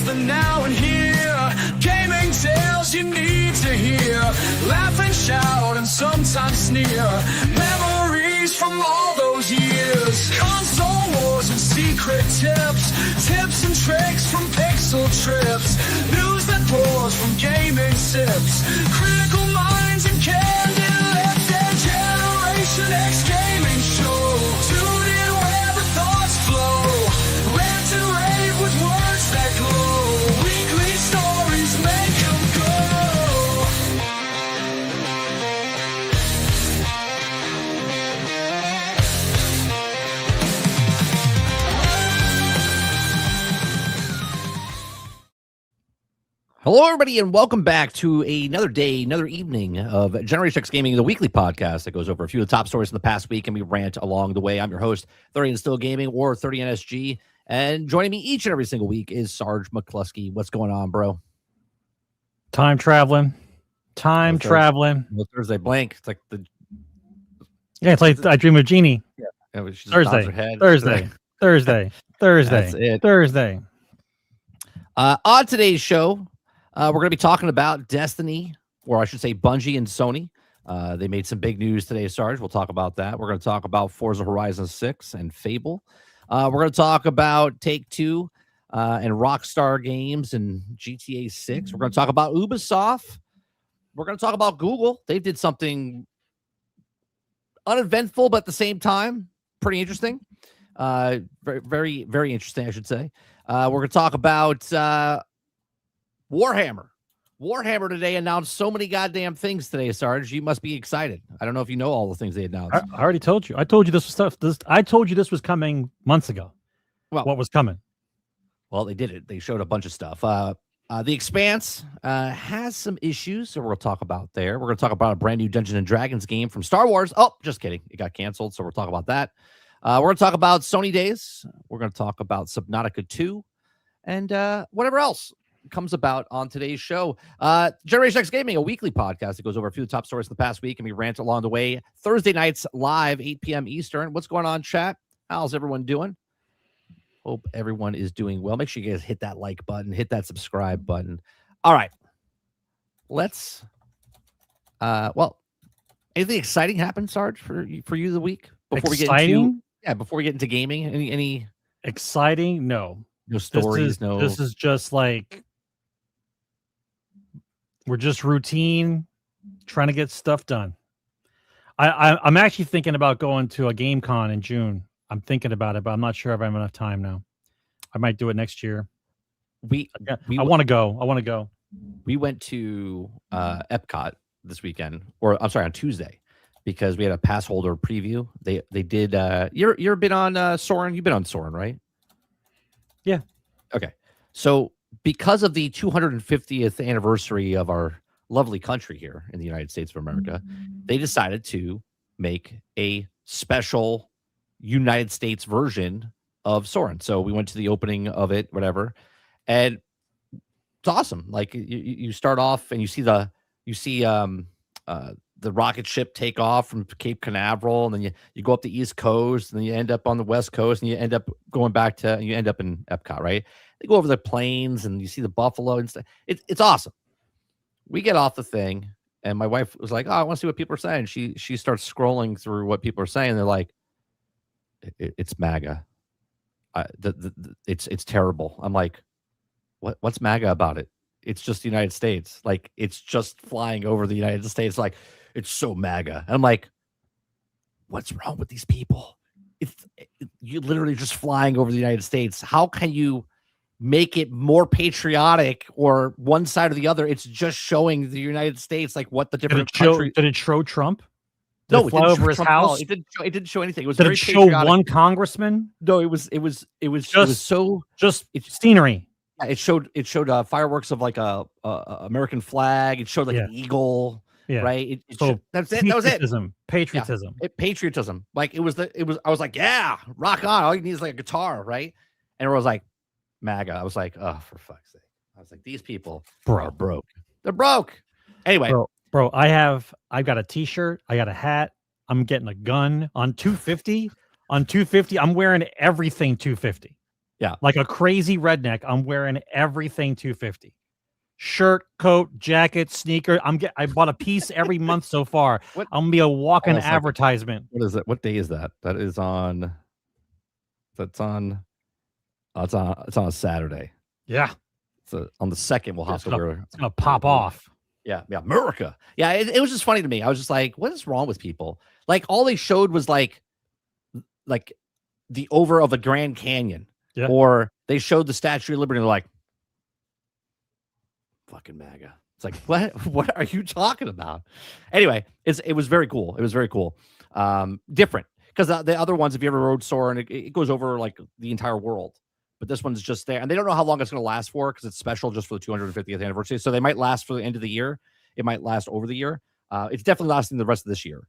the now and here. Gaming tales you need to hear. Laugh and shout and sometimes sneer. Memories from all those years. Console wars and secret tips. Tips and tricks from pixel trips. News that pours from gaming sips. Critical minds and candid lips. And Generation X gaming show. Tune in where the thoughts flow. Rant and rave with words that glow. Weekly stories make them go. Hello, everybody, and welcome back to another day, another evening of Generation X Gaming, the weekly podcast that goes over a few of the top stories from the past week, and we rant along the way. I'm your host, 30 and Still Gaming, or 30 NSG, and joining me each and every single week is Sgt Mclusky. What's going on, bro? Time traveling. Thursday blank. It's like the it's like I Dream of Jeannie. Yeah, Thursday. That's it. Thursday. On today's show, we're going to be talking about Destiny, or I should say Bungie and Sony. They made some big news today, Sarge. We'll talk about that. We're going to talk about Forza Horizon 6 and Fable. We're going to talk about Take-Two and Rockstar Games and GTA 6. We're going to talk about Ubisoft. We're going to talk about Google. They did something uneventful, but at the same time, pretty interesting. Very, very, very interesting, I should say. We're going to talk about Warhammer. Warhammer today announced so many goddamn things today, Sarge. You must be excited. I don't know if you know all the things they announced. I already told you. I told you this was stuff. I told you this was coming months ago. Well, what was coming? Well, they did it. They showed a bunch of stuff. The Expanse has some issues, so we're going to talk about there. We're going to talk about a brand new Dungeons and Dragons game from Star Wars. Oh, just kidding. It got canceled, so we'll talk about that. We're going to talk about Sony Days. We're going to talk about Subnautica 2 and whatever else comes about on today's show. Generation X Gaming, a weekly podcast that goes over a few of the top stories in the past week, and we rant along the way. Thursday nights live, 8 p.m. Eastern. What's going on, chat? How's everyone doing? Hope everyone is doing well. Make sure you guys hit that like button, hit that subscribe button. All right. Let's anything exciting happen, Sarge, for you the week? Before Exciting? Before we get into gaming, any Exciting? No stories. This is just like we're just routine, trying to get stuff done. I'm actually thinking about going to a game con in June. I'm thinking about it, but I'm not sure if I have enough time now. I might do it next year. I want to go. We went to Epcot this weekend, or I'm sorry, on Tuesday, because we had a pass holder preview. They did. You're been on Soarin'. You've been on Soarin', right? Yeah. Okay. So because of the 250th anniversary of our lovely country here in the United States of America, they decided to make a special United States version of Soarin'. So we went to the opening of it, whatever, and it's awesome. Like you start off and you see the rocket ship take off from Cape Canaveral, and then you go up the East Coast, and then you end up on the West Coast, and you end up going back to, you end up in Epcot, right? They go over the plains, and you see the buffalo and stuff. It's awesome. We get off the thing, and my wife was like, "Oh, I want to see what people are saying." She starts scrolling through what people are saying. They're like, "It's MAGA. It's terrible." I'm like, "What's MAGA about it? It's just the United States. Like, it's just flying over the United States. Like, it's so MAGA." And I'm like, "What's wrong with these people? You're literally just flying over the United States. How can you make it more patriotic or one side or the other? It's just showing the United States, like, what the different countries." Did it show Trump? No, it fly over his house. It didn't show anything. It was Did very it show patriotic. one congressman? No, it was just scenery. Yeah, it showed fireworks of like a American flag. It showed like an eagle. Yeah. Right. That's it. That was it. Patriotism. Yeah. Patriotism. Like it was. I was like, yeah, rock on. All you need is like a guitar, right? And it was like MAGA. I was like, oh, for fuck's sake. I was like, these people are broke. They're broke. Anyway, bro, I've got a T-shirt. I got a hat. I'm getting a gun on 250. On 250, I'm wearing everything 250. Yeah. Like a crazy redneck, I'm wearing everything 250. Shirt, coat, jacket, sneaker. I bought a piece every month so far. What? I'm gonna be a walking Hold on a second. advertisement. What is it? What day is that? That is on. That's on. It's on a Saturday. Yeah, So on the 2nd, we'll have to wear. it's gonna pop off. Yeah, America. Yeah, it was just funny to me. I was just like, what is wrong with people? Like, all they showed was like the over of a Grand Canyon, Yeah. or they showed the Statue of Liberty. And they're like, fucking MAGA. It's like, what? What are you talking about? Anyway, it was very cool. It was very cool. Different because the other ones, if you ever rode Soarin', it goes over like the entire world. But this one's just there, and they don't know how long it's going to last for because it's special just for the 250th anniversary. So they might last for the end of the year. It might last over the year. It's definitely lasting the rest of this year,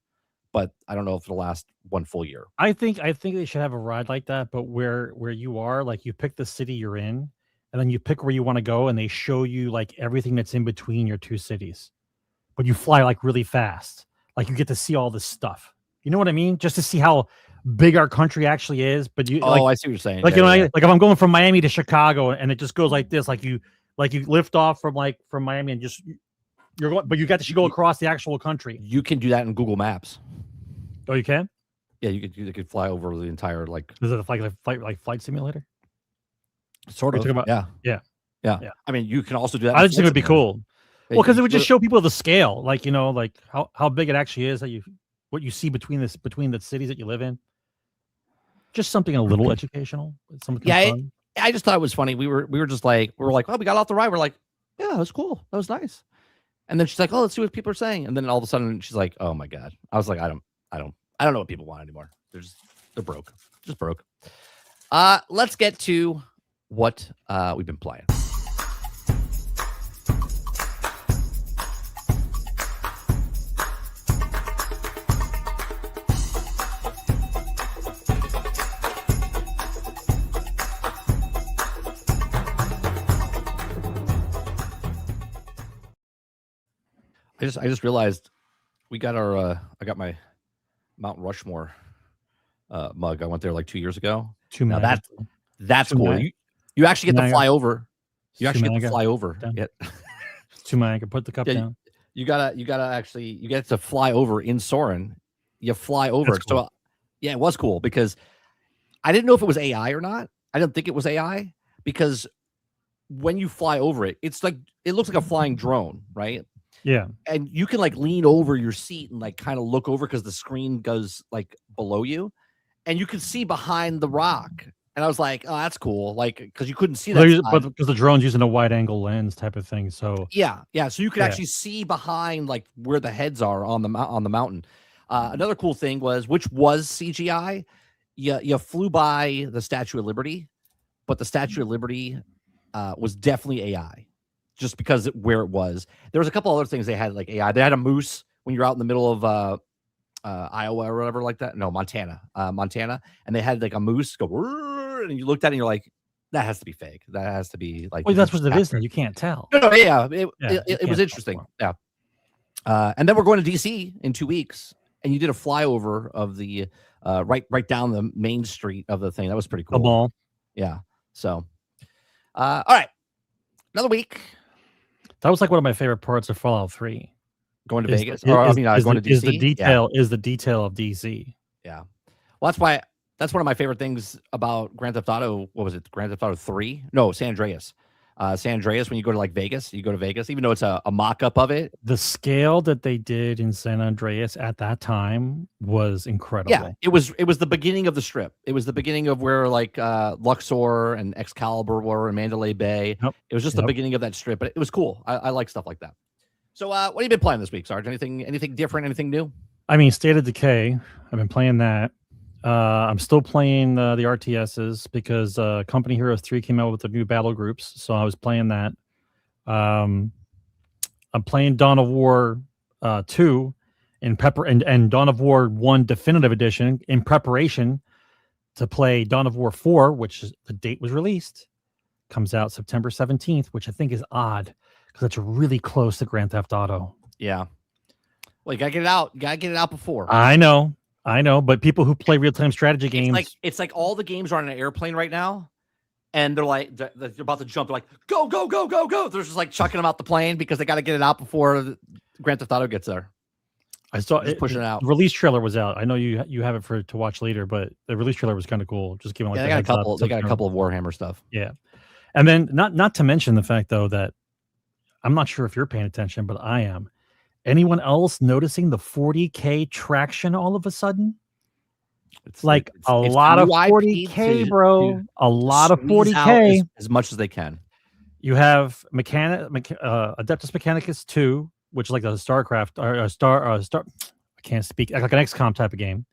but I don't know if it'll last one full year. I think they should have a ride like that, but where you are, like you pick the city you're in, and then you pick where you want to go, and they show you like everything that's in between your two cities. But you fly like really fast, like you get to see all this stuff. You know what I mean? Just to see how big our country actually is. But you, I see what you're saying. Like like if I'm going from Miami to Chicago, and it just goes like this, like you lift off from Miami and just you're going, but you go across the actual country. You can do that in Google Maps. Oh, you can? Yeah, you could fly over the entire like. Is it a flight simulator? Sort of. About, yeah. I mean, you can also do that. I just think it'd be cool. Well, because it would just show people the scale, like like how big it actually is, what you see between the cities that you live in. Just something a little educational. Something fun. I just thought it was funny. We were just like oh, we got off the ride. We're like, yeah, that was cool. That was nice. And then she's like, oh, let's see what people are saying. And then all of a sudden she's like, oh my god. I was like, I don't know what people want anymore. They're broke. Just broke. Let's get to what we've been playing. I just realized we got our I got my Mount Rushmore mug. I went there like 2 years ago. Now that's cool. You actually get to fly over. You actually get to fly over. Yeah. Tumaga, put the cup down. You gotta actually you get to fly over in Soarin'. You fly over it. Cool. So yeah, it was cool because I didn't know if it was AI or not. I didn't think it was AI because when you fly over it, it's like it looks like a flying drone, right? Yeah. And you can like lean over your seat and like kind of look over because the screen goes like below you and you can see behind the rock. And I was like, oh, that's cool. Like, because you couldn't see that. But because the drone's using a wide angle lens type of thing. So yeah. So you could actually see behind like where the heads are on the mountain. Another cool thing which was CGI. You flew by the Statue of Liberty, but the Statue of Liberty was definitely AI. Just because where it was. There was a couple other things they had like AI. They had a moose when you're out in the middle of Iowa or whatever like that. No, Montana. And they had like a moose go, and you looked at it and you're like, that has to be fake. That has to be like. Well, that's what it is. You can't tell. No, yeah. It was interesting. Yeah. And then we're going to DC in 2 weeks, and you did a flyover of the right down the main street of the thing. That was pretty cool. The mall. Yeah. So, all right, another week. That was like one of my favorite parts of Fallout 3. Going to Vegas? Going to DC? Is the detail of DC. Yeah. Well, that's one of my favorite things about Grand Theft Auto. What was it? Grand Theft Auto 3? No, San Andreas. San Andreas, when you go to like Vegas, even though it's a mock-up of it. The scale that they did in San Andreas at that time was incredible. Yeah, it was the beginning of the strip. It was the beginning of where like Luxor and Excalibur were and Mandalay Bay. Yep. It was just the beginning of that strip, but it was cool. I like stuff like that. So what have you been playing this week, Sarge? Anything different? Anything new? I mean, State of Decay. I've been playing that. I'm still playing the RTSs because Company Heroes 3 came out with the new battle groups, so I was playing that. I'm playing Dawn of War 2 and Dawn of War 1 Definitive Edition in preparation to play Dawn of War 4, which the date was released. Comes out September 17th, which I think is odd because it's really close to Grand Theft Auto. Yeah. Well, you gotta get it out. You gotta get it out before. I know, but people who play real-time strategy games, it's like all the games are on an airplane right now, and they're like they're about to jump. They're like, go, go, go, go, go. They're just like chucking them out the plane because they got to get it out before Grand Theft Auto gets there. I saw Just pushing it out. The release trailer was out. I know you have it to watch later, but the release trailer was kind of cool. Just giving like They got a couple. They got a couple of Warhammer stuff. Yeah, and then not to mention the fact though that I'm not sure if you're paying attention, but I am. Anyone else noticing the 40K traction all of a sudden? It's like a lot of 40K, bro. A lot of 40K. As much as they can. You have Adeptus Mechanicus 2, which is like a StarCraft or a Star. I can't speak, like an XCOM type of game.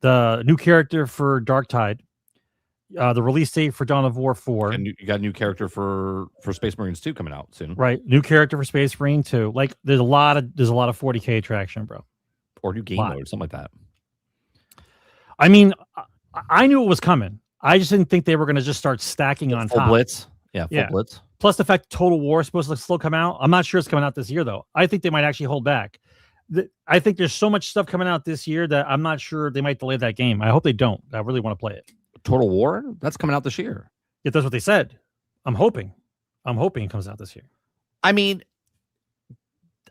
The new character for Darktide. The release date for Dawn of War 4. And you got a new character for Space Marines 2 coming out soon. Right. New character for Space Marine 2. Like there's a lot of 40K traction, bro. Or new game mode, something like that. I mean, I knew it was coming. I just didn't think they were going to just start stacking on full top. Blitz. Yeah, full blitz. Plus the fact Total War is supposed to still come out. I'm not sure it's coming out this year, though. I think they might actually hold back. I think there's so much stuff coming out this year that I'm not sure they might delay that game. I hope they don't. I really want to play it. Total War? That's coming out this year. Yeah, that's what they said. I'm hoping it comes out this year. I mean,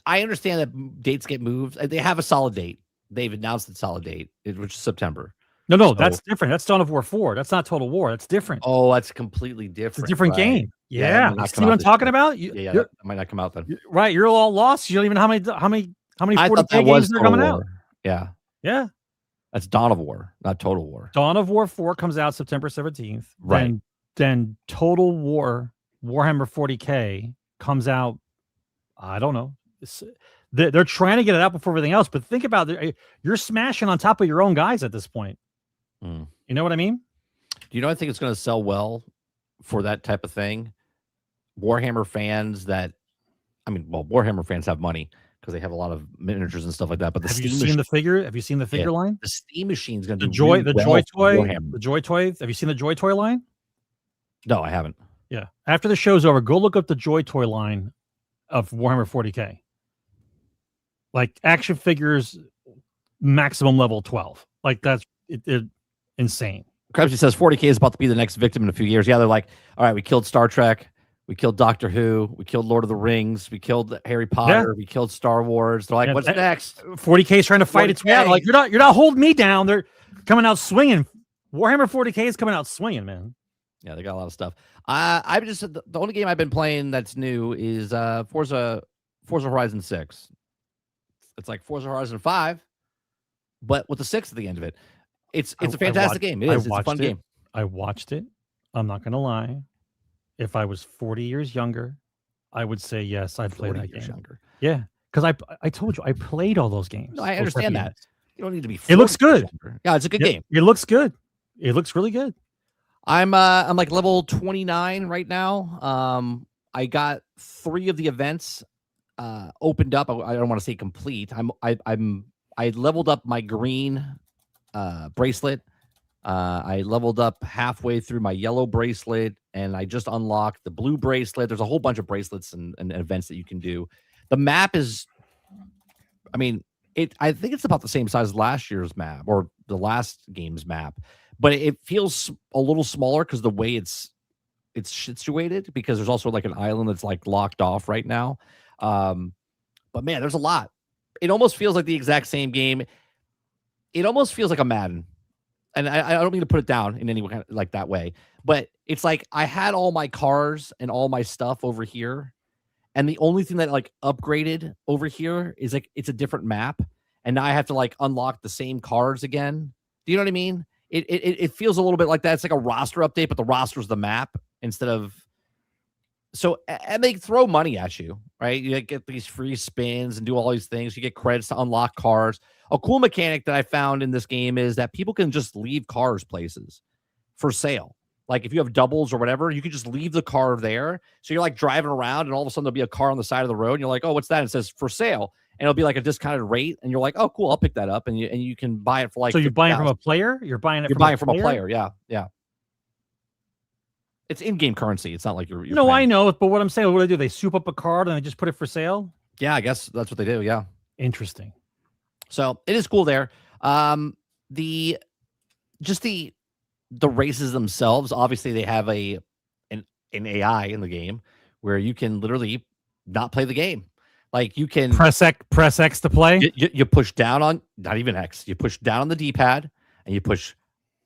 I understand that dates get moved. They have a solid date. They've announced a solid date, which is September. No, so, that's different. That's Dawn of War 4. That's not Total War. That's different. Oh, that's completely different. It's a different game. Yeah. See what I'm talking about? That might not come out then. Right. You're all lost. You don't even know how many 40K games are coming out. Yeah. Yeah. That's Dawn of War, not Total War. Dawn of War 4 comes out September 17th. Right. Then Total War, Warhammer 40K comes out, I don't know. They're trying to get it out before everything else, but think about it. You're smashing on top of your own guys at this point. Mm. You know what I mean? Do you know I think it's going to sell well for that type of thing? Warhammer fans Warhammer fans have money because they have a lot of miniatures and stuff like that. But have you seen the figure line? The Steam Machine's going to do Joy Toy. Have you seen the Joy Toy line? No, I haven't. Yeah. After the show's over, go look up the Joy Toy line of Warhammer 40K. Like action figures, maximum level 12. Like that's insane. Krebsy says 40K is about to be the next victim in a few years. Yeah, they're like, all right, we killed Star Trek, we killed Doctor Who, we killed Lord of the Rings, we killed Harry Potter, we killed Star Wars. They're like, what's next? 40K is trying to fight its way out. Like you're not holding me down. They're coming out swinging. Warhammer 40K is coming out swinging, man. Yeah, they got a lot of stuff. I've just the only game I've been playing that's new is Forza Horizon 6. It's like Forza Horizon 5, but with the 6 at the end of it. It's a fantastic game. It is. It's a fun game. I watched it. I'm not going to lie. If I was 40 years younger, I would say yes, I'd play that game. Younger. Yeah, because I told you I played all those games. No, I understand that. You don't need to be. It looks good. Younger. Yeah, it's a good game. It looks good. It looks really good. I'm like level 29 right now. I got 3 of the events opened up. I don't want to say complete. I leveled up my green bracelet. I leveled up halfway through my yellow bracelet, and I just unlocked the blue bracelet. There's a whole bunch of bracelets and events that you can do. The map is, I think it's about the same size as last year's map or the last game's map, but it feels a little smaller because the way it's situated, because there's also like an island that's like locked off right now. But man, there's a lot. It almost feels like the exact same game. It almost feels like a Madden. And I don't mean to put it down in any way like that way, but it's like I had all my cars and all my stuff over here, and the only thing that like upgraded over here is like it's a different map, and now I have to like unlock the same cars again. Do you know what I mean? It feels a little bit like that. It's like a roster update, but the roster's the map instead of. So, and they throw money at you, right? You get these free spins and do all these things. You get credits to unlock cars. A cool mechanic that I found in this game is that people can just leave cars places for sale. Like if you have doubles or whatever, you can just leave the car there. So you're like driving around and all of a sudden there'll be a car on the side of the road. And you're like, oh, what's that? And it says for sale. And it'll be like a discounted rate. And you're like, oh, cool, I'll pick that up. And you can buy it for like. So you're buying from a player? You're buying from a player? Yeah. Yeah. It's in-game currency. It's not like you're no, paying. I know, but what I'm saying, what do they do? They soup up a card and they just put it for sale? Yeah, I guess that's what they do. Yeah. Interesting. So it is cool there. The the races themselves, obviously they have an AI in the game where you can literally not play the game. Like you can press X to play. you push down on, not even X. You push down on the D-pad and you push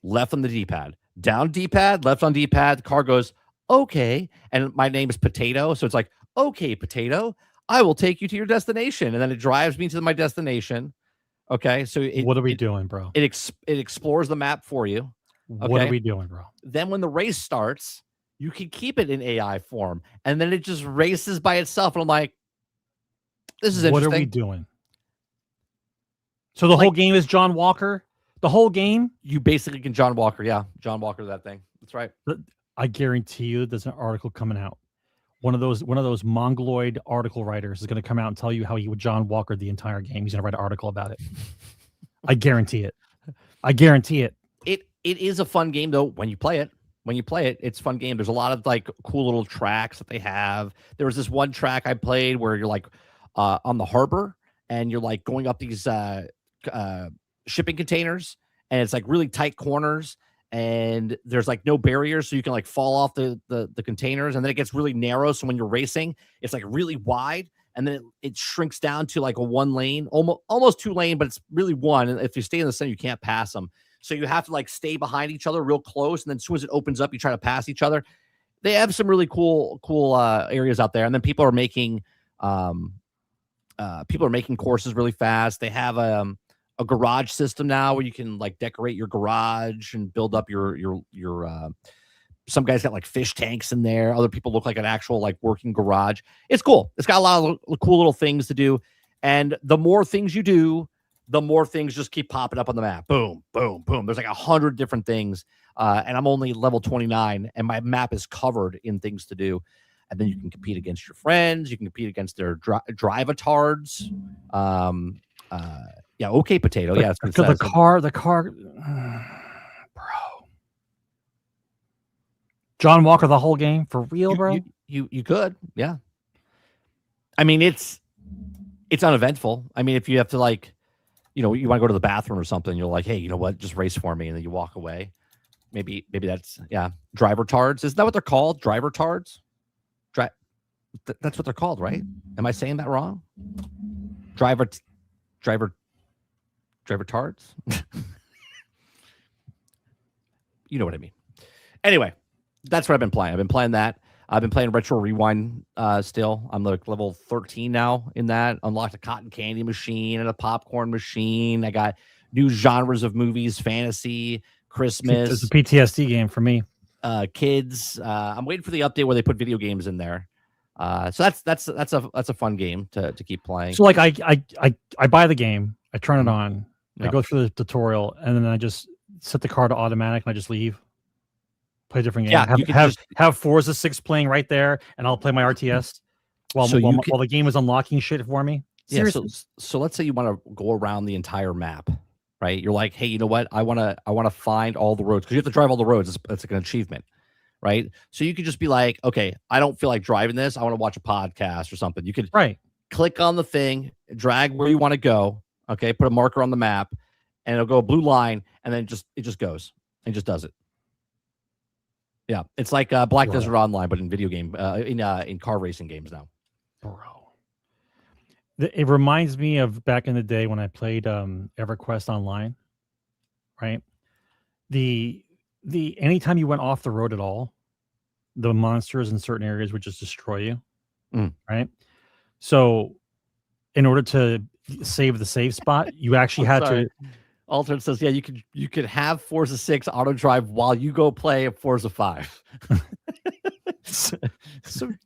left on the D-pad. Down D-pad, left on D-pad. The car goes, okay. And my name is Potato. So it's like, okay, Potato, I will take you to your destination. And then it drives me to my destination. Okay. So what are we doing, bro? It explores the map for you. Okay? What are we doing, bro? Then when the race starts, you can keep it in AI form. And then it just races by itself. And I'm like, this is interesting. What are we doing? So the whole game is John Walker? The whole game? You basically can John Walker. Yeah. John Walker, that thing. That's right. I guarantee you there's an article coming out. One of those mongoloid article writers is going to come out and tell you how he would John Walker the entire game. He's going to write an article about it. I guarantee it. I guarantee it. It is a fun game though when you play it. When you play it, it's a fun game. There's a lot of like cool little tracks that they have. There was this one track I played where you're like on the harbor and you're like going up these shipping containers, and it's like really tight corners, and there's like no barriers, so you can like fall off the containers, and then it gets really narrow. So when you're racing, it's like really wide, and then it shrinks down to like a 1 lane, almost 2 lane, but it's really one. And if you stay in the center, you can't pass them. So you have to like stay behind each other real close, and then as soon as it opens up, you try to pass each other. They have some really cool areas out there, and then people are making courses really fast. They have a garage system now where you can like decorate your garage and build up your some guys got like fish tanks in there. Other people look like an actual like working garage. It's cool. It's got a lot of cool little things to do. And the more things you do, the more things just keep popping up on the map. Boom, boom, boom. There's like 100 different things. And I'm only level 29 and my map is covered in things to do. And then you can compete against your friends. You can compete against their drive-atards. Yeah, okay, Potato. Yeah, the car, bro. John Walker the whole game for real, bro. You could, yeah. I mean, it's uneventful. I mean, if you have to like, you know, you want to go to the bathroom or something, you're like, hey, you know what? Just race for me, and then you walk away. Maybe that's driver tards. Isn't that what they're called? Driver tards. That's what they're called, right? Am I saying that wrong? Driver tards. You know what I mean. Anyway, that's what I've been playing. I've been playing that. I've been playing Retro Rewind still. I'm like level 13 now in that. Unlocked a cotton candy machine and a popcorn machine. I got new genres of movies, fantasy, Christmas. It's a PTSD game for me. Kids. I'm waiting for the update where they put video games in there. So that's a fun game to keep playing. So like I buy the game, I turn it on, I go through the tutorial, and then I just set the car to automatic and I just leave. Play a different game. Yeah, have Forza 6 playing right there, and I'll play my RTS while the game is unlocking shit for me. Seriously? Yeah, so let's say you want to go around the entire map, right? You're like, hey, you know what? I want to find all the roads, because you have to drive all the roads. It's like an achievement, right? So you could just be like, okay, I don't feel like driving this. I want to watch a podcast or something. You could click on the thing, drag where you want to go. Okay, put a marker on the map, and it'll go a blue line, and then it just goes and just does it. Yeah, it's like Black Desert Online, but in video game, in car racing games now. Bro, it reminds me of back in the day when I played EverQuest Online, right? The anytime you went off the road at all, the monsters in certain areas would just destroy you, right? So, in order to save the save spot, you actually had to. Altered says, yeah, you could have Forza 6 auto drive while you go play Forza 5. So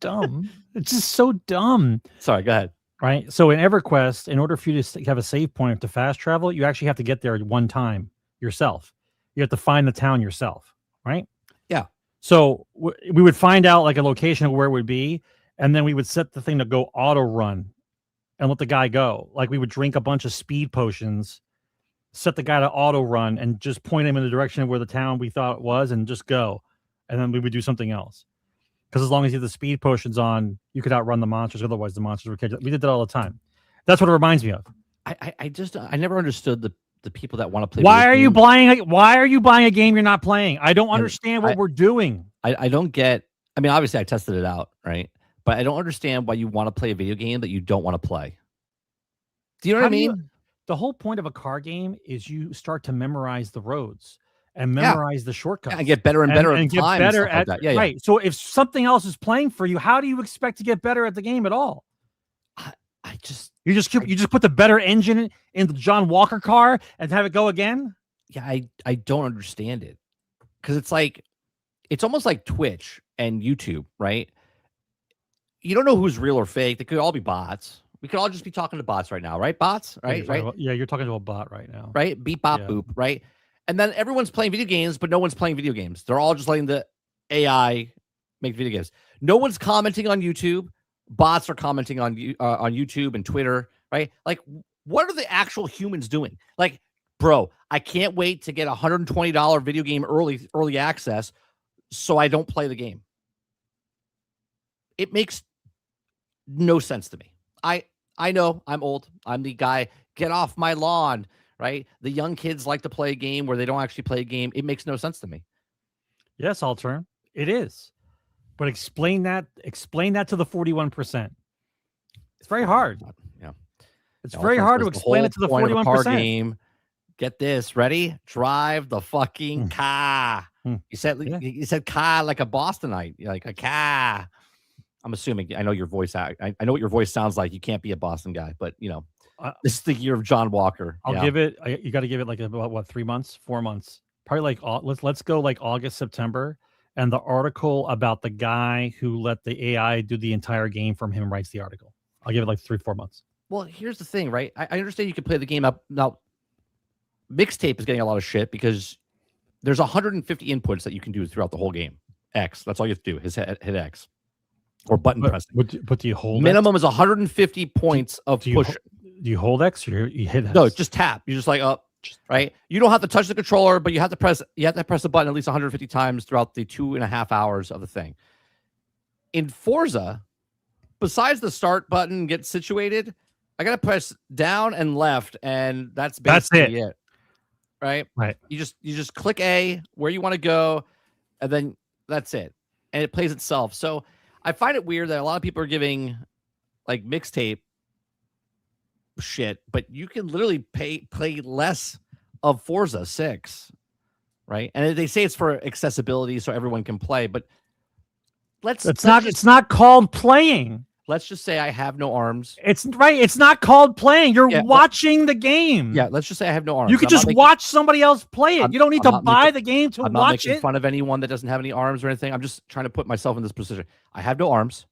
dumb. It's just so dumb. Sorry, go ahead. Right. So in EverQuest, in order for you to have a save point to fast travel, you actually have to get there one time yourself. You have to find the town yourself. Right. Yeah. So we would find out like a location of where it would be, and then we would set the thing to go auto run and let the guy go. Like we would drink a bunch of speed potions, set the guy to auto run, and just point him in the direction of where the town we thought it was, and just go. And then we would do something else. Because as long as you have the speed potions on, you could outrun the monsters. Otherwise, the monsters would catch. We did that all the time. That's what it reminds me of. I never understood the people that want to play. Why are you buying? Why are you buying a game you're not playing? I don't understand what we're doing. I don't get. I mean, obviously, I tested it out, right? But I don't understand why you want to play a video game that you don't want to play. Do you know what I mean? The whole point of a car game is you start to memorize the roads and memorize the shortcuts and get better and better and get better at that. Right. So if something else is playing for you, how do you expect to get better at the game at all? You just put the better engine in the John Walker car and have it go again. Yeah, I don't understand it, because it's almost like Twitch and YouTube, right? You don't know who's real or fake. They could all be bots. We could all just be talking to bots right now, right? Bots, right? You're talking to a bot right now, right? Beep, bop, boop, right? And then everyone's playing video games, but no one's playing video games. They're all just letting the AI make video games. No one's commenting on YouTube. Bots are commenting on YouTube and Twitter, right? Like, what are the actual humans doing? Like, bro, I can't wait to get $120 video game early access so I don't play the game. It makes no sense to me. I know I'm old. I'm the guy, get off my lawn, right? The young kids like to play a game where they don't actually play a game. It makes no sense to me. Yes, Alterm. It is. But explain that to the 41%. It's very hard. Yeah. It's very hard to explain it to the 41%. Car game. Get this. Ready? Drive the fucking car. You said car like a Bostonite, like a car. I'm assuming. I know your voice. I know what your voice sounds like. You can't be a Boston guy, but this is the year of John Walker. I'll give it. You got to give it like about what, 3 months, 4 months, probably like let's go like August, September. And the article about the guy who let the AI do the entire game from him writes the article. I'll give it like 3-4 months. Well, here's the thing, right? I understand you can play the game up. Now, Mixtape is getting a lot of shit because there's 150 inputs that you can do throughout the whole game. X. That's all you have to do is hit X. Or button pressing. But do you hold minimum X? Is 150 points of push. Do you hold X or you hit X? No, just tap. You're just like up. Right, you don't have to touch the controller, but you have to press the button at least 150 times throughout the 2.5 hours of the thing. In Forza, besides the start button, get situated, I gotta press down and left, and that's basically it. Right. You just click A where you want to go, and then that's it, and it plays itself. So I find it weird that a lot of people are giving like Mixtape shit, but you can literally play less of Forza 6, right? And they say it's for accessibility so everyone can play, but it's not called playing. Let's just say I have no arms. It's not called playing. You're watching the game. Yeah, let's just say I have no arms. You can just watch somebody else play it. You don't need to buy the game to watch it. I'm not making fun of anyone that doesn't have any arms or anything. I'm just trying to put myself in this position. I have no arms.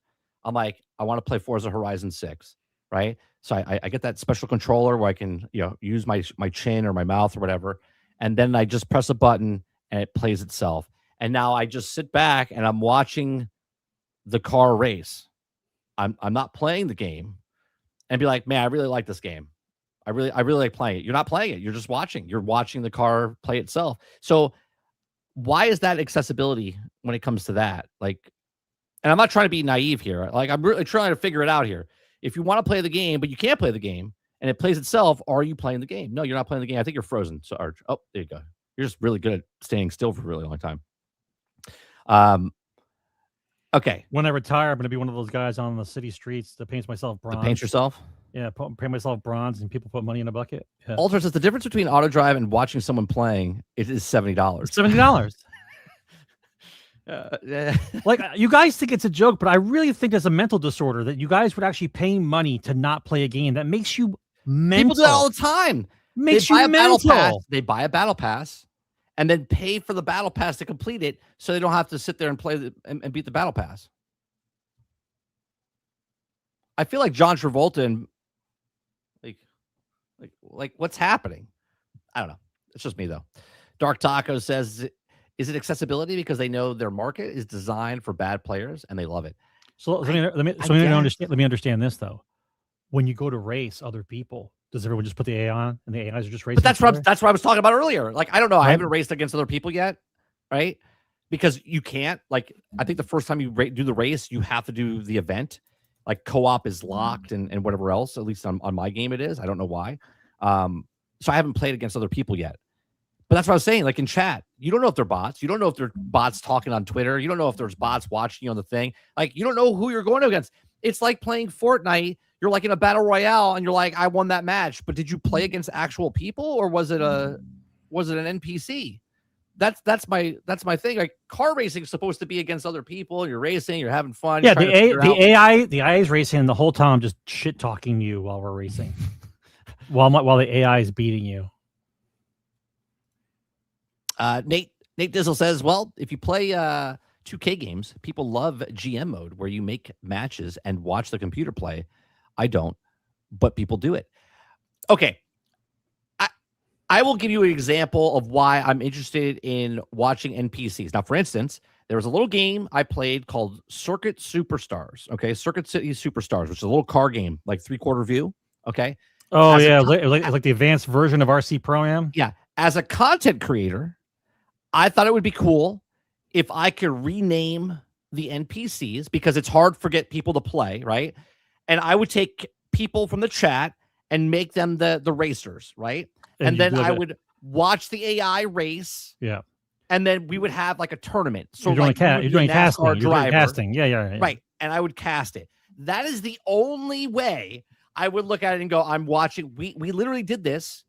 I'm like, I want to play Forza Horizon 6, right? So I get that special controller where I can, use my chin or my mouth or whatever, and then I just press a button and it plays itself. And now I just sit back and I'm watching the car race. I'm not playing the game, and be like, man, I really like this game. I really like playing it. You're not playing it. You're just watching. You're watching the car play itself. So why is that accessibility when it comes to that? Like, and I'm not trying to be naive here. Like, I'm really trying to figure it out here. If you want to play the game, but you can't play the game, and it plays itself, are you playing the game? No, you're not playing the game. I think you're frozen. So, oh, there you go. You're just really good at staying still for a really long time. Okay. When I retire, I'm going to be one of those guys on the city streets that paints myself bronze. Paint yourself? Yeah, paint myself bronze, and people put money in a bucket. Yeah. Alter says the difference between auto drive and watching someone playing is $70. $70. Like, you guys think it's a joke, but I really think there's a mental disorder that you guys would actually pay money to not play a game that makes you mental. People do that all the time. Makes you mental. They buy a battle pass and then pay for the battle pass to complete it, so they don't have to sit there and play and beat the battle pass. I feel like John Travolta and like what's happening? I don't know. It's just me though. Dark Taco says, is it accessibility because they know their market is designed for bad players and they love it? So let me understand this though. When you go to race other people, does everyone just put the AI on and the AIs are just racing? But that's what I was talking about earlier. Like, I don't know. Right? I haven't raced against other people yet, right? Because you can't. Like, I think the first time you do the race, you have to do the event. Like, co-op is locked and whatever else. At least on my game it is. I don't know why. So I haven't played against other people yet. But that's what I was saying. Like in chat, you don't know if they're bots. You don't know if they're bots talking on Twitter. You don't know if there's bots watching you on the thing. Like you don't know who you're going against. It's like playing Fortnite. You're like in a battle royale, and you're like, I won that match. But did you play against actual people, or was it an NPC? That's my thing. Like car racing is supposed to be against other people. You're racing. You're having fun. Yeah, the AI is racing the whole time, just shit talking you while we're racing, while the AI is beating you. Nate Dizzle says, well, if you play 2K games, people love GM mode where you make matches and watch the computer play. I don't, but people do it. Okay. I will give you an example of why I'm interested in watching NPCs. Now, for instance, there was a little game I played called Circuit Superstars. Okay. Circuit City Superstars, which is a little car game, like 3/4 view. Okay. Oh, yeah. Like the advanced version of RC Pro-Am. Yeah. As a content creator, I thought it would be cool if I could rename the NPCs because it's hard for people to play, right? And I would take people from the chat and make them the racers, right? And then I would watch the AI race. Yeah. And then we would have like a tournament. So you're doing, like you're doing casting. You're doing casting. Yeah. Right. And I would cast it. That is the only way I would look at it and go, I'm watching. We literally did this.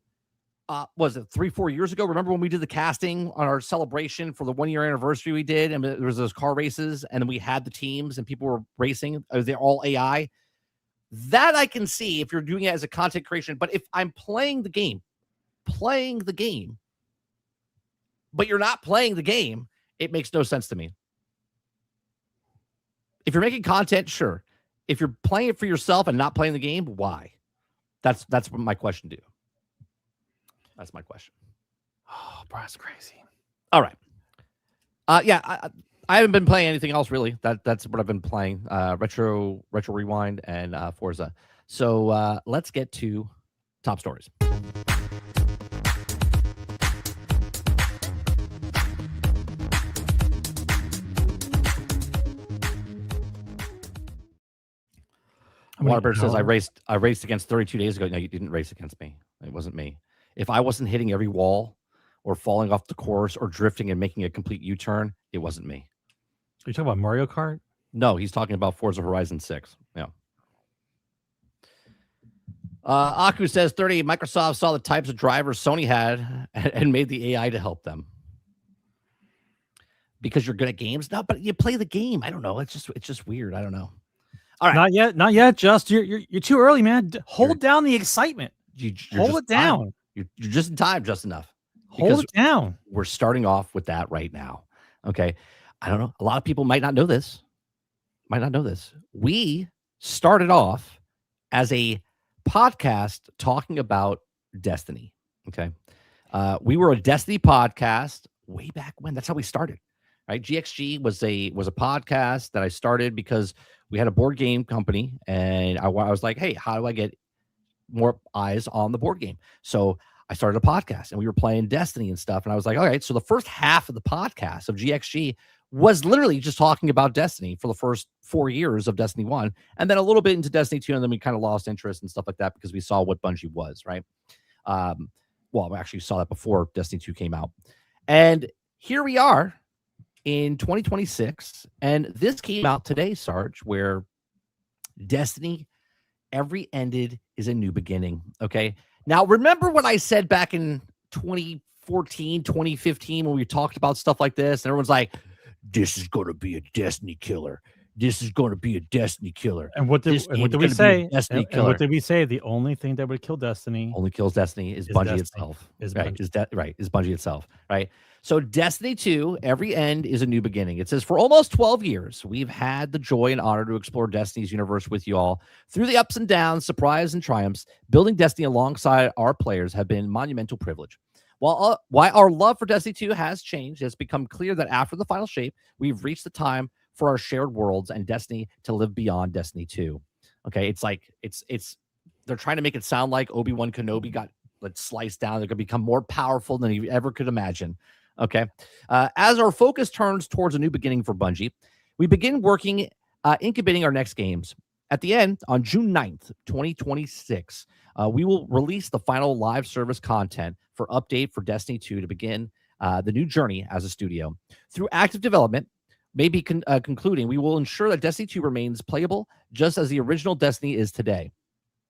Was it 3-4 years ago? Remember when we did the casting on our celebration for the 1-year anniversary we did? And there was those car races and then we had the teams and people were racing. They're all AI. That I can see if you're doing it as a content creation. But if I'm playing the game, but you're not playing the game, it makes no sense to me. If you're making content, sure. If you're playing it for yourself and not playing the game, why? That's my question to you. That's my question. Oh, bro, that's crazy. All right. Yeah, I haven't been playing anything else really. That's what I've been playing. Retro Rewind and Forza. So let's get to top stories. Waterbird says I raced against 32 days ago. No, you didn't race against me. It wasn't me. If I wasn't hitting every wall or falling off the course or drifting and making a complete U-turn, it wasn't me. Are you talking about Mario Kart? No, he's talking about Forza Horizon 6. Yeah. Aku says 30. Microsoft saw the types of drivers Sony had and made the AI to help them. Because you're good at games? No, but you play the game. I don't know. It's just weird. I don't know. All right. Not yet. Just you're too early, man. Hold down the excitement. Hold it down. You're just in time, just enough. Hold it down. We're starting off with that right now. Okay. I don't know. A lot of people might not know this. We started off as a podcast talking about Destiny. Okay. We were a Destiny podcast way back when. That's how we started. Right. GXG was a podcast that I started because we had a board game company and I was like, hey, how do I get more eyes on the board game? So I started a podcast and we were playing Destiny and stuff. And I was like, all right, so the first half of the podcast of GXG was literally just talking about Destiny for the first 4 years of Destiny 1, and then a little bit into Destiny 2, and then we kind of lost interest and stuff like that because we saw what Bungie was, right? Well, we actually saw that before Destiny 2 came out. And here we are in 2026, and this came out today, Sarge, where Destiny, every ended is a new beginning, okay? Now, remember what I said back in 2014, 2015 when we talked about stuff like this, and everyone's like, this is going to be a Destiny killer. This is going to be a Destiny killer. And what did we say? And what did we say? The only thing that would kill Destiny, only kills Destiny, is Bungie itself. Is Bungie itself, right? So Destiny 2, every end is a new beginning. It says, for almost 12 years, we've had the joy and honor to explore Destiny's universe with you all. Through the ups and downs, surprises and triumphs, building Destiny alongside our players have been monumental privilege. While our love for Destiny 2 has changed, it's become clear that after the final shape, we've reached the time for our shared worlds and Destiny to live beyond Destiny 2. Okay, it's like they're trying to make it sound like Obi-Wan Kenobi got sliced down. They're going to become more powerful than you ever could imagine. Okay, as our focus turns towards a new beginning for Bungie, we begin working, incubating our next games. at the end, on June 9th, 2026, we will release the final live service content for update for Destiny 2 to begin the new journey as a studio. Through active development, maybe concluding, we will ensure that Destiny 2 remains playable just as the original Destiny is today.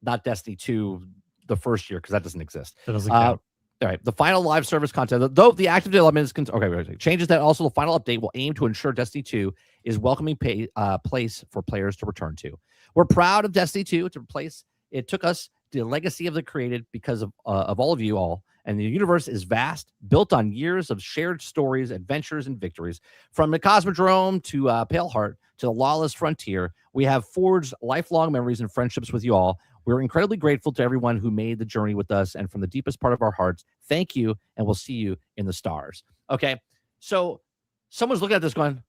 Not Destiny 2 the first year, because that doesn't exist. That doesn't count. All right. The final live service content, though the active development is okay. Changes that also the final update will aim to ensure Destiny 2 is welcoming place for players to return to. We're proud of Destiny 2 to replace. It took us the legacy of the created because of all of you all. And the universe is vast, built on years of shared stories, adventures, and victories. From the Cosmodrome to Paleheart to the Lawless Frontier, we have forged lifelong memories and friendships with you all. We're incredibly grateful to everyone who made the journey with us, and from the deepest part of our hearts, thank you, and we'll see you in the stars. Okay, so someone's looking at this going,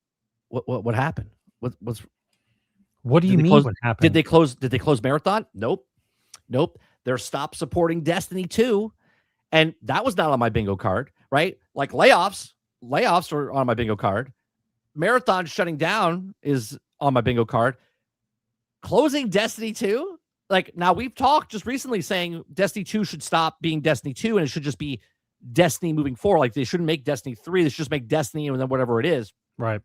"What happened? What do you mean? What happened? Did they close Marathon? Nope. They're stopped supporting Destiny 2, and that was not on my bingo card, right? Like layoffs are on my bingo card. Marathon shutting down is on my bingo card. Closing Destiny 2? Like, now we've talked just recently saying Destiny 2 should stop being Destiny 2 and it should just be Destiny moving forward. Like, they shouldn't make Destiny 3. They should just make Destiny and then whatever it is. Right.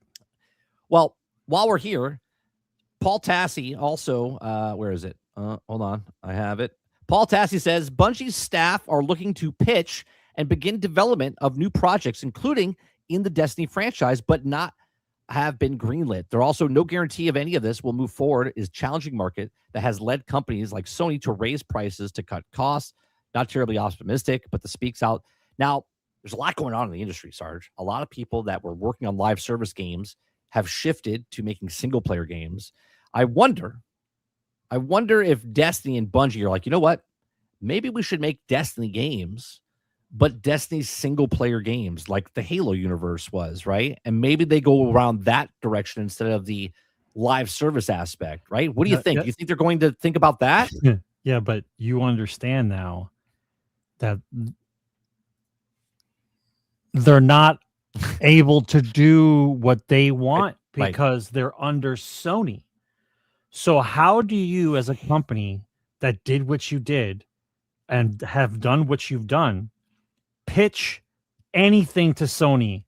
Well, while we're here, Paul Tassi also, where is it? Hold on. I have it. Paul Tassi says Bungie's staff are looking to pitch and begin development of new projects, including in the Destiny franchise, but not have been greenlit. There are also no guarantee of any of this will move forward. Is challenging market that has led companies like Sony to raise prices to cut costs. Not terribly optimistic, but this speaks out. Now, there's a lot going on in the industry, Sarge. A lot of people that were working on live service games have shifted to making single player games. I wonder if Destiny and Bungie are like, you know what? Maybe we should make Destiny games, but Destiny's single player games like the Halo universe was, right? And maybe they go around that direction instead of the live service aspect, right? What do you think? Do you think they're going to think about that? Yeah, but you understand now that they're not able to do what they want because they're under Sony. So how do you, as a company that did what you did and have done what you've done, pitch anything to Sony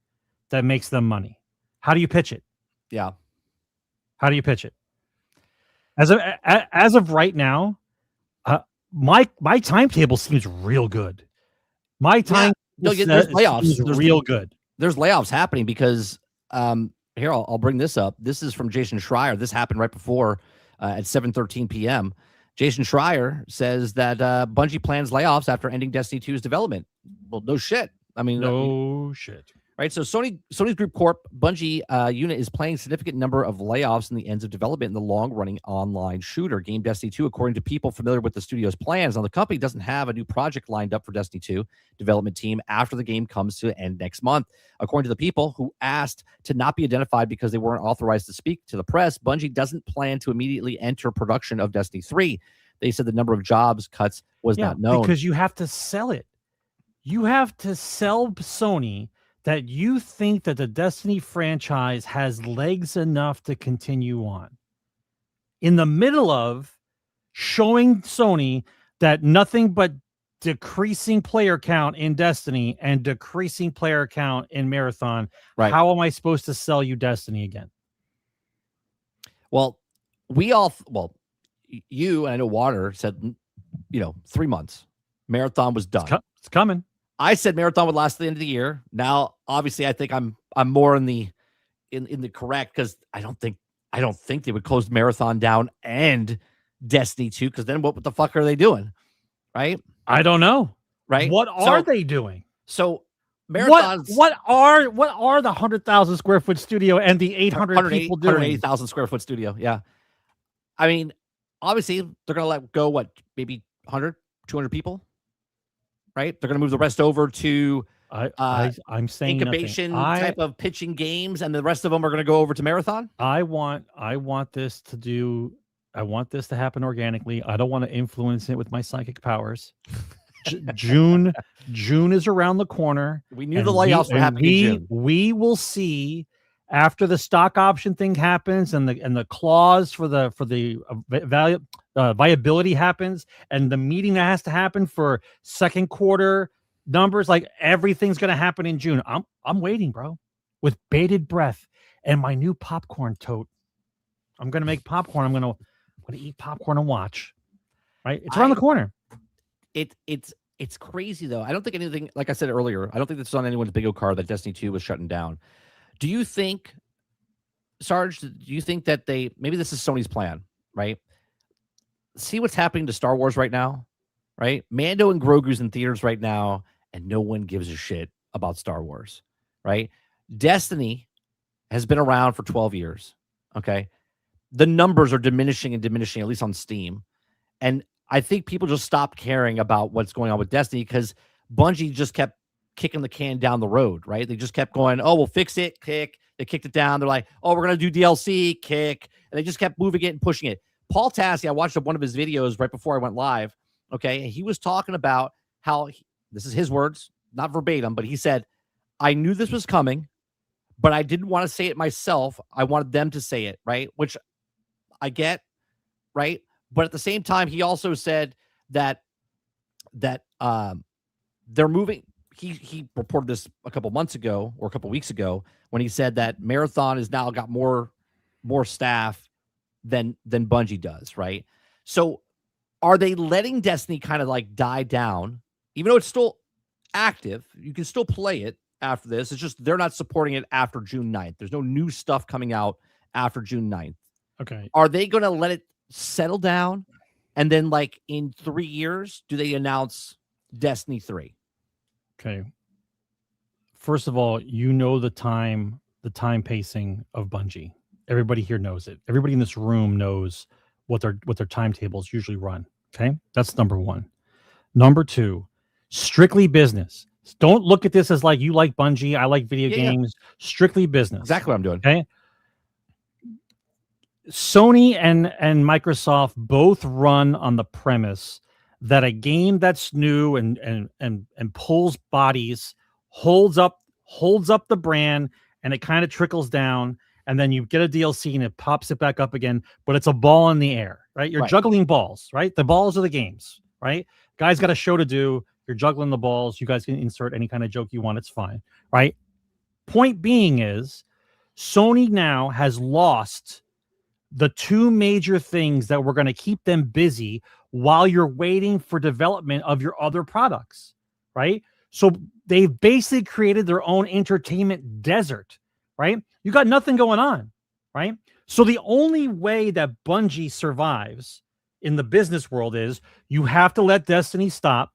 that makes them money? How do you pitch it? Yeah. How do you pitch it? As of right now, my timetable seems real good. My time, there's layoffs. There's real good. There's layoffs happening because here I'll bring this up. This is from Jason Schreier. This happened right before at 7:13 p.m. Jason Schreier says that Bungie plans layoffs after ending Destiny 2's development. Well, no shit. I mean, no shit. Right. So Sony's Group Corp Bungie unit is planning a significant number of layoffs in the ends of development in the long-running online shooter game Destiny 2, according to people familiar with the studio's plans. Now, the company doesn't have a new project lined up for Destiny 2 development team after the game comes to an end next month. According to the people who asked to not be identified because they weren't authorized to speak to the press, Bungie doesn't plan to immediately enter production of Destiny 3. They said the number of jobs cuts was not known. Because you have to sell it. You have to sell Sony that you think that the Destiny franchise has legs enough to continue on. In the middle of showing Sony that nothing but decreasing player count in Destiny and decreasing player count in Marathon, how am I supposed to sell you Destiny again? Well, you and I know Water said, 3 months. Marathon was done. It's coming. I said Marathon would last to the end of the year. Now, obviously, I think I'm more in the correct because I don't think they would close Marathon down and Destiny 2 because then what the fuck are they doing? Right? I don't know. Right? What are they doing? So Marathon's what are the 100,000 square foot studio and the 800 people doing? 180,000 square foot studio. Yeah. I mean, obviously, they're going to let go, maybe 100, 200 people? Right? They're going to move the rest over to I'm saying incubation type of pitching games, and the rest of them are going to go over to Marathon. I want this to happen organically. I don't want to influence it with my psychic powers. June is around the corner. We knew the layoffs were happening in June. We will see after the stock option thing happens and the clause for the viability happens, and the meeting that has to happen for second quarter numbers, like everything's going to happen in June. I'm waiting, bro, with bated breath and my new popcorn tote. I'm going to make popcorn. I'm going to eat popcorn and watch. Right? It's around the corner. It's crazy though. I don't think anything, like I said earlier, I don't think this is on anyone's bingo card that Destiny 2 was shutting down. Do you think, Sarge, do you think that maybe this is Sony's plan, right? See what's happening to Star Wars right now, right? Mando and Grogu's in theaters right now, and no one gives a shit about Star Wars, right? Destiny has been around for 12 years, okay? The numbers are diminishing and diminishing, at least on Steam. And I think people just stopped caring about what's going on with Destiny because Bungie just kept kicking the can down the road, right? They just kept going, oh, we'll fix it, kick. They kicked it down. They're like, oh, we're going to do DLC, kick. And they just kept moving it and pushing it. Paul Tassi, I watched one of his videos right before I went live, okay? And he was talking about how, this is his words, not verbatim, but he said, I knew this was coming, but I didn't want to say it myself. I wanted them to say it, right? Which I get, right? But at the same time, he also said that they're moving. He reported this a couple months ago or a couple weeks ago when he said that Marathon has now got more staff than Bungie does, right? So are they letting Destiny kind of like die down, even though it's still active? You can still play it after this. It's just they're not supporting it after June 9th. There's no new stuff coming out after June 9th. Okay. Are they going to let it settle down? And then like in 3 years, do they announce Destiny 3? Okay. First of all, you know the time pacing of Bungie. Everybody here knows it. Everybody in this room knows what their timetables usually run. Okay? That's number one. Number two, strictly business. Don't look at this as like you like Bungie, I like video games. Yeah. Strictly business. Exactly what I'm doing. Okay. Sony and Microsoft both run on the premise that a game that's new and pulls bodies holds up the brand, and it kind of trickles down, and then you get a DLC and it pops it back up again, but it's a ball in the air, right? You're juggling balls, right? The balls are the games, right? Guys got a show to do. You're juggling the balls. You guys can insert any kind of joke you want. It's fine, right? Point being is Sony now has lost the two major things that were going to keep them busy while you're waiting for development of your other products, right? So they've basically created their own entertainment desert, right? You got nothing going on, right? So the only way that Bungie survives in the business world is you have to let Destiny stop.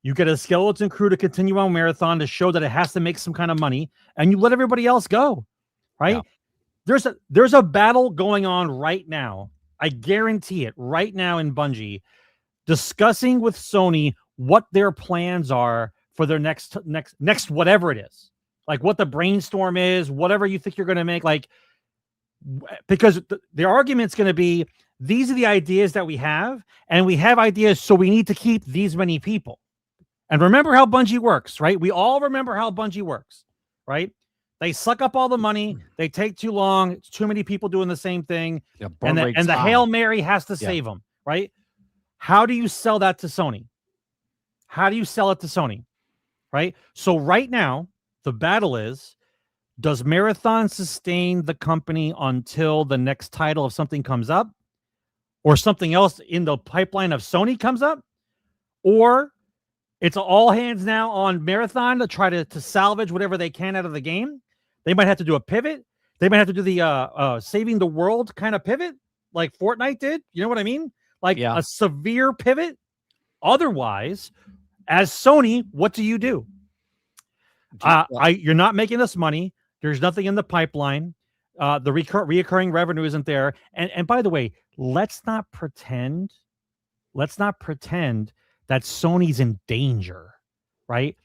You get a skeleton crew to continue on Marathon to show that it has to make some kind of money, and you let everybody else go, right? Yeah. There's a battle going on right now. I guarantee it right now in Bungie, discussing with Sony what their plans are for their next whatever it is, like what the brainstorm is, whatever you think you're going to make, like, because the argument's going to be, these are the ideas that we have, and we have ideas, so we need to keep these many people. And remember how Bungie works, right? We all remember how Bungie works, right? They suck up all the money. They take too long. It's too many people doing the same thing. Yeah, and the Hail Mary has to save them, right? How do you sell that to Sony? How do you sell it to Sony, right? So right now, the battle is, does Marathon sustain the company until the next title of something comes up, or something else in the pipeline of Sony comes up? Or it's all hands now on Marathon to try to salvage whatever they can out of the game? They might have to do a pivot. They might have to do the saving the world kind of pivot like Fortnite did. You know what I mean? Like a severe pivot. Otherwise, as Sony, what do? You're not making us money. There's nothing in the pipeline. The reoccurring revenue isn't there. And by the way, let's not pretend that Sony's in danger, right?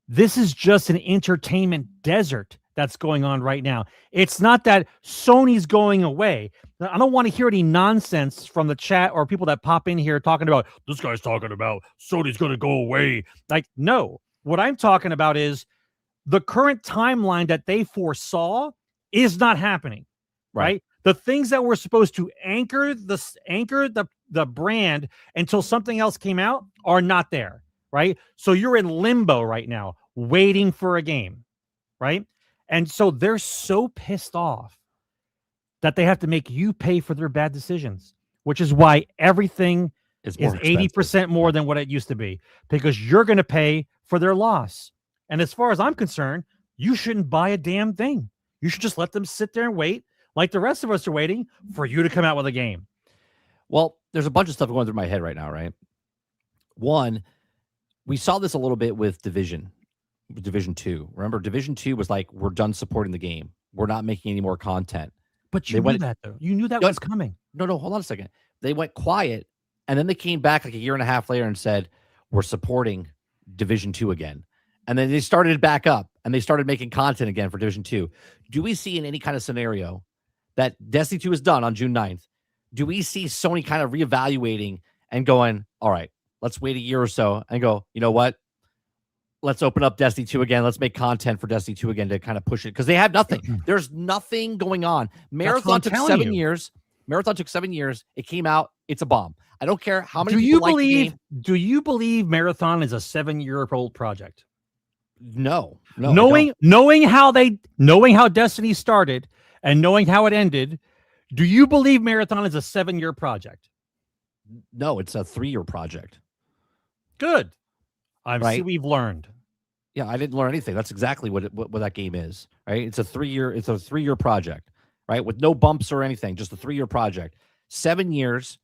This is just an entertainment desert that's going on right now. It's not that Sony's going away. I don't want to hear any nonsense from the chat or people that pop in here talking about, this guy's talking about Sony's going to go away. Like, no. What I'm talking about is the current timeline that they foresaw is not happening. Right? The things that were supposed to anchor the brand until something else came out are not there. Right? So you're in limbo right now, waiting for a game. Right? And so they're so pissed off that they have to make you pay for their bad decisions, which is why everything is 80% more than what it used to be, because you're going to pay for their loss. And as far as I'm concerned, you shouldn't buy a damn thing. You should just let them sit there and wait, like the rest of us are waiting for you to come out with a game. Well, there's a bunch of stuff going through my head right now, right? One, we saw this a little bit with Division 2. Remember, Division 2 was like, we're done supporting the game. We're not making any more content. But you knew that, though. You knew that was coming. No, hold on a second. They went quiet, and then they came back like a year and a half later and said, we're supporting Division 2 again. And then they started it back up, and they started making content again for Division 2. Do we see in any kind of scenario that Destiny 2 is done on June 9th? Do we see Sony kind of reevaluating and going, all right, let's wait a year or so and go, you know what? Let's open up Destiny 2 again. Let's make content for Destiny 2 again to kind of push it, because they have nothing. There's nothing going on. Marathon took 7 years. Marathon took 7 years. It came out. It's a bomb. I don't care how many people like the game. Do you believe Marathon is a 7-year-old project? No. Knowing how Destiny started and knowing how it ended, do you believe Marathon is a 7-year project? No, it's a 3-year project. Good. See, we've learned. Yeah, I didn't learn anything. That's exactly what that game is, right? It's a 3-year project, right? With no bumps or anything, just a 3-year project. 7 years,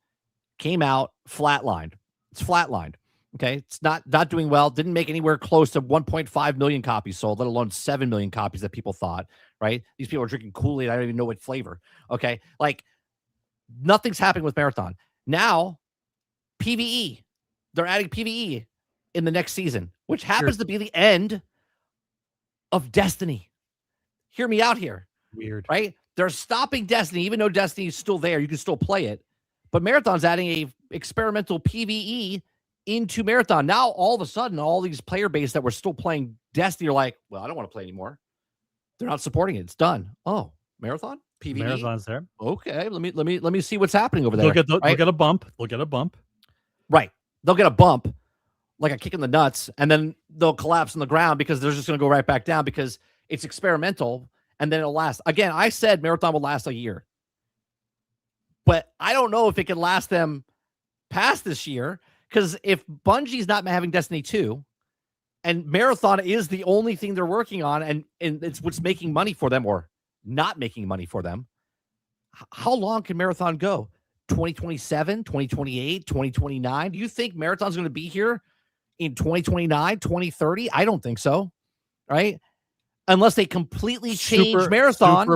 came out, flatlined. It's flatlined. Okay, it's not doing well. Didn't make anywhere close to 1.5 million copies sold, let alone 7 million copies that people thought. Right? These people are drinking Kool-Aid. I don't even know what flavor. Okay, like nothing's happening with Marathon now. PVE, they're adding PVE in the next season, which happens to be the end of Destiny. Hear me out here. Weird, right? They're stopping Destiny, even though Destiny is still there. You can still play it, but Marathon's adding a experimental PVE into Marathon. Now, all of a sudden, all these player base that were still playing Destiny are like, well, I don't want to play anymore. They're not supporting it. It's done. Oh, Marathon? PvE? Marathon's there. Okay, let me see what's happening over there. They'll get a bump. They'll get a bump. Right. They'll get a bump, like a kick in the nuts, and then they'll collapse on the ground because they're just going to go right back down because it's experimental, and then it'll last. Again, I said Marathon will last a year, but I don't know if it can last them past this year, because if Bungie's not having Destiny 2 and Marathon is the only thing they're working on, and it's what's making money for them or not making money for them, how long can Marathon go? 2027, 2028, 2029? Do you think Marathon's going to be here in 2029, 2030? I don't think so, right? Unless they completely change Marathon.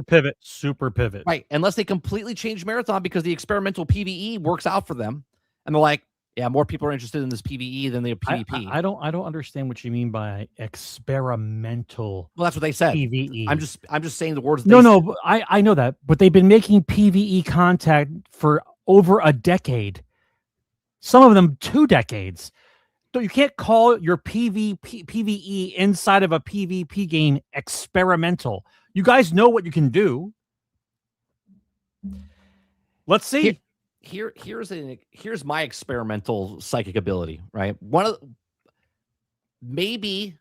Super pivot. Right, unless they completely change Marathon because the experimental PvE works out for them, and they're like, yeah, more people are interested in this PvE than the PvP. I don't understand what you mean by experimental. Well, that's what they said. PvE. I'm just saying the words. No, but I know that, but they've been making PvE content for over a decade. Some of them 2 decades. So you can't call your PvE inside of a PvP game experimental. You guys know what you can do. Let's see. Here's my experimental psychic ability, right? Maybe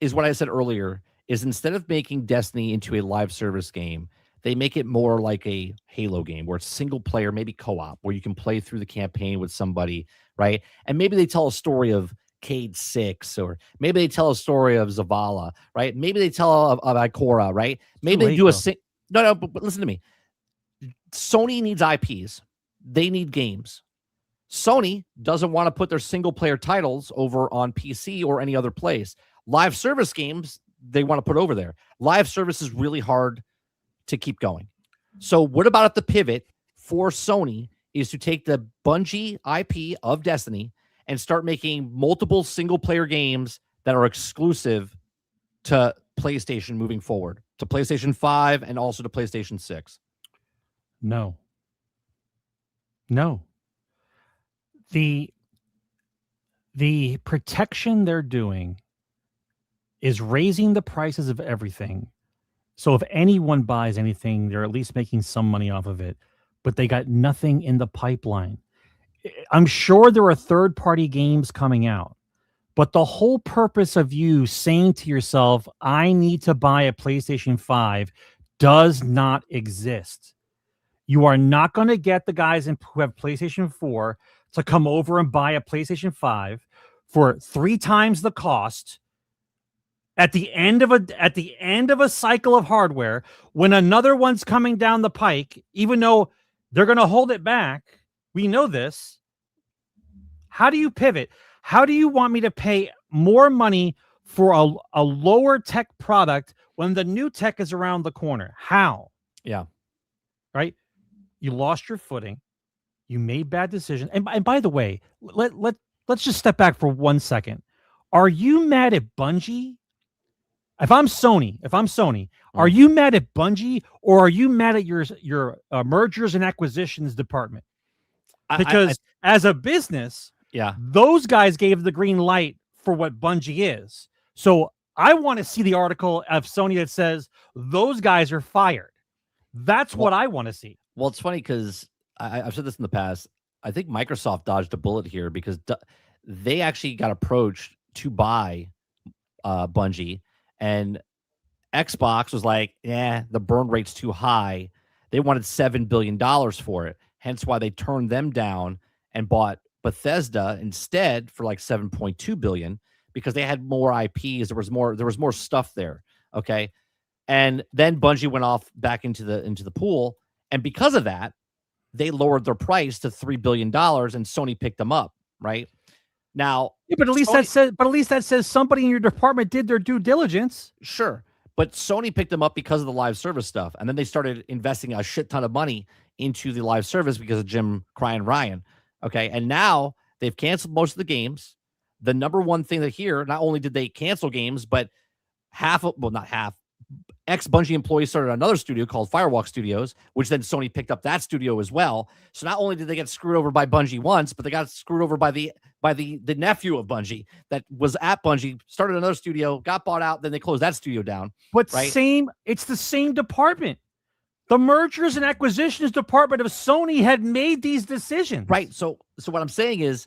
is what I said earlier, is instead of making Destiny into a live service game, they make it more like a Halo game where it's single player, maybe co-op, where you can play through the campaign with somebody, right? And maybe they tell a story of Cade 6, or maybe they tell a story of Zavala, right? Maybe they tell of Ikora, right? Maybe they do but listen to me. Sony needs IPs. They need games. Sony doesn't want to put their single player titles over on PC or any other place. Live service games, they want to put over there. Live service is really hard to keep going. So what about if the pivot for Sony is to take the Bungie IP of Destiny and start making multiple single player games that are exclusive to PlayStation moving forward, to PlayStation 5 and also to PlayStation 6? No. The protection they're doing is raising the prices of everything So if anyone buys anything, they're at least making some money off of it, but they got nothing in the pipeline. I'm sure there are third-party games coming out, but the whole purpose of you saying to yourself, I need to buy a PlayStation 5 does not exist. You are not going to get the guys who have PlayStation 4 to come over and buy a PlayStation 5 for 3 times the cost at the end of a cycle of hardware, when another one's coming down the pike, even though they're going to hold it back. We know this. How do you pivot? How do you want me to pay more money for a lower tech product when the new tech is around the corner? How? Yeah. Right? You lost your footing. You made bad decisions. And by the way, let's just step back for 1 second. Are you mad at Bungie? If I'm Sony, are you mad at Bungie, or are you mad at your mergers and acquisitions department? Because as a business, yeah, those guys gave the green light for what Bungie is. So I want to see the article of Sony that says those guys are fired. That's what I want to see. Well, it's funny because I've said this in the past. I think Microsoft dodged a bullet here because they actually got approached to buy Bungie, and Xbox was like, yeah, the burn rate's too high. They wanted $7 billion for it. Hence why they turned them down and bought Bethesda instead for like 7.2 billion, because they had more IPs. There was more stuff there. Okay. And then Bungie went off back into the pool. And because of that, they lowered their price to $3 billion, and Sony picked them up. Right now. Yeah, but at least that says somebody in your department did their due diligence. Sure. But Sony picked them up because of the live service stuff. And then they started investing a shit ton of money into the live service because of Jim Crying Ryan. Okay. And now they've canceled most of the games. The number one thing that here, not only did they cancel games, but not half, ex-Bungie employees started another studio called Firewalk Studios, which then Sony picked up that studio as well. So not only did they get screwed over by Bungie once, but they got screwed over by the nephew of Bungie that was at Bungie, started another studio, got bought out, then they closed that studio down. But right? It's the same department. The mergers and acquisitions department of Sony had made these decisions. Right. So what I'm saying is,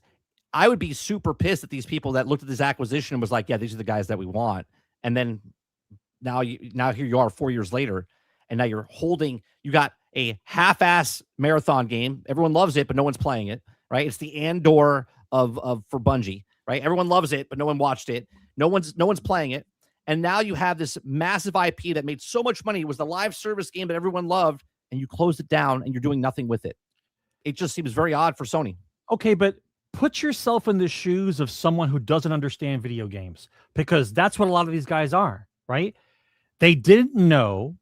I would be super pissed at these people that looked at this acquisition and was like, yeah, these are the guys that we want. And then now here you are 4 years later, and now you got a half-ass marathon game. Everyone loves it, but no one's playing it. Right. It's the Andor for Bungie. Right. Everyone loves it, but no one watched it. No one's playing it. And now you have this massive IP that made so much money. It was the live service game that everyone loved, and you closed it down and you're doing nothing with it. It just seems very odd for Sony. Okay, but put yourself in the shoes of someone who doesn't understand video games, because that's what a lot of these guys are, right? They didn't know.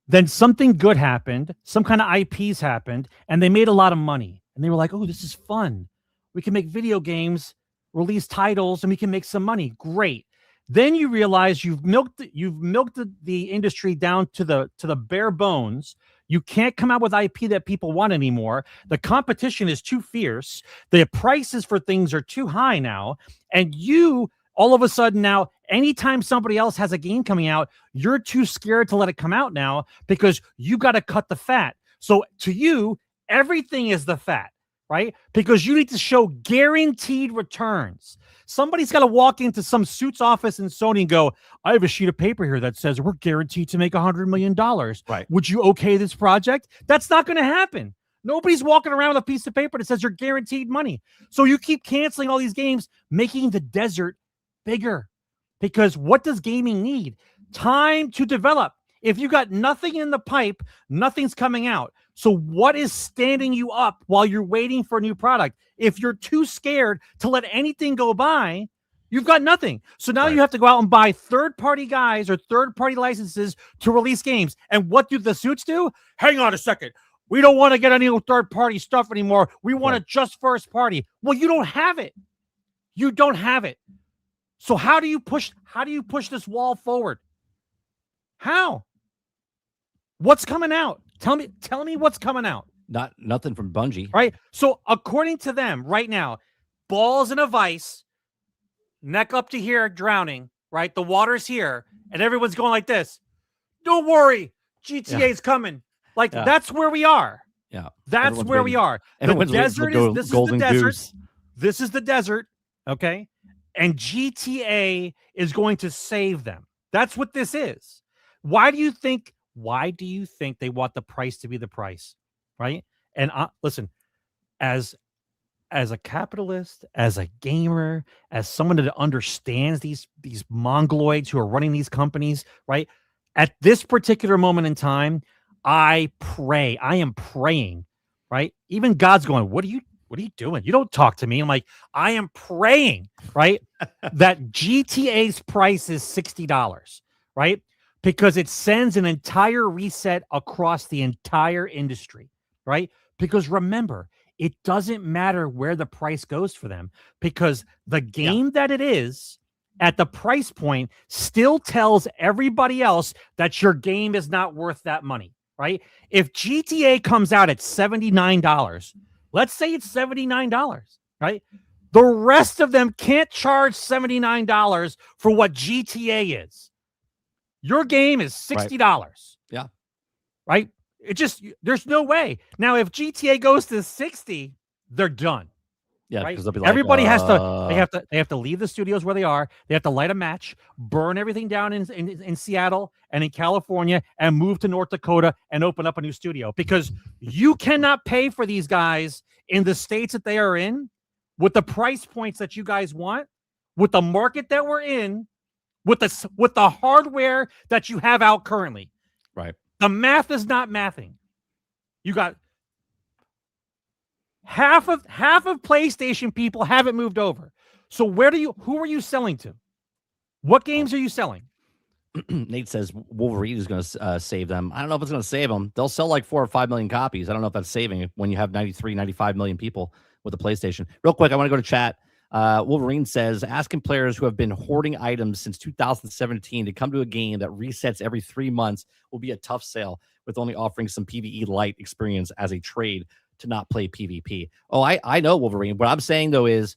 Then something good happened. Some kind of IPs happened, and they made a lot of money. And they were like, oh, this is fun. We can make video games, release titles, and we can make some money. Great. Then you realize you've milked the industry down to the bare bones. You can't come out with IP that people want anymore. The competition is too fierce. The prices for things are too high now. And you, all of a sudden now, anytime somebody else has a game coming out, you're too scared to let it come out now because you got to cut the fat. So to you, everything is the fat, right? Because you need to show guaranteed returns. Somebody's got to walk into some suit's office in Sony and go, I have a sheet of paper here that says we're guaranteed to make $100 million. Right. Would you okay this project? That's not going to happen. Nobody's walking around with a piece of paper that says you're guaranteed money. So you keep canceling all these games, making the desert bigger. Because what does gaming need? Time to develop. If you got nothing in the pipe, nothing's coming out. So what is standing you up while you're waiting for a new product? If you're too scared to let anything go by, you've got nothing. So now you have to go out and buy third-party guys or third-party licenses to release games. And what do the suits do? Hang on a second. We don't want to get any third-party stuff anymore. We want it just first party. Well, you don't have it. You don't have it. So how do you push this wall forward? How? What's coming out? Tell me what's coming out. Nothing from Bungie. Right? So according to them right now, balls in a vice, neck up to here, drowning, right? The water's here, and everyone's going like this. don't worry, GTA's coming. Like Yeah. that's where we are. Yeah. That's Everyone's where waiting. we are. The Everyone's waiting for desert the is this golden is the desert. goose. This is the desert, okay? And GTA is going to save them. That's what this is. Why do you think they want the price to be the price, right? And listen, as a capitalist, as a gamer, as someone that understands these mongoloids who are running these companies, right? At this particular moment in time, I am praying, right? Even God's going, what are you doing? You don't talk to me. I'm like, I am praying, right? that GTA's price is $60, right? Because it sends an entire reset across the entire industry, right? Because remember, it doesn't matter where the price goes for them, because the game that it is at the price point still tells everybody else that your game is not worth that money, right? If GTA comes out at $79, let's say it's $79, right? The rest of them can't charge $79 for what GTA is. Your game is $60. Right. Yeah. Right? It just, there's no way. Now, if GTA goes to 60, they're done. Yeah, right? because they'll be like, Everybody has to. They have to leave the studios where they are. They have to light a match, burn everything down in Seattle and in California, and move to North Dakota and open up a new studio, because you cannot pay for these guys in the states that they are in, with the price points that you guys want, with the market that we're in, with the hardware that you have out currently. Right. The math is not mathing. You got half of PlayStation people haven't moved over. So who are you selling to? What games are you selling? Nate says Wolverine is going to save them. I don't know if it's going to save them. They'll sell like 4 or 5 million copies. I don't know if that's saving it when you have 95 million people with the PlayStation. Real quick, I want to go to chat. Wolverine says, asking players who have been hoarding items since 2017 to come to a game that resets every 3 months will be a tough sale, with only offering some PvE light experience as a trade to not play PvP. Oh, I know, Wolverine. What I'm saying, though, is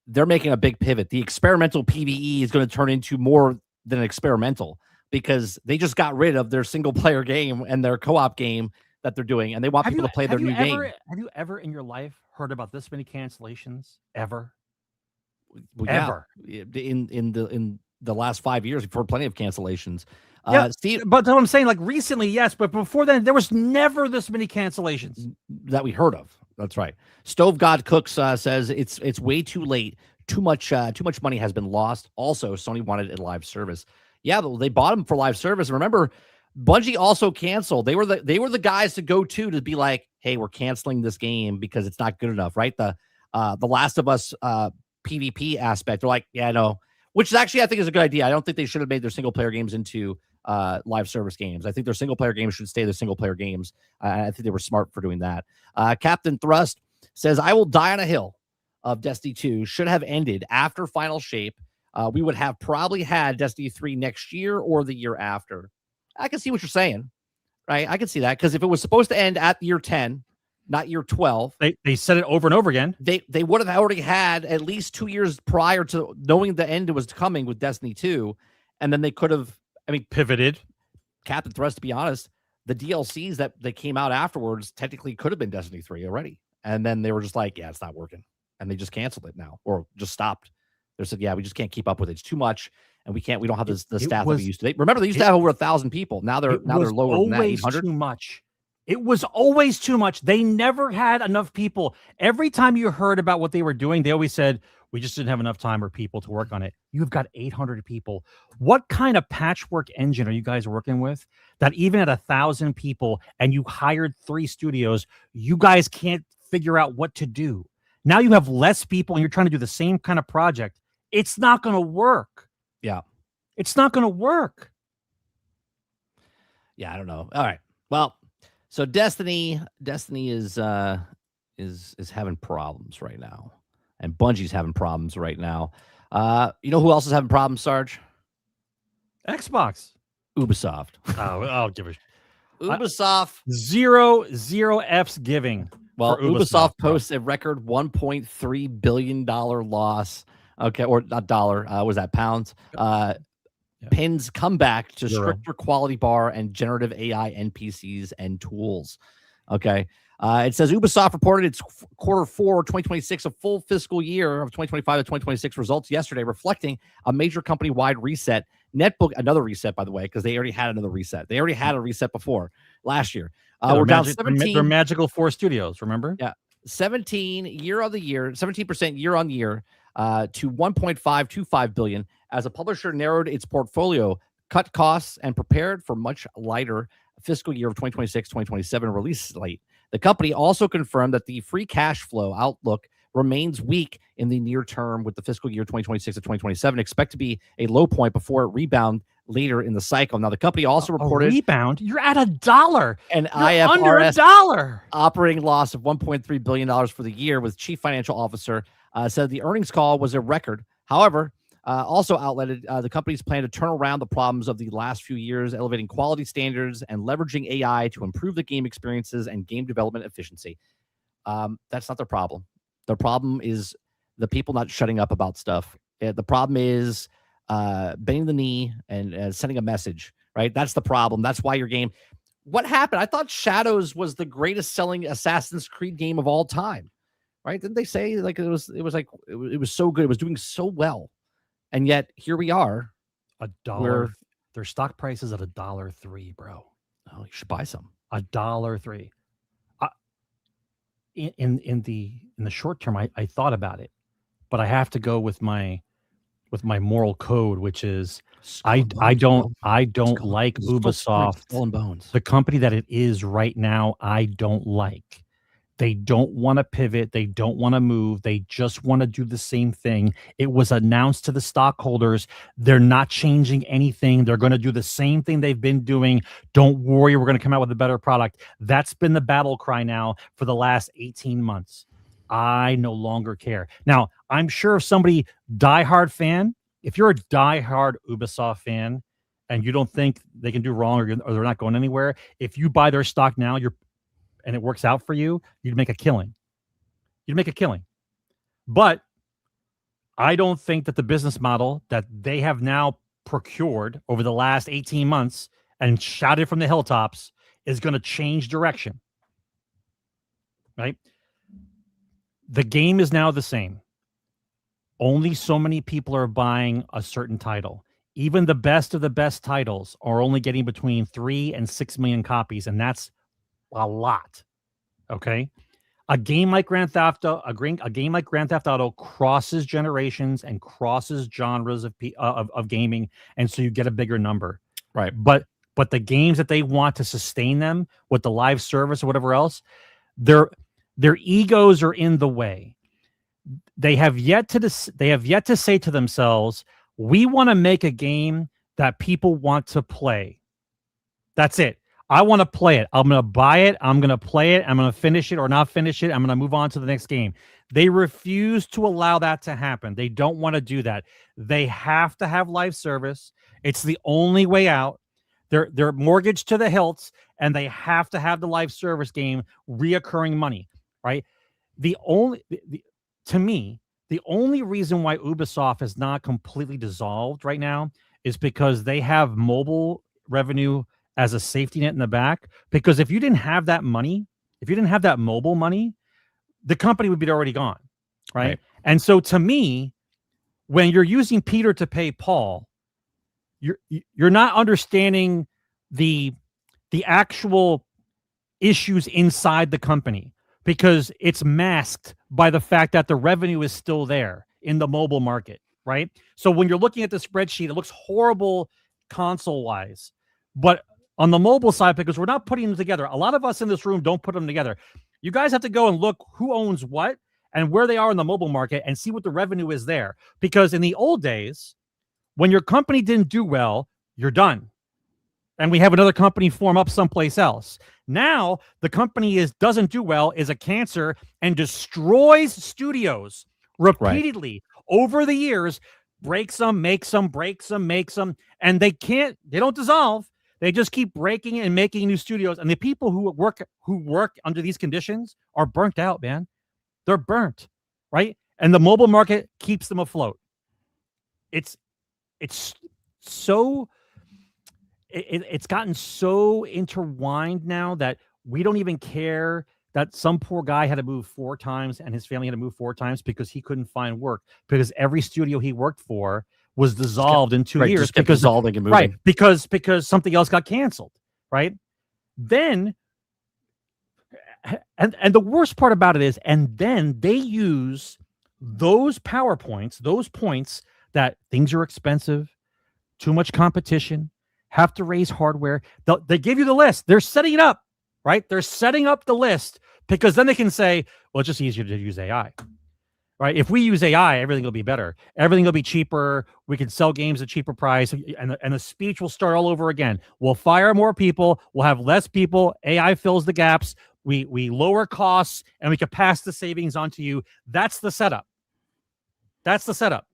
they're making a big pivot. The experimental PvE is going to turn into more than experimental, because they just got rid of their single player game and their co-op game that they're doing, and they want people to play their new game. Have you ever in your life heard about this many cancellations? Ever? Well, Ever? Yeah. In the last 5 years, we've heard plenty of cancellations. Steve, but what I'm saying, like recently, yes, but before then, there was never this many cancellations that we heard of. That's right. Stove God Cooks says it's way too late. Too much money has been lost. Also, Sony wanted a live service. Yeah, they bought them for live service. Remember, Bungie also canceled. They were the guys to go to be like, hey, we're canceling this game because it's not good enough, right? The Last of Us PvP aspect. They're like, yeah, no. Which is actually, I think, is a good idea. I don't think they should have made their single player games into live service games. I think their single player games should stay their single player games. I think they were smart for doing that. Captain Thrust says, I will die on a hill of Destiny 2 should have ended after Final Shape. We would have probably had Destiny 3 next year or the year after. I can see what you're saying, right? I can see that, because if it was supposed to end at year 10, not year 12, they said it over and over again. They would have already had at least 2 years prior to knowing the end was coming with Destiny 2, and then they could have, pivoted. Captain Thrust, to be honest, the DLCs that they came out afterwards technically could have been Destiny 3 already, and then they were just like, yeah, it's not working. And they just canceled it now, or just stopped. They said, yeah, we just can't keep up with it. It's too much, and we don't have the staff that we used to. Remember, they used to have over 1,000 people. Now they're lower than that, 800. Too much. It was always too much. They never had enough people. Every time you heard about what they were doing, they always said, we just didn't have enough time or people to work on it. You've got 800 people. What kind of patchwork engine are you guys working with that even at 1,000 people and you hired 3 studios, you guys can't figure out what to do? Now you have less people and you're trying to do the same kind of project. It's not going to work. Yeah. It's not going to work. Yeah, I don't know. All right. Well, so Destiny is having problems right now. And Bungie's having problems right now. You know who else is having problems, Sarge? Xbox. Ubisoft. Oh, I'll give it. Ubisoft. Zero F's giving. Well, Ubisoft posts a record $1.3 billion loss. Okay, or not dollar. Was that pounds? pins comeback to 0. stricter quality bar and generative AI NPCs and tools. Okay. It says Ubisoft reported its quarter 4 2026, a full fiscal year of 2025 to 2026 results yesterday, reflecting a major company-wide reset. Netbook, another reset, by the way, because they already had another reset. They already had a reset before last year. We're down 17. They're Magical 4 Studios, remember? Yeah. 17% year on year to 1.525 billion as a publisher narrowed its portfolio, cut costs, and prepared for much lighter fiscal year of 2026-2027 release slate. The company also confirmed that the free cash flow outlook remains weak in the near term, with the fiscal year 2026 to 2027 expect to be a low point before it rebound later in the cycle. Now, the company also reported a rebound. You're at $1. An You're under IFRS $1 operating loss of $1.3 billion for the year, with chief financial officer said the earnings call was a record. However, also outlined the company's plan to turn around the problems of the last few years, elevating quality standards and leveraging AI to improve the game experiences and game development efficiency. That's not their problem. Their problem is the people not shutting up about stuff. The problem is bending the knee and sending a message, right? That's the problem. That's why your game. What happened? I thought Shadows was the greatest selling Assassin's Creed game of all time, right? Didn't they say like it was so good, it was doing so well, and yet here we are. $1. Their stock price is at $1.03, bro. Oh, you should buy some. $1.03. In the short term, I thought about it, but I have to go with my moral code, which is I don't like Ubisoft. Skull and Bones. The company that it is right now, I don't like. They don't want to pivot. They don't want to move. They just want to do the same thing. It was announced to the stockholders. They're not changing anything. They're going to do the same thing they've been doing. Don't worry, we're going to come out with a better product. That's been the battle cry now for the last 18 months. I no longer care. Now, I'm sure if somebody diehard fan, if you're a diehard Ubisoft fan and you don't think they can do wrong or they're not going anywhere, if you buy their stock now, and it works out for you, you'd make a killing. But I don't think that the business model that they have now procured over the last 18 months and shouted from the hilltops is going to change direction. Right? The game is now the same. Only so many people are buying a certain title. Even the best of the best titles are only getting between 3 and 6 million copies, and that's a lot. Okay, a game like Grand Theft Auto crosses generations and crosses genres of gaming, and so you get a bigger number. Right. But the games that they want to sustain them with the live service or whatever else, their egos are in the way. They have yet to say to themselves, we want to make a game that people want to play. That's it. I want to play it. I'm going to buy it. I'm going to play it. I'm going to finish it or not finish it. I'm going to move on to the next game. They refuse to allow that to happen. They don't want to do that. They have to have live service. It's the only way out. They're mortgaged to the hilts, and they have to have the live service game reoccurring money, right? To me, the only reason why Ubisoft is not completely dissolved right now is because they have mobile revenue as a safety net in the back. Because if you didn't have that money, if you didn't have that mobile money, the company would be already gone, right? And so to me, when you're using Peter to pay Paul, you're not understanding the actual issues inside the company, because it's masked by the fact that the revenue is still there in the mobile market, right? So when you're looking at the spreadsheet, it looks horrible console-wise, but on the mobile side, because we're not putting them together, a lot of us in this room don't put them together. You guys have to go and look who owns what and where they are in the mobile market and see what the revenue is there. Because in the old days, when your company didn't do well, you're done. And we have another company form up someplace else. Now, the company doesn't do well, is a cancer, and destroys studios repeatedly over the years, breaks them, makes them, breaks them, makes them, and they don't dissolve. They just keep breaking and making new studios. And the people who work under these conditions are burnt out, man. They're burnt, right? And the mobile market keeps them afloat. It's so it's gotten so intertwined now that we don't even care that some poor guy had to move 4 times and his family had to move 4 times because he couldn't find work, because every studio he worked for was dissolved in 2 years because dissolving and moving. Right, because something else got canceled, right? Then and the worst part about it is, and then they use those PowerPoints, those points that things are expensive, too much competition, have to raise hardware. They give you the list. They're setting it up, right? They're setting up the list because then they can say, well, it's just easier to use AI, right? If we use AI, everything will be better. Everything will be cheaper. We can sell games at cheaper price, and the speech will start all over again. We'll fire more people. We'll have less people. AI fills the gaps. We lower costs, and we can pass the savings on to you. That's the setup. That's the setup.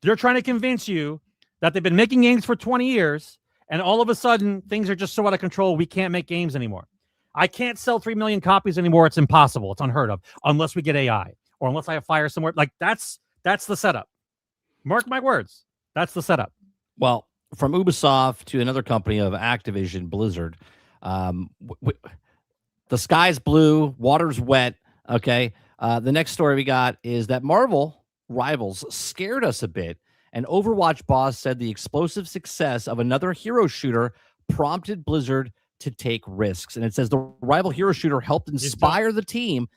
They're trying to convince you that they've been making games for 20 years, and all of a sudden, things are just so out of control, we can't make games anymore. I can't sell 3 million copies anymore. It's impossible. It's unheard of, unless we get AI, or unless I fire somewhere. Like, that's the setup. Mark my words. That's the setup. Well, from Ubisoft to another company of Activision, Blizzard, the sky's blue, water's wet. Okay. The next story we got is that Marvel Rivals scared us a bit. And Overwatch boss said the explosive success of another hero shooter prompted Blizzard to take risks. And it says the rival hero shooter helped inspire the team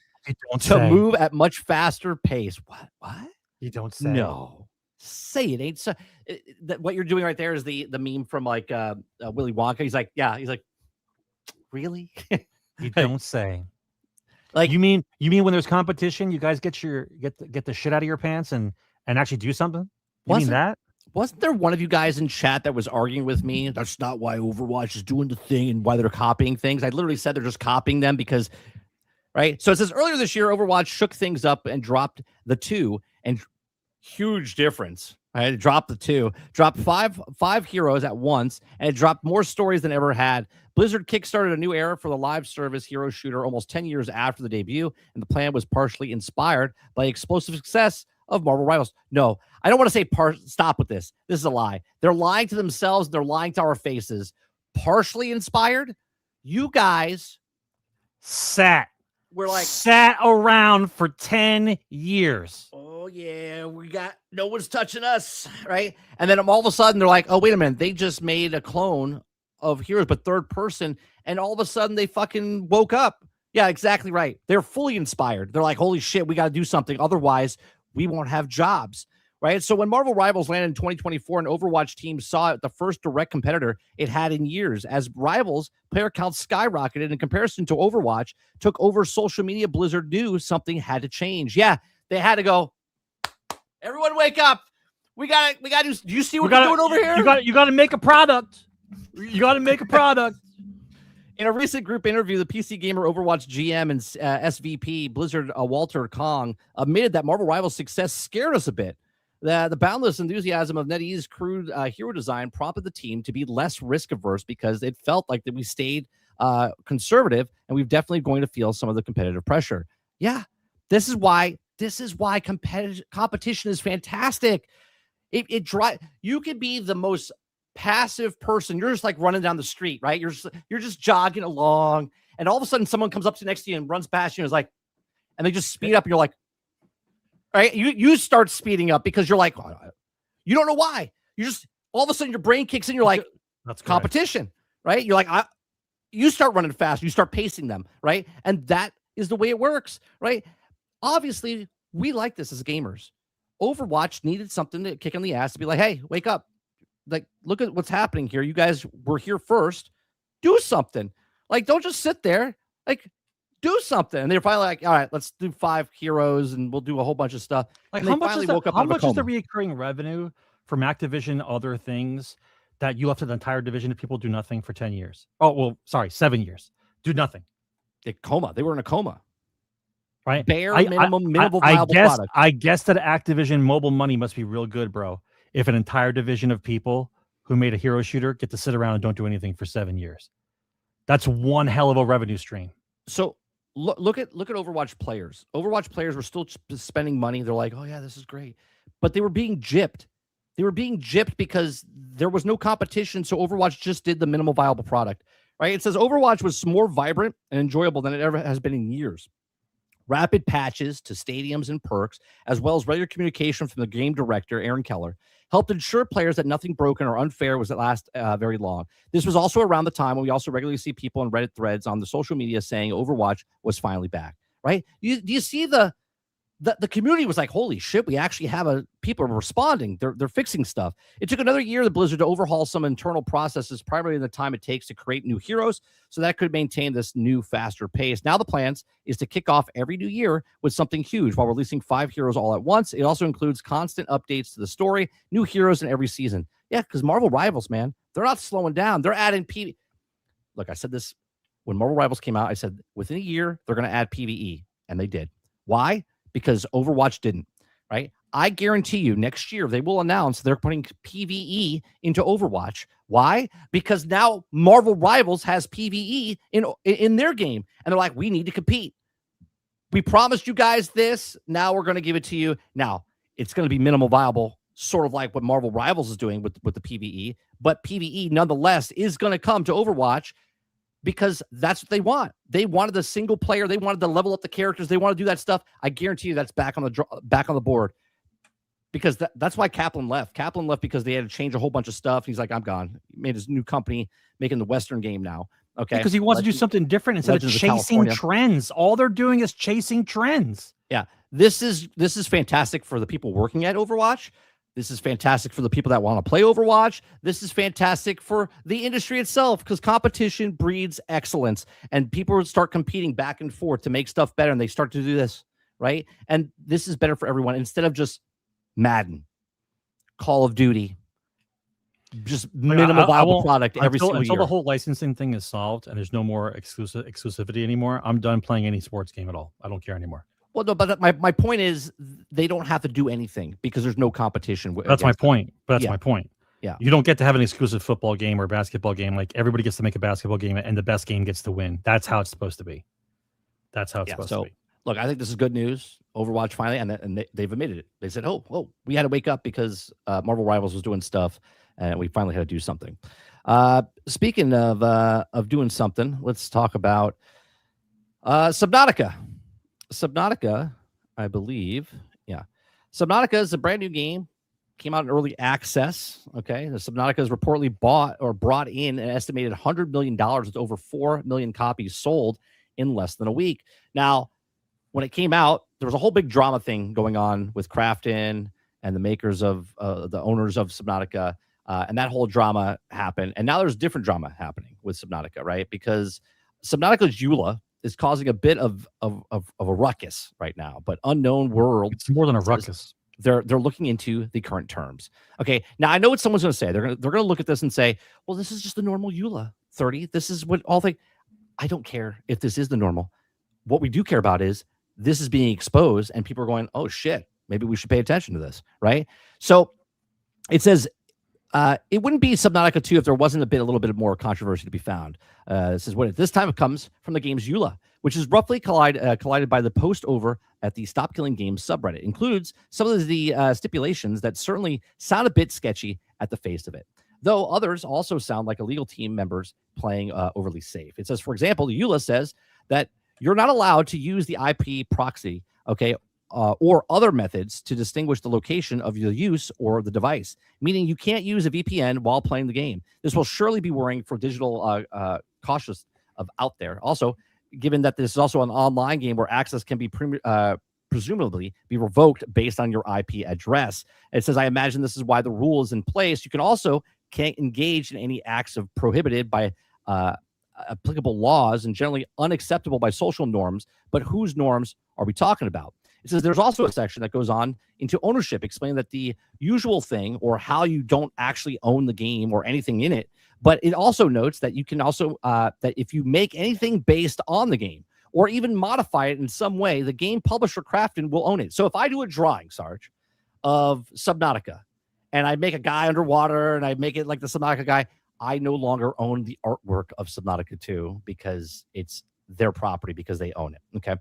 to move at much faster pace. What? You don't say. No. Say it ain't so. What you're doing right there is the meme from like Willy Wonka. He's like, yeah. He's like, really? You don't say. Like, you mean when there's competition, you guys get the shit out of your pants and actually do something? You mean that? Wasn't there one of you guys in chat that was arguing with me? That's not why Overwatch is doing the thing and why they're copying things. I literally said they're just copying them because, right? So it says earlier this year, Overwatch shook things up and dropped the 2, and huge difference. Right? It dropped the 2, dropped five heroes at once, and it dropped more stories than ever had. Blizzard kickstarted a new era for the live service hero shooter almost 10 years after the debut, and the plan was partially inspired by explosive success of Marvel Rivals. No, I don't want to say stop with this. This is a lie. They're lying to themselves. They're lying to our faces. Partially inspired? You guys sat around for 10 years. Oh, yeah, no one's touching us, right? And then all of a sudden, they're like, oh, wait a minute. They just made a clone of heroes, but third person, and all of a sudden, they fucking woke up. Yeah, exactly right. They're fully inspired. They're like, holy shit, we got to do something. Otherwise, we won't have jobs, right? So when Marvel Rivals landed in 2024, an Overwatch team saw it the first direct competitor it had in years. As Rivals, player counts skyrocketed in comparison to Overwatch, took over social media, Blizzard knew something had to change. Yeah, they had to go, everyone wake up. We got to do you see what we're doing over here? You got to make a product. You got to make a product. In a recent group interview, the PC Gamer Overwatch GM and SVP Blizzard Walter Kong admitted that Marvel Rivals' success scared us a bit. The boundless enthusiasm of NetEase's crude hero design prompted the team to be less risk-averse because it felt like that we stayed conservative, and we're definitely going to feel some of the competitive pressure. Yeah, this is why competition is fantastic. It drives. You could be the most passive person. You're just like running down the street, right? You're just jogging along, and all of a sudden someone comes up to next to you and runs past you and is like, and they just speed up, and you're like, right? You start speeding up because you're like, you don't know why. You just all of a sudden your brain kicks in. You're like, that's competition, right? You're like, you start running fast. You start pacing them, right? And that is the way it works, right? Obviously, we like this as gamers. Overwatch needed something to kick on the ass to be like, hey, wake up. Like, look at what's happening here. You guys were here first. Do something. Like, don't just sit there. Like, do something. And they're finally like, all right, let's do 5 heroes and we'll do a whole bunch of stuff. Like, how much is the recurring revenue from Activision, other things that you left an entire division of people do nothing for 10 years? Oh, well, sorry, 7 years. Do nothing. They were in a coma. Right? Bare minimum viable product. I guess that Activision mobile money must be real good, bro. If an entire division of people who made a hero shooter get to sit around and don't do anything for 7 years. That's one hell of a revenue stream. So look at Overwatch players. Overwatch players were still spending money. They're like, oh yeah, this is great. But they were being gypped. They were being gypped because there was no competition, so Overwatch just did the minimal viable product, right? It says Overwatch was more vibrant and enjoyable than it ever has been in years. Rapid patches to stadiums and perks, as well as regular communication from the game director, Aaron Keller, helped ensure players that nothing broken or unfair was at last very long. This was also around the time when we also regularly see people in Reddit threads on the social media saying Overwatch was finally back, right? Do you see the community was like, holy shit, we actually have people responding. They're fixing stuff. It took another year, the Blizzard, to overhaul some internal processes, primarily the time it takes to create new heroes, so that could maintain this new, faster pace. Now the plans is to kick off every new year with something huge while releasing 5 heroes all at once. It also includes constant updates to the story, new heroes in every season. Yeah, because Marvel Rivals, man, they're not slowing down. They're adding PvE. Look, I said this when Marvel Rivals came out. I said within a year, they're going to add PvE, and they did. Why? Because Overwatch didn't, right? I guarantee you next year they will announce they're putting PvE into Overwatch. Why? Because now Marvel Rivals has PvE in their game, and they're like, we need to compete. We promised you guys this. Now we're going to give it to you. Now it's going to be minimal viable, sort of like what Marvel Rivals is doing with the PvE, but PvE nonetheless is going to come to Overwatch, because that's what they want. They wanted the single player. They wanted to level up the characters. They want to do that stuff. I guarantee you that's back on the board, because that's why Kaplan left. Kaplan left because they had to change a whole bunch of stuff. He's like, I'm gone. He made his new company making the Western game now. Okay, because he wants to do something different instead of chasing trends. All they're doing is chasing trends. Yeah, this is fantastic for the people working at Overwatch. This is fantastic for the people that want to play Overwatch. This is fantastic for the industry itself, because competition breeds excellence, and people start competing back and forth to make stuff better, and they start to do this, right? And this is better for everyone instead of just Madden, Call of Duty, just minimal viable product every single year. Until the whole licensing thing is solved and there's no more exclusivity anymore, I'm done playing any sports game at all. I don't care anymore. Well, no, but my point is they don't have to do anything because there's no competition. That's my point. But that's my point. Yeah. You don't get to have an exclusive football game or basketball game. Like, everybody gets to make a basketball game and the best game gets to win. That's how it's supposed to be. That's how it's supposed to be. Look, I think this is good news. Overwatch finally, and they've admitted it. They said, oh, we had to wake up because Marvel Rivals was doing stuff, and we finally had to do something. Speaking of doing something, let's talk about Subnautica. Subnautica, I believe. Yeah. Subnautica is a brand new game. Came out in early access. Okay. The Subnautica is reportedly brought in an estimated $100 million with over 4 million copies sold in less than a week. Now, when it came out, there was a whole big drama thing going on with Krafton and the makers of the owners of Subnautica. And that whole drama happened. And now there's different drama happening with Subnautica, right? Because Subnautica's EULA is causing a bit of a ruckus right now, but Unknown World. It's more than a ruckus. They're looking into the current terms. Okay, now I know what someone's going to say. They're going to look at this and say, "Well, this is just the normal EULA 30. This is what all they." I don't care if this is the normal. What we do care about is this is being exposed, and people are going, "Oh shit, maybe we should pay attention to this." Right? So it says. It wouldn't be Subnautica 2 if there wasn't a little bit more controversy to be found. This is what this time it comes from the game's EULA, which is roughly collided by the post over at the Stop Killing Games subreddit. Includes some of the stipulations that certainly sound a bit sketchy at the face of it, though others also sound like illegal team members playing overly safe. It says, for example, the EULA says that you're not allowed to use the IP proxy, okay, or other methods to distinguish the location of your use or the device, meaning you can't use a VPN while playing the game. This will surely be worrying for digital cautious of out there. Also, given that this is also an online game where access can be presumably be revoked based on your IP address. It says, I imagine this is why the rule is in place. You can also can't engage in any acts of prohibited by applicable laws and generally unacceptable by social norms. But whose norms are we talking about? It says there's also a section that goes on into ownership, explaining that the usual thing or how you don't actually own the game or anything in it. But it also notes that you can also that if you make anything based on the game or even modify it in some way, the game publisher Krafton will own it. So if I do a drawing, Sarge, of Subnautica, and I make a guy underwater and I make it like the Subnautica guy, I no longer own the artwork of Subnautica 2 because it's their property because they own it. Okay.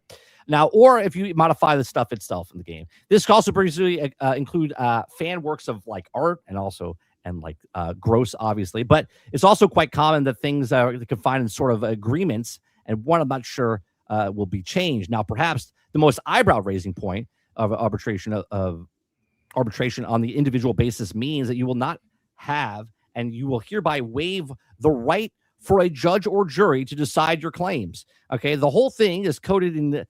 Now, or if you modify the stuff itself in the game, this could also briefly include fan works of like art and like gross, obviously, but it's also quite common that things they can find in sort of agreements, and one I'm not sure will be changed. Now, perhaps the most eyebrow-raising point of arbitration on the individual basis means that you will not have, and you will hereby waive the right for a judge or jury to decide your claims. Okay, the whole thing is coded in the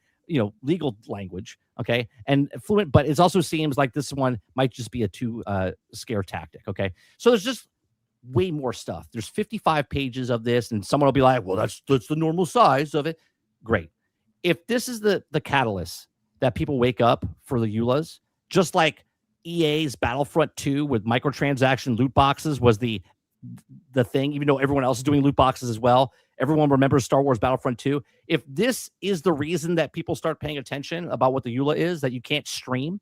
legal language. Okay, and fluent, but it also seems like this one might just be a too scare tactic. Okay, so there's just way more stuff. There's 55 pages of this, and someone will be like, "Well, that's the normal size of it." Great. If this is the catalyst that people wake up for the EULAs, just like EA's Battlefront 2 with microtransaction loot boxes was the thing, even though everyone else is doing loot boxes as well. Everyone remembers Star Wars Battlefront 2. If this is the reason that people start paying attention about what the EULA is, that you can't stream,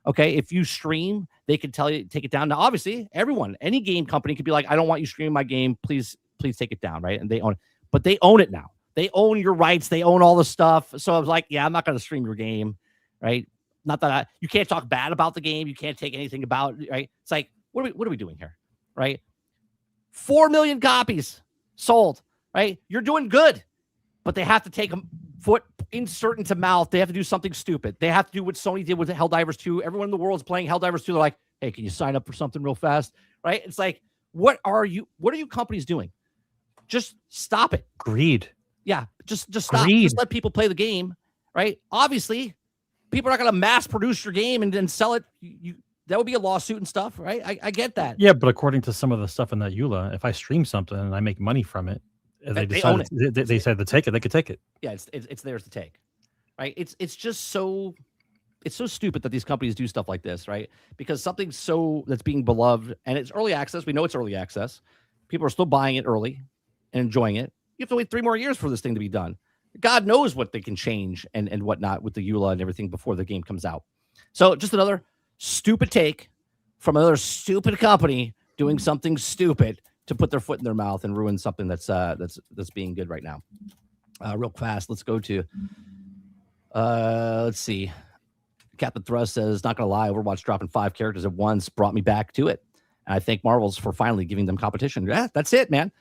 okay? If you stream, they can tell you, take it down. Now, obviously, any game company could be like, I don't want you streaming my game. Please take it down, right? And they own it. But they own it now. They own your rights. They own all the stuff. So I was like, yeah, I'm not going to stream your game, right? Not that you can't talk bad about the game. You can't take anything about, right? It's like, what are we doing here, right? 4 million copies sold, right? You're doing good, but they have to take a foot, insert into mouth. They have to do something stupid. They have to do what Sony did with Helldivers 2. Everyone in the world is playing Helldivers 2. They're like, hey, can you sign up for something real fast, right? It's like, what are you companies doing? Just stop it. Greed. Yeah, just stop. Greed. Just let people play the game, right? Obviously, people are not going to mass produce your game and then sell it. That would be a lawsuit and stuff, right? I get that. Yeah, but according to some of the stuff in that EULA, if I stream something and I make money from it, they decide they said to take it, they could take it. Yeah, it's theirs to take, right? It's just so stupid that these companies do stuff like this, right? Because something that's being beloved and it's early access. We know it's early access. People are still buying it early and enjoying it. You have to wait 3 more years for this thing to be done. God knows what they can change and whatnot with the EULA and everything before the game comes out. So just another stupid take from another stupid company doing something stupid to put their foot in their mouth and ruin something that's being good right now. Real fast, let's go to let's see. Captain Thrust says, not gonna lie, Overwatch dropping 5 characters at once brought me back to it. And I thank Marvel's for finally giving them competition. Yeah, that's it, man.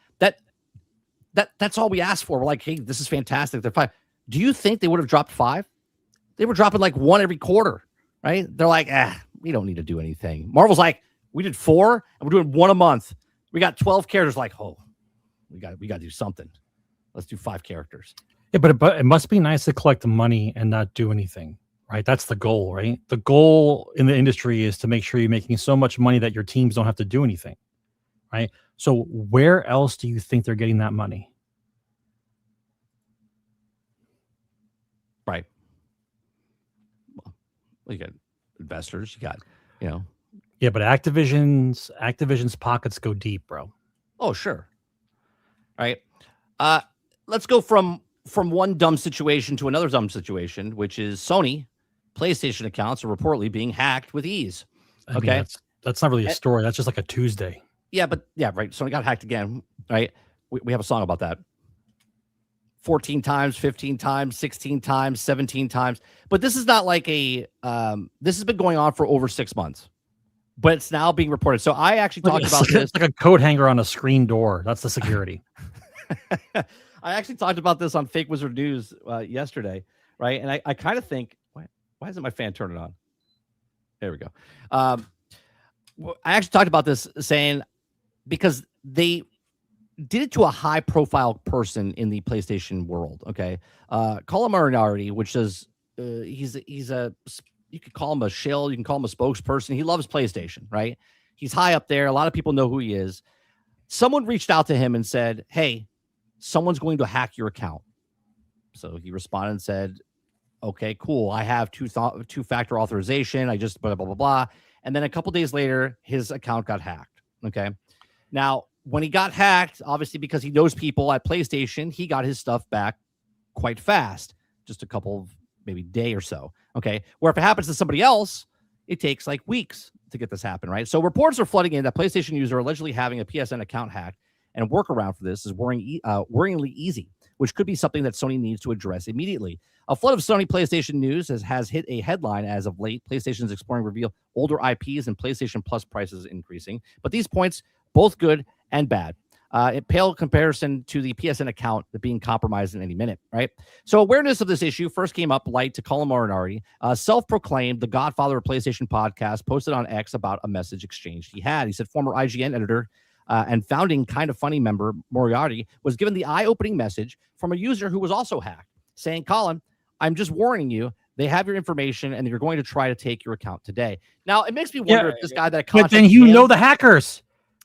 That's all we asked for. We're like, hey, this is fantastic. They're 5. Do you think they would have dropped 5? They were dropping like 1 every quarter, right? They're like, we don't need to do anything. Marvel's like, we did 4 and we're doing 1 a month. We got 12 characters. Like, oh, we got to do something. Let's do 5 characters. Yeah, but it must be nice to collect the money and not do anything, right? That's the goal, right? The goal in the industry is to make sure you're making so much money that your teams don't have to do anything, right? So where else do you think they're getting that money? Right. Well, you got investors. You got, Yeah, but Activision's pockets go deep, bro. Oh, sure. All right. Let's go from one dumb situation to another dumb situation, which is Sony PlayStation accounts are reportedly being hacked with ease. Okay. I mean, that's not really a story. That's just like a Tuesday. Yeah, right. Sony got hacked again, right? We have a song about that. 14 times, 15 times, 16 times, 17 times. But this is not like this has been going on for over 6 months. But it's now being reported. So I actually talked about this. It's like a coat hanger on a screen door. That's the security. I actually talked about this on Fake Wizard News yesterday, right? And I kind of think, why isn't my fan turning on? There we go. I actually talked about this saying, because they did it to a high-profile person in the PlayStation world. Okay, Colin Marinardi, which is he's a you could call him a shill, you can call him a spokesperson. He loves PlayStation, right? He's high up there. A lot of people know who he is. Someone reached out to him and said, "Hey, someone's going to hack your account." So he responded and said, "Okay, cool. I have two-factor authorization. I just blah blah blah blah." And then a couple days later, his account got hacked. Okay. Now, when he got hacked, obviously because he knows people at PlayStation, he got his stuff back quite fast, just a couple of maybe day or so. Okay. Where if it happens to somebody else, it takes like weeks to get this happen, right? So reports are flooding in that PlayStation users are allegedly having a PSN account hacked, and a workaround for this is worryingly easy. which could be something that Sony needs to address immediately. A flood of Sony PlayStation news has hit a headline as of late. PlayStation is exploring reveal older IPs and PlayStation Plus prices increasing. But these points, both good and bad. In pale comparison to the PSN account being compromised in any minute, right? So awareness of this issue first came up light to Colin Morinari, self-proclaimed the godfather of PlayStation podcast, posted on X about a message exchange he had. He said former IGN editor and founding Kind of Funny member Moriarty was given the eye-opening message from a user who was also hacked, saying, Colin, I'm just warning you, they have your information and you're going to try to take your account today. Now, it makes me wonder if this guy that but then you know the hackers.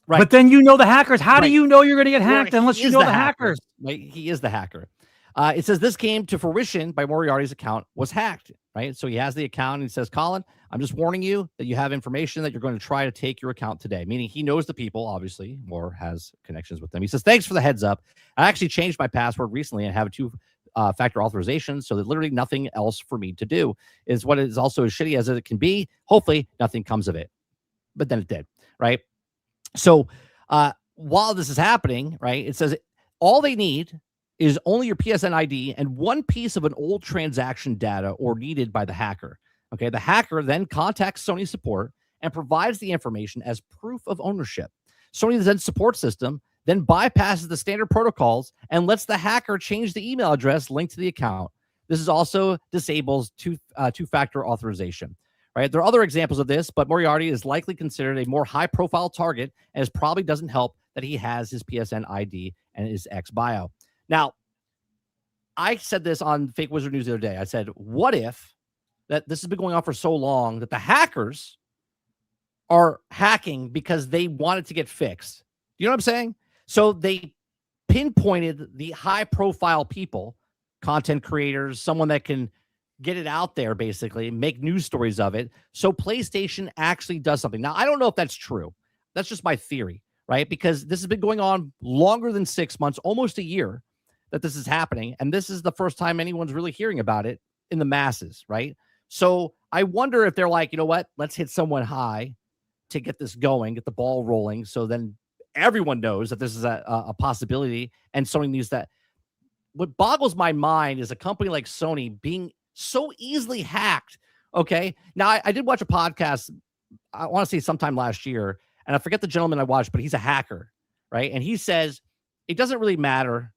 Right. But then you know the hackers. How do you know you're going to get hacked unless you know the hackers? Right? He is the hacker. It says this came to fruition by Moriarty's account was hacked, right? So he has the account and he says, Colin, I'm just warning you that you have information that you're going to try to take your account today, meaning he knows the people, obviously, or has connections with them. He says, thanks for the heads up. I actually changed my password recently and have a two-factor authorization, so there's literally nothing else for me to do. Is what is also as shitty as it can be. Hopefully nothing comes of it. But then it did, right? So while this is happening, right, it says all they need is only your PSN ID and one piece of an old transaction data or needed by the hacker. Okay, the hacker then contacts Sony support and provides the information as proof of ownership. Sony's then support system then bypasses the standard protocols and lets the hacker change the email address linked to the account. This is also disables two-factor authorization. Right. There are other examples of this, but Moriarty is likely considered a more high-profile target, and it probably doesn't help that he has his PSN ID and his X bio. Now, I said this on Fake Wizard News the other day. I said, what if that this has been going on for so long that the hackers are hacking because they wanted to get fixed? You know what I'm saying? So they pinpointed the high-profile people, content creators, someone that can get it out there, basically, make news stories of it. So PlayStation actually does something. Now, I don't know if that's true. That's just my theory, right? Because this has been going on longer than 6 months, almost a year that this is happening. And this is the first time anyone's really hearing about it in the masses, right? So I wonder if they're like, you know what? Let's hit someone high to get this going, get the ball rolling. So then everyone knows that this is a possibility. And Sony needs that. What boggles my mind is a company like Sony being so easily hacked. Okay. Now I did watch a podcast, I want to say sometime last year, and I forget the gentleman I watched, but he's a hacker, right? And he says it doesn't really matter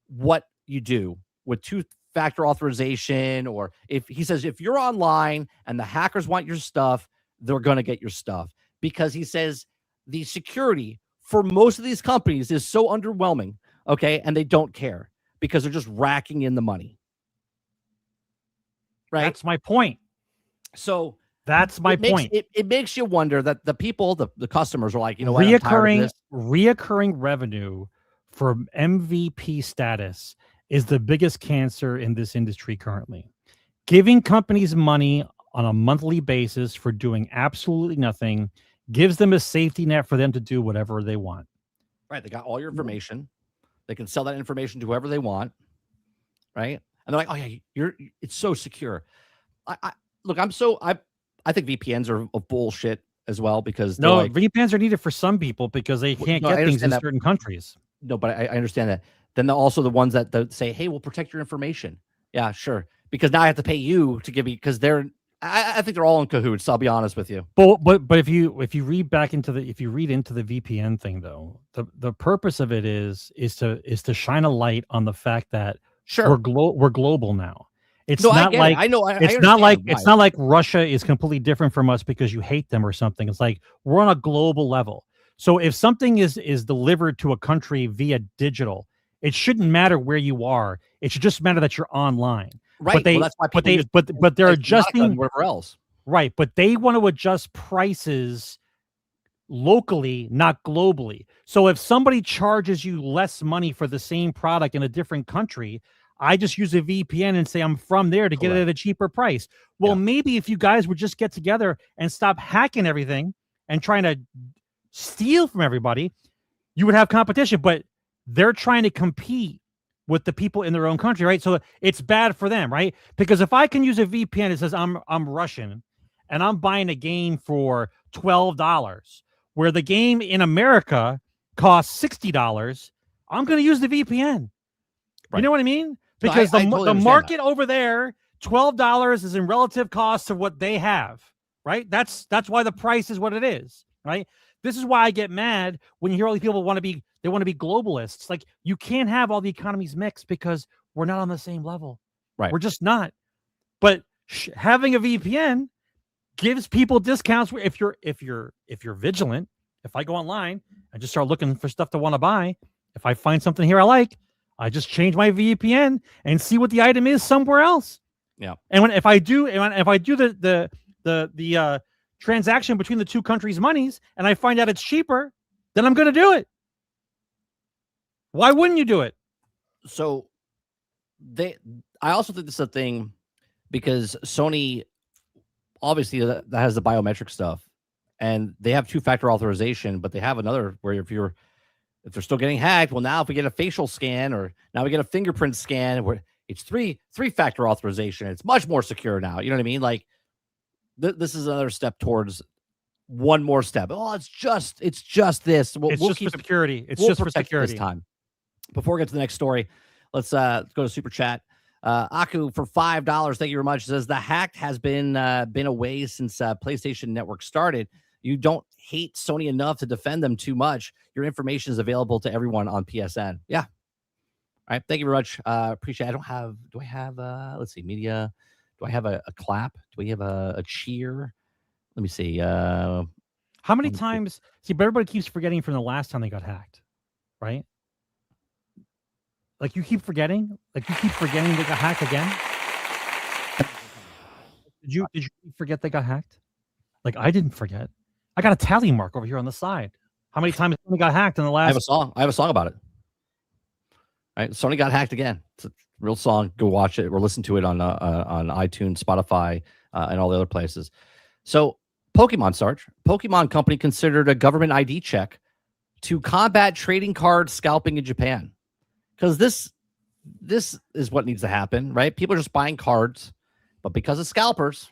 what you do with two-factor authorization, or if he says if you're online and the hackers want your stuff, they're going to get your stuff, because he says the security for most of these companies is so underwhelming. Okay. And they don't care because they're just racking in the money. Right. That's my point. So that's my point. It makes you wonder that the people, the customers are like, you know what? Reoccurring revenue for MVP status is the biggest cancer in this industry currently. Giving companies money on a monthly basis for doing absolutely nothing gives them a safety net for them to do whatever they want. Right. They got all your information. They can sell that information to whoever they want. Right. And they're like, oh yeah, it's so secure. I think VPNs are of bullshit as well, because VPNs are needed for some people because they can't get things in certain countries. No, but I understand that. Then also the ones that say, hey, we'll protect your information. Yeah, sure. Because now I have to pay you to give me, because I think they're all in cahoots. I'll be honest with you. But if you read into the VPN thing, though, the purpose of it is to shine a light on the fact that sure we're global now. It's not like Russia is completely different from us because you hate them or something. It's like we're on a global level. So if something is delivered to a country via digital, it shouldn't matter where you are. It should just matter that you're online. Right. But they're adjusting wherever else. Right. But they want to adjust prices locally, not globally. So if somebody charges you less money for the same product in a different country, I just use a VPN and say I'm from there to get it at a cheaper price. Well, maybe if you guys would just get together and stop hacking everything and trying to steal from everybody, you would have competition. But they're trying to compete with the people in their own country, right? So it's bad for them, right? Because if I can use a VPN, it says I'm Russian and I'm buying a game for $12, where the game in America costs $60, I'm going to use the VPN. You know what I mean? No, Because I totally the understand market over there, $12 is in relative cost to what they have, right? That's why the price is what it is, right? This is why I get mad when you hear all these people want to be globalists. Like, you can't have all the economies mixed because we're not on the same level. Right. We're just not. But having a VPN gives people discounts. If you're vigilant, if I go online and just start looking for stuff to want to buy, if I find something here I like, I just change my VPN and see what the item is somewhere else. Yeah. And if I do the transaction between the two countries' monies and I find out it's cheaper, then I'm going to do it. Why wouldn't you do it? So I also think this is a thing because Sony obviously that has the biometric stuff, and they have two-factor authorization, but they have another where if they're still getting hacked, well, now if we get a facial scan or now we get a fingerprint scan, where it's three-factor authorization, it's much more secure now. You know what I mean? Like this is another step towards one more step. Oh, it's just this. We'll just keep for security. It's we'll just for protect security this time. Before we get to the next story, let's go to Super Chat. Aku for $5. Thank you very much. Says the hack has been away since PlayStation Network started. You don't hate Sony enough to defend them too much. Your information is available to everyone on PSN. Yeah. All right. Thank you very much. Appreciate it. Do I have let's see, media. Do I have a clap? Do we have a cheer? Let me see. How many times? See, but everybody keeps forgetting from the last time they got hacked, right? Like you keep forgetting they got hacked again. Did you forget they got hacked? Like I didn't forget. I got a tally mark over here on the side. How many times Sony got hacked in the last? I have a song about it. All right, Sony got hacked again. It's a real song. Go watch it or listen to it on iTunes, Spotify, and all the other places. So Pokemon, Sarge. Pokemon Company considered a government ID check to combat trading card scalping in Japan. Because this is what needs to happen, right? People are just buying cards, but because of scalpers,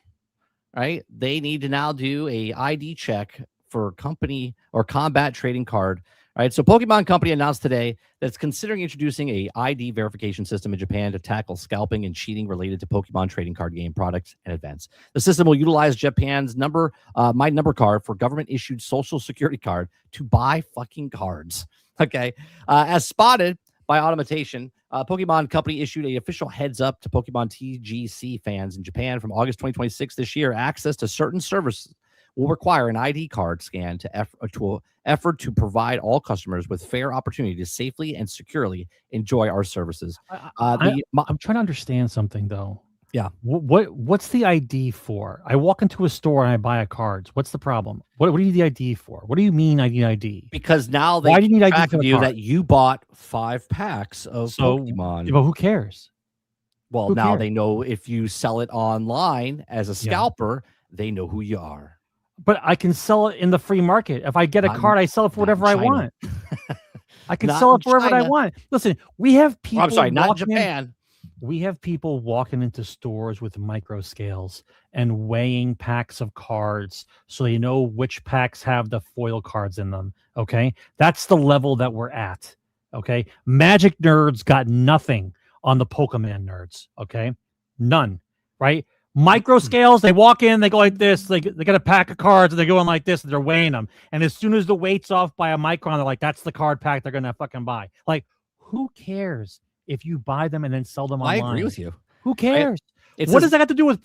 right, they need to now do a ID check for company or combat trading card, right? So Pokemon Company announced today that it's considering introducing a ID verification system in Japan to tackle scalping and cheating related to Pokemon trading card game products and events. The system will utilize Japan's My Number card for government-issued social security card to buy fucking cards, okay? As spotted by Automation, Pokemon Company issued an official heads up to Pokemon TGC fans in Japan from August 2026 this year. Access to certain services will require an ID card scan to effort to provide all customers with fair opportunity to safely and securely enjoy our services. I'm trying to understand something though. Yeah. What's the ID for? I walk into a store and I buy a cards. What's the problem? What do you need the ID for? What do you mean I need ID? Because now they Why do you need ID track for of the you card? that you bought 5 packs of Pokemon. But who cares? Well, Who now cares? they know if you sell it online as a scalper, they know who you are. But I can sell it in the free market. If I get a card, I sell it for whatever I want. I can sell it for whatever I want. Listen, we have people. I'm sorry, not in Japan. We have people walking into stores with micro scales and weighing packs of cards so they know which packs have the foil cards in them. Okay. That's the level that we're at. Okay. Magic nerds got nothing on the Pokemon nerds. Okay. None. Right. Micro scales, they walk in, they go like this, they get a pack of cards and they're going like this and they're weighing them. And as soon as the weight's off by a micron, they're like, that's the card pack they're going to fucking buy. Like, who cares if you buy them and then sell them online? I agree with you. Who cares? What does that have to do with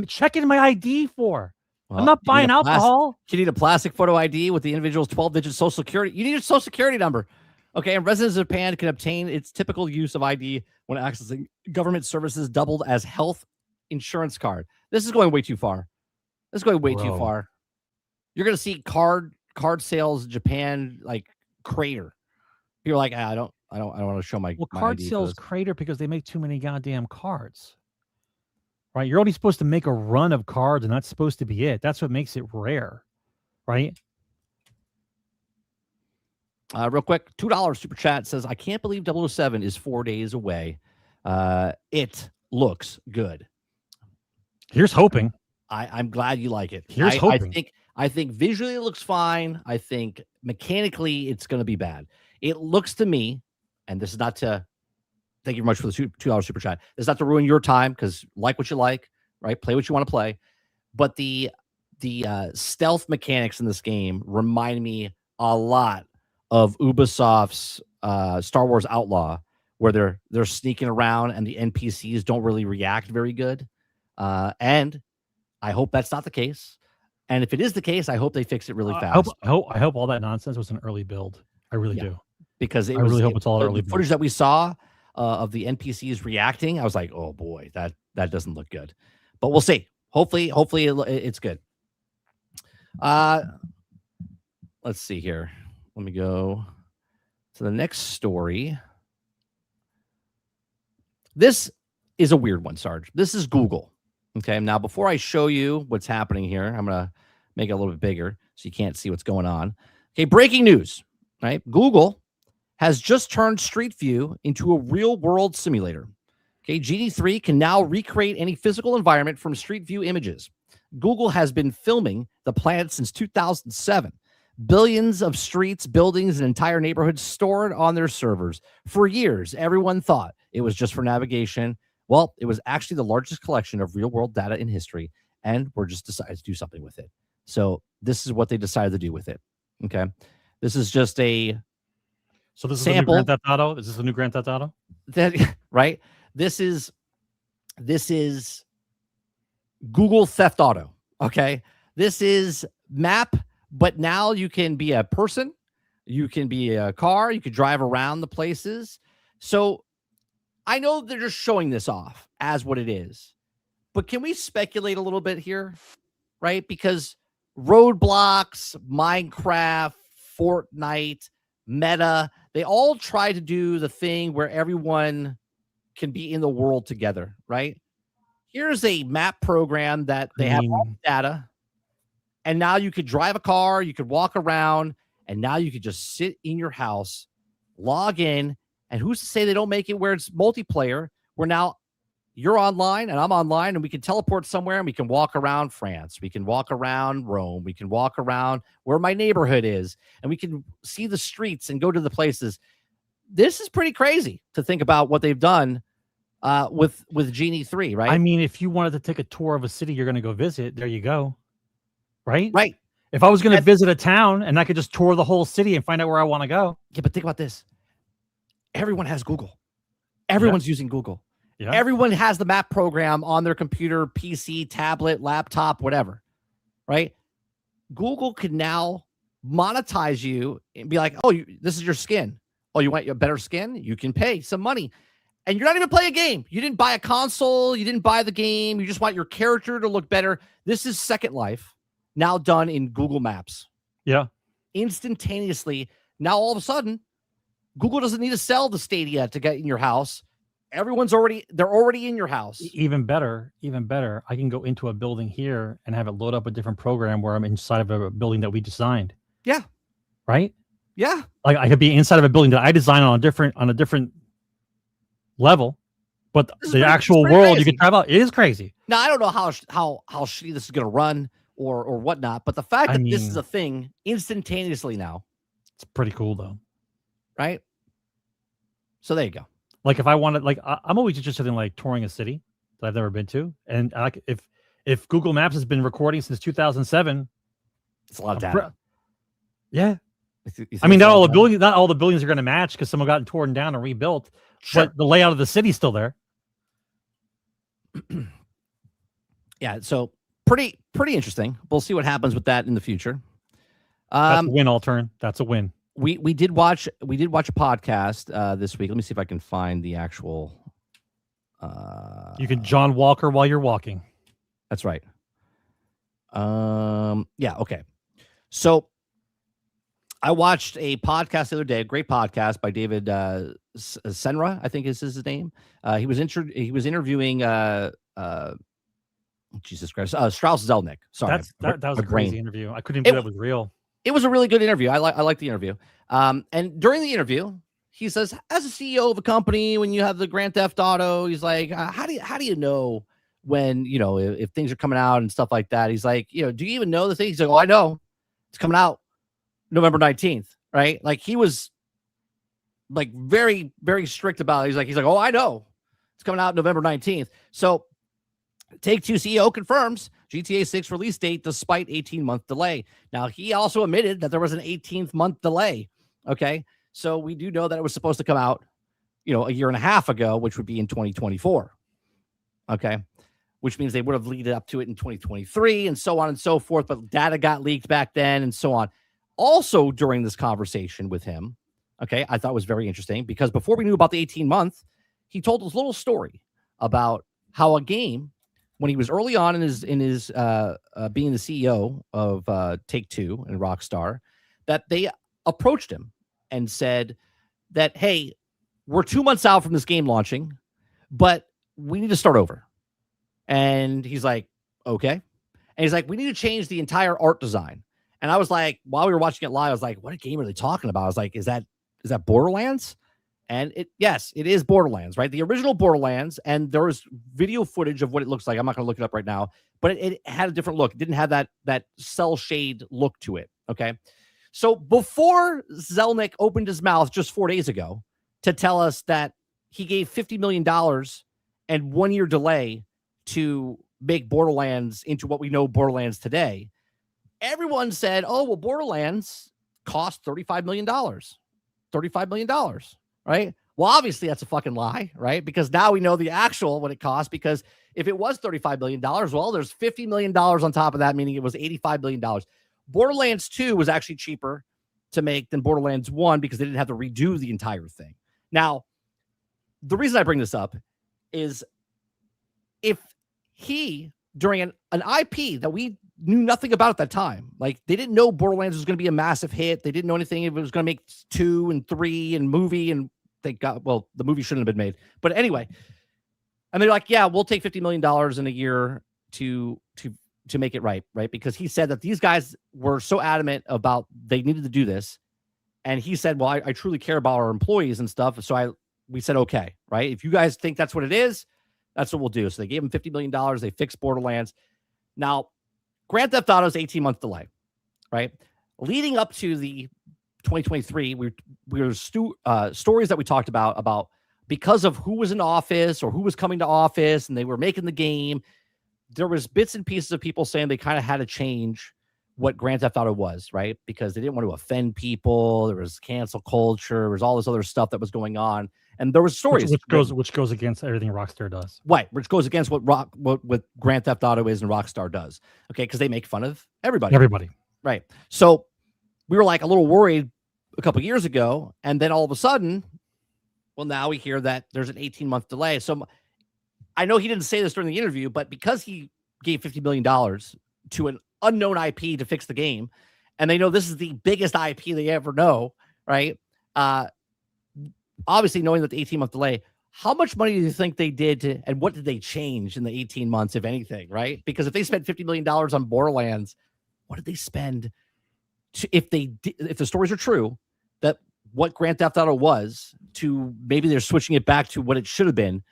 checking my ID for? Well, I'm not buying alcohol. You need a plastic photo ID with the individual's 12-digit social security. You need a social security number. Okay, and residents of Japan can obtain its typical use of ID when accessing government services doubled as health insurance card. This is going way too far. This is going way too far. You're going to see card sales in Japan like crater. You're like, I don't want to show my card ID sales crater because they make too many goddamn cards. Right? You're only supposed to make a run of cards, and that's supposed to be it. That's what makes it rare, right? Real quick, $2 super chat says, I can't believe 007 is 4 days away. It looks good. Here's hoping. I'm glad you like it. Here's hoping. I think visually it looks fine. I think mechanically it's going to be bad. It looks to me, and this is not to Thank you very much for the $2 super chat. It's not to ruin your time because like what you like, right? Play what you want to play. But the stealth mechanics in this game remind me a lot of Ubisoft's Star Wars Outlaw, where they're sneaking around and the NPCs don't really react very good. And I hope that's not the case. And if it is the case, I hope they fix it really fast. I hope all that nonsense was an early build. I really do. Because I really hope it's all early the footage that we saw of the NPCs reacting. I was like, oh boy, that doesn't look good. But we'll see. Hopefully it's good. Let's see here. Let me go to the next story. This is a weird one, Sarge. This is Google. Okay. Now, before I show you what's happening here, I'm going to make it a little bit bigger so you can't see what's going on. Okay. Breaking news, right? Google has just turned Street View into a real world simulator. Okay. GD3 can now recreate any physical environment from Street View images. Google has been filming the planet since 2007. Billions of streets, buildings, and entire neighborhoods stored on their servers. For years, everyone thought it was just for navigation. Well, it was actually the largest collection of real-world data in history, and we're just decided to do something with it. So this is what they decided to do with it. Okay, this is just a so this sample. Is the new Grand Theft Auto? Is this the new Grand Theft Auto? That right? This is Google Theft Auto. Okay, this is map. But now you can be a person, you can be a car, you could drive around the places. So I know they're just showing this off as what it is. But can we speculate a little bit here? Right? Because Roadblocks, Minecraft, Fortnite, Meta, they all try to do the thing where everyone can be in the world together, right? Here's a map program that they have all the data. And now you could drive a car, you could walk around, and now you could just sit in your house, log in, and who's to say they don't make it where it's multiplayer, where now you're online and I'm online, and we can teleport somewhere and we can walk around France. We can walk around Rome. We can walk around where my neighborhood is, and we can see the streets and go to the places. This is pretty crazy to think about what they've done with Genie 3, right? I mean, if you wanted to take a tour of a city you're going to go visit, there you go. Right? Right. If I was going to visit a town and I could just tour the whole city and find out where I want to go. Yeah, but think about this. Everyone has Google. Everyone's using Google. Yeah. Everyone has the map program on their computer, PC, tablet, laptop, whatever. Right? Google can now monetize you and be like, oh, this is your skin. Oh, you want a better skin? You can pay some money. And you're not even playing a game. You didn't buy a console. You didn't buy the game. You just want your character to look better. This is Second Life. Now done in Google Maps. Yeah. Instantaneously. Now all of a sudden, Google doesn't need to sell the Stadia to get in your house. They're already in your house. Even better. I can go into a building here and have it load up a different program where I'm inside of a building that we designed. Yeah. Right? Yeah. Like I could be inside of a building that I designed on a different level, but the actual world crazy. You can travel. It is crazy. Now I don't know how shitty this is going to run. Or whatnot, but the fact that this is a thing instantaneously now, it's pretty cool though, right? So there you go. Like if I wanted, like I'm always interested in like touring a city that I've never been to, and if Google Maps has been recording since 2007, it's a lot of data. Yeah, I mean not all the buildings are going to match because some have gotten torn down and rebuilt, sure. But the layout of the city's still there. Yeah, so. Pretty interesting. We'll see what happens with that in the future. That's a win, Altern. That's a win. We did watch a podcast this week. Let me see if I can find the actual. You can John Walker while you're walking. That's right. Yeah. Okay. So I watched a podcast the other day. A great podcast by David Senra, I think is his name. He was interviewing. Jesus Christ, Strauss Zelnick. Sorry, that was a crazy interview. I couldn't believe that was real. It was a really good interview. I like the interview. And during the interview, he says, as a CEO of a company, when you have the Grand Theft Auto, he's like, how do you know when if things are coming out and stuff like that? He's like, do you even know the thing? He's like, oh, I know, it's coming out November 19th, right? Like he was like very, very strict about it. He's like, oh, I know. It's coming out November 19th. So Take-Two CEO confirms GTA 6 release date despite 18-month delay. Now, he also admitted that there was an 18th-month delay. Okay. So we do know that it was supposed to come out, a year and a half ago, which would be in 2024. Okay. Which means they would have leaded up to it in 2023 and so on and so forth. But data got leaked back then and so on. Also, during this conversation with him, okay, I thought was very interesting because before we knew about the 18-month, he told us a little story about how a game, when he was early on in his being the CEO of Take-Two and Rockstar, that they approached him and said that, hey, we're 2 months out from this game launching, but we need to start over. And he's like, okay. And he's like, we need to change the entire art design. And I was like, while we were watching it live, I was like, what game are they talking about? I was like, is that Borderlands? And yes, it is Borderlands, right? The original Borderlands. And there was video footage of what it looks like. I'm not going to look it up right now, but it had a different look. It didn't have that cell shade look to it. Okay. So before Zelnick opened his mouth just 4 days ago to tell us that he gave $50 million and 1 year delay to make Borderlands into what we know Borderlands today, everyone said, oh, well, Borderlands cost $35 million. $35 million, right? Well, obviously that's a fucking lie, right? Because now we know the actual what it cost, because if it was $35 million, well, there's $50 million on top of that, meaning it was $85 million. Borderlands 2 was actually cheaper to make than Borderlands 1 because they didn't have to redo the entire thing. Now, the reason I bring this up is if he, during an IP that we knew nothing about at that time, like they didn't know Borderlands was going to be a massive hit. They didn't know anything if it was going to make 2 and 3 and movie, and the movie shouldn't have been made. But anyway, and they're like, yeah, we'll take $50 million in a year to make it right? Because he said that these guys were so adamant about they needed to do this. And he said, well, I truly care about our employees and stuff. So we said, okay, right? If you guys think that's what it is, that's what we'll do. So they gave him $50 million. They fixed Borderlands. Now, Grand Theft Auto's 18-month delay, right? Leading up to the 2023, we were stories that we talked about because of who was in office or who was coming to office and they were making the game. There was bits and pieces of people saying they kind of had to change what Grand Theft Auto was, right? Because they didn't want to offend people. There was cancel culture. There was all this other stuff that was going on. And there was stories which goes against everything Rockstar does. Right, which goes against what Grand Theft Auto is and Rockstar does. Okay, because they make fun of everybody. Everybody. Right. So we were like a little worried a couple of years ago, and then all of a sudden, well, now we hear that there's an 18-month delay. So I know he didn't say this during the interview, but because he gave $50 million to an unknown IP to fix the game, and they know this is the biggest IP they ever know, right? Obviously, knowing that the 18-month delay, how much money do you think they did and what did they change in the 18 months, if anything, right? Because if they spent $50 million on Borderlands, what did they spend if the stories are true, that what Grand Theft Auto was, to maybe they're switching it back to what it should have been?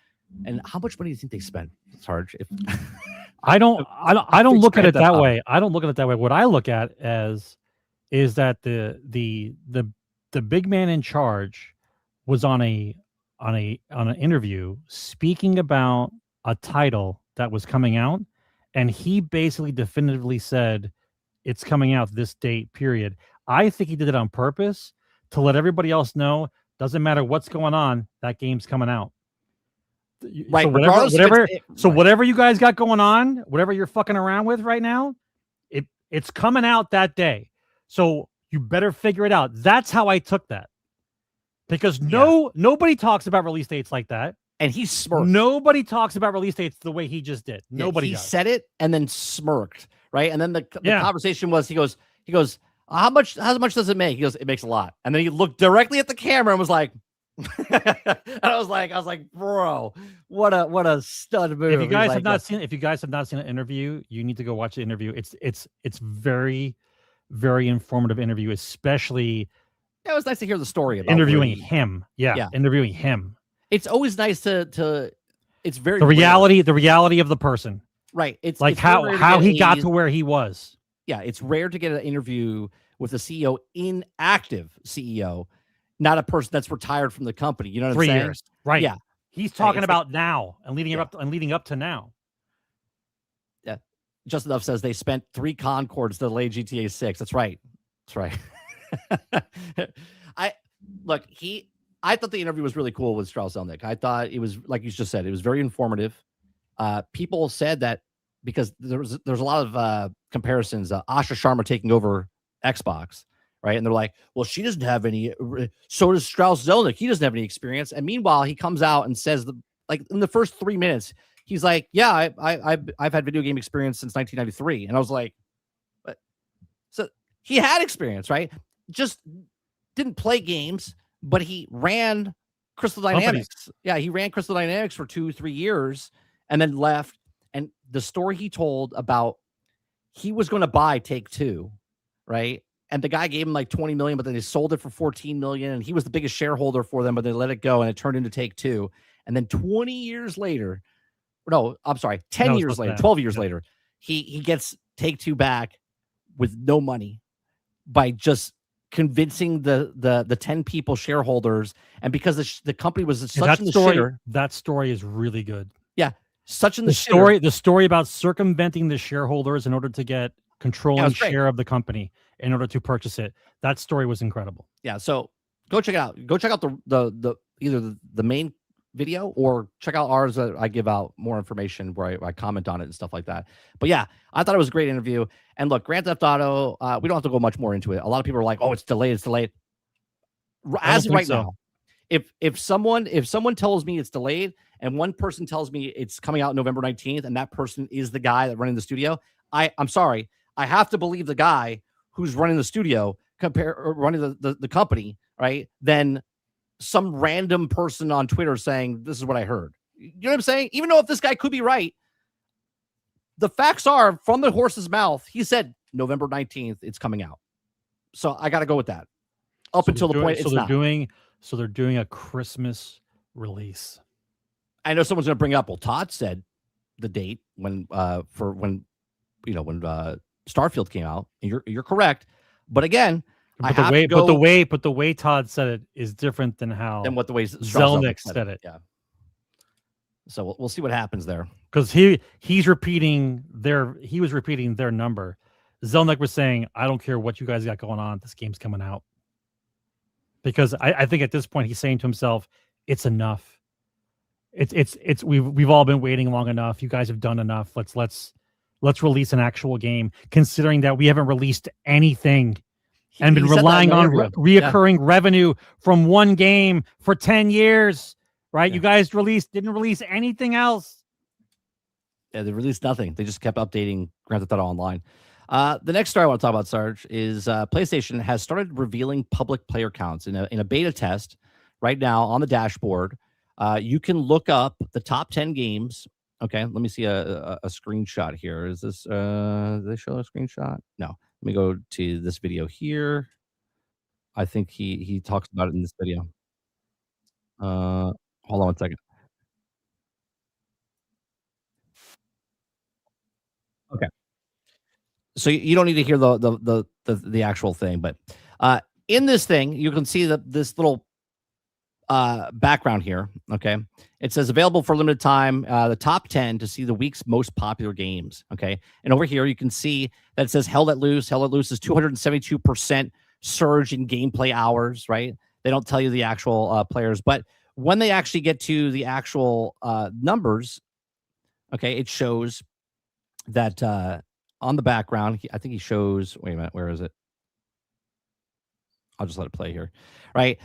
And how much money do you think they spent, Sarge? I don't look at it that way. I don't look at it that way. What I look at is that the big man in charge was on an interview speaking about a title that was coming out, and he basically definitively said it's coming out this date, period. I think he did it on purpose to let everybody else know, doesn't matter what's going on, that game's coming out. Right. So whatever you guys got going on, whatever you're fucking around with right now, it's coming out that day. So you better figure it out. That's how I took that. Because nobody talks about release dates like that. And he smirked. Nobody talks about release dates the way he just did. Nobody does. Said it and then smirked, right? And then the conversation was, he goes, how much does it make? He goes, it makes a lot. And then he looked directly at the camera and was like, and I was like, bro, what a stud move. If you guys have not seen an interview, you need to go watch the interview. It's very, very informative interview, especially. It was nice to hear the story about interviewing him. Yeah, interviewing him. It's always nice to. It's very the reality of the person. Right. It's like how he got to where he was. Yeah, it's rare to get an interview with a CEO, inactive CEO, not a person that's retired from the company. You know what 3 I'm saying? years, right? Yeah. He's talking it's about now and leading Yeah. up to now. Yeah. Just Enough says they spent 3 Concords to delay GTA 6. That's right. That's right. I thought the interview was really cool with Strauss Zelnick. I thought it was, like you just said, it was very informative. People said that because there's a lot of comparisons. Asha Sharma taking over Xbox, right? And they're like, well, she doesn't have any. So does Strauss Zelnick. He doesn't have any experience. And meanwhile, he comes out and says, like in the first 3 minutes, he's like, yeah, I've had video game experience since 1993. And I was like, what? So he had experience, right? Just didn't play games, but he ran Crystal Dynamics. Yeah, he ran Crystal Dynamics for 2-3 years and then left. And the story he told about he was going to buy Take-Two, right? And the guy gave him like 20 million, but then they sold it for 14 million. And he was the biggest shareholder for them, but they let it go and it turned into Take-Two. And then 20 years later, no, I'm sorry, 10 years later, 12 years later, he gets Take-Two back with no money by just convincing the 10 people shareholders. And because the company was such in the shitter. That story is really good. Yeah. Such in the story, the story about circumventing the shareholders in order to get controlling share of the company in order to purchase it. That story was incredible. Yeah. So go check it out. Go check out the either the main video or check out ours. I give out more information where I comment on it and stuff like that. But yeah, I thought it was a great interview. And look, Grand Theft Auto, we don't have to go much more into it. A lot of people are like, oh, it's delayed. It's delayed. As of right now, if someone tells me it's delayed and one person tells me it's coming out November 19th and that person is the guy that's running the studio, I'm sorry. I have to believe the guy who's running the studio running the company, right? Then some random person on Twitter saying, this is what I heard. You know what I'm saying? Even though if this guy could be right, the facts are from the horse's mouth. He said November 19th, it's coming out. So I got to go with that. Until the point it's not. So they're doing a Christmas release. I know someone's going to bring up, well, Todd said the date when Starfield came out. And you're correct. But again, the way Todd said it is different than what the way Zelnick said it. Yeah. So we'll see what happens there. Because he was repeating their number. Zelnick was saying, I don't care what you guys got going on, this game's coming out. Because I think at this point he's saying to himself, it's enough. We've all been waiting long enough. You guys have done enough. Let's release an actual game, considering that we haven't released anything and been relying on reoccurring revenue from one game for 10 years, right? Yeah. You guys didn't release anything else. Yeah, they released nothing. They just kept updating Grand Theft Auto Online. The next story I want to talk about, Sarge, is PlayStation has started revealing public player counts in a beta test right now on the dashboard. You can look up the top 10 games. Okay, let me see a screenshot here. Is this did they show a screenshot? No. Let me go to this video here. I think he talks about it in this video. Hold on one second. Okay. So you don't need to hear the actual thing, but in this thing, you can see this little background here. Okay, it says available for limited time. The top 10 to see the week's most popular games. Okay, and over here you can see that it says Hell Let Loose. Hell Let Loose is 272% surge in gameplay hours. Right? They don't tell you the actual players, but when they actually get to the actual numbers, okay, it shows that on the background, I think he shows. Wait a minute, where is it? I'll just let it play here, right?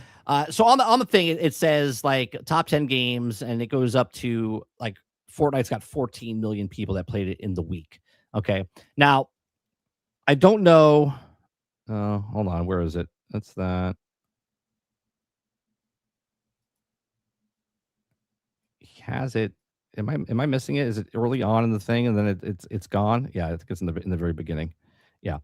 So on the thing, it says like top 10 games, and it goes up to like Fortnite's got 14 million people that played it in the week. Okay, now I don't know. Hold on, where is it? That's that. He has it. Am I missing it? Is it early on in the thing and then it's gone? Yeah, I think it's in the very beginning. Yeah.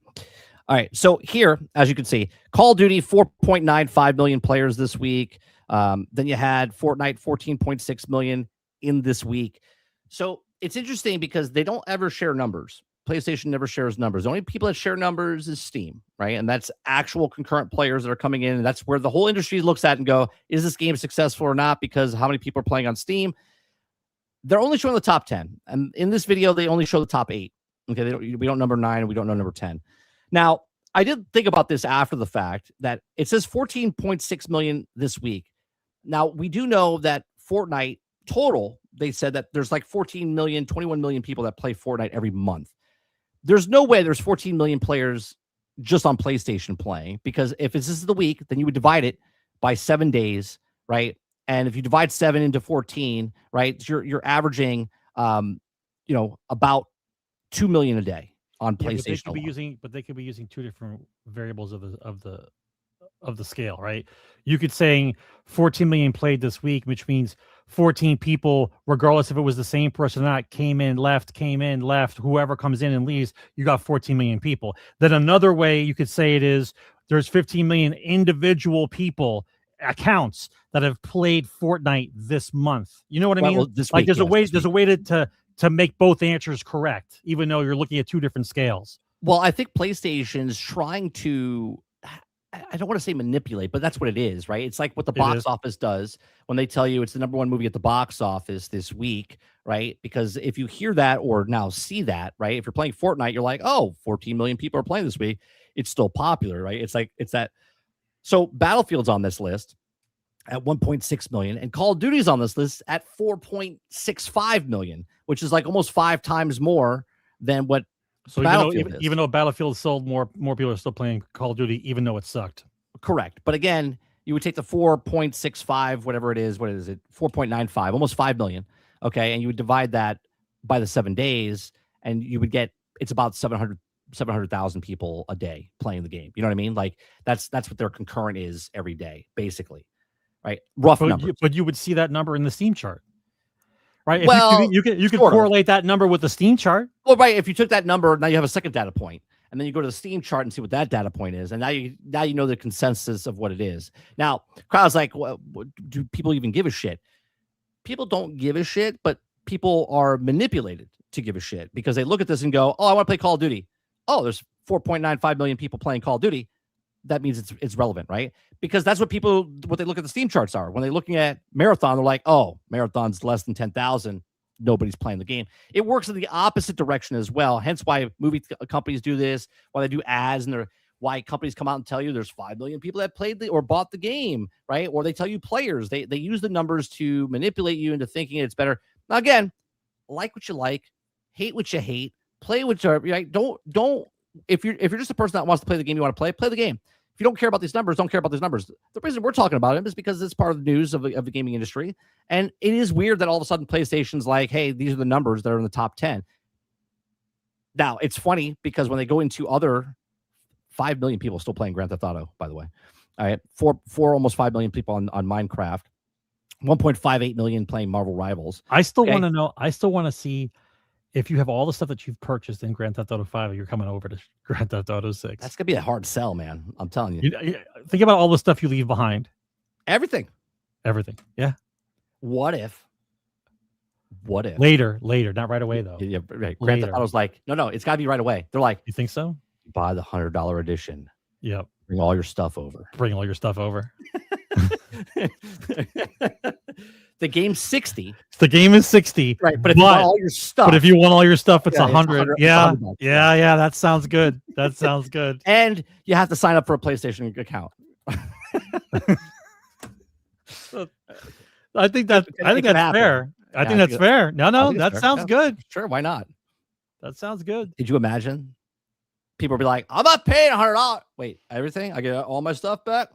All right. So here, as you can see, Call of Duty 4.95 million players this week. Then you had Fortnite 14.6 million in this week. So it's interesting because they don't ever share numbers. PlayStation never shares numbers. The only people that share numbers is Steam, right? And that's actual concurrent players that are coming in. And that's where the whole industry looks at and go, is this game successful or not? Because how many people are playing on Steam? They're only showing the top 10. And in this video, they only show the top 8. Okay, we don't number 9 and we don't know number 10. Now, I did think about this after the fact that it says 14.6 million this week. Now, we do know that Fortnite total, they said that there's like 14 million, 21 million people that play Fortnite every month. There's no way there's 14 million players just on PlayStation playing, because if this is the week, then you would divide it by 7 days, right? And if you divide 7 into 14, right, you're averaging, about 2 million a day on PlayStation. But they could be using two different variables of the scale, right? You could say 14 million played this week, which means 14 people, regardless if it was the same person or not, came in, left, whoever comes in and leaves, you got 14 million people. Then another way you could say it is there's 15 million individual people, accounts that have played Fortnite this month. You know what I mean? Well, like there's a way to make both answers correct, even though you're looking at two different scales. Well, I think PlayStation's trying to, I don't want to say manipulate, but that's what it is, right? It's like what the box office does when they tell you it's the number 1 movie at the box office this week, right? Because if you hear that or now see that, right? If you're playing Fortnite, you're like, oh, 14 million people are playing this week. It's still popular, right? It's that. So Battlefield's on this list at 1.6 million, and Call of Duty's on this list at 4.65 million, which is like almost 5 times more than what. So even though Battlefield sold more people are still playing Call of Duty, even though it sucked. Correct. But again, you would take the 4.65, whatever it is, what is it? 4.95, almost 5 million. Okay. And you would divide that by the 7 days, and you would get, it's about 700,000 people a day playing the game. You know what I mean? Like that's what their concurrent is every day, basically. Right. Rough number. But you would see that number in the Steam chart. Right. Well, you could correlate that number with the Steam chart. Well, right. If you took that number, now you have a second data point, and then you go to the Steam chart and see what that data point is, and now you know the consensus of what it is. Now, crowd's like, well, do people even give a shit? People don't give a shit, but people are manipulated to give a shit because they look at this and go, "Oh, I want to play Call of Duty. Oh, there's 4.95 million people playing Call of Duty. That means it's relevant, right?" Because that's what they look at the Steam charts are. When they're looking at Marathon, they're like, oh, Marathon's less than 10,000. Nobody's playing the game. It works in the opposite direction as well. Hence why movie companies do this, why they do ads, and why companies come out and tell you there's 5 million people that played or bought the game, right? Or they tell you players. They use the numbers to manipulate you into thinking it's better. Now, again, like what you like, hate what you hate, play what you right. Don't if you're just a person that wants to play the game you want to play the game. If you don't care about these numbers, don't care about these numbers. The reason we're talking about it is because it's part of the news of the gaming industry. And it is weird that all of a sudden PlayStation's like, hey, these are the numbers that are in the top 10. Now, it's funny because when they go into other 5 million people still playing Grand Theft Auto, by the way. All right. Four almost 5 million people on Minecraft. 1.58 million playing Marvel Rivals. I still want to know. I still want to see if you have all the stuff that you've purchased in Grand Theft Auto 5, you're coming over to Grand Theft Auto 6. That's going to be a hard sell, man. I'm telling you. Think about all the stuff you leave behind. Everything. Yeah. What if? Later, not right away, though. Yeah, right. Grand Theft Auto's like, no, it's got to be right away. They're like, you think so? Buy the $100 edition. Yep. Bring all your stuff over. The game's 60. The game is 60. Right. But if you want all your stuff. But if you want all your stuff, it's 100. Yeah. $100. Yeah. That sounds good. And you have to sign up for a PlayStation account. I think that's fair. I think that's fair. No, that sounds good. Sure, why not? That sounds good. Did you imagine? People would be like, I'm not paying $100. Wait, everything? I get all my stuff back?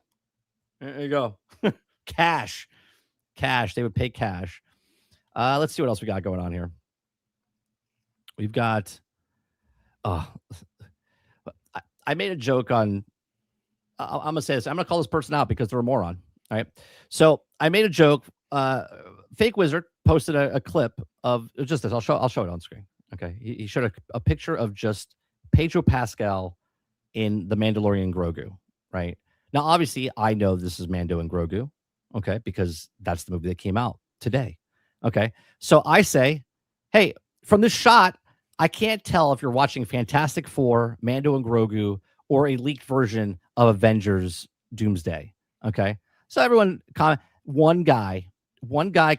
There you go. Cash. They would pay cash. Let's see what else we got going on here. We've got I made a joke on I'm gonna say this. I'm gonna call this person out because they're a moron. All right. So I made a joke. Fake Wizard posted a clip of just this. I'll show it on screen. Okay. He showed a picture of just Pedro Pascal in The Mandalorian Grogu. Right. Now, obviously, I know this is Mando and Grogu. Okay, because that's the movie that came out today. Okay, so I say, hey, from this shot, I can't tell if you're watching Fantastic Four, Mando and Grogu, or a leaked version of Avengers Doomsday. Okay. So everyone one guy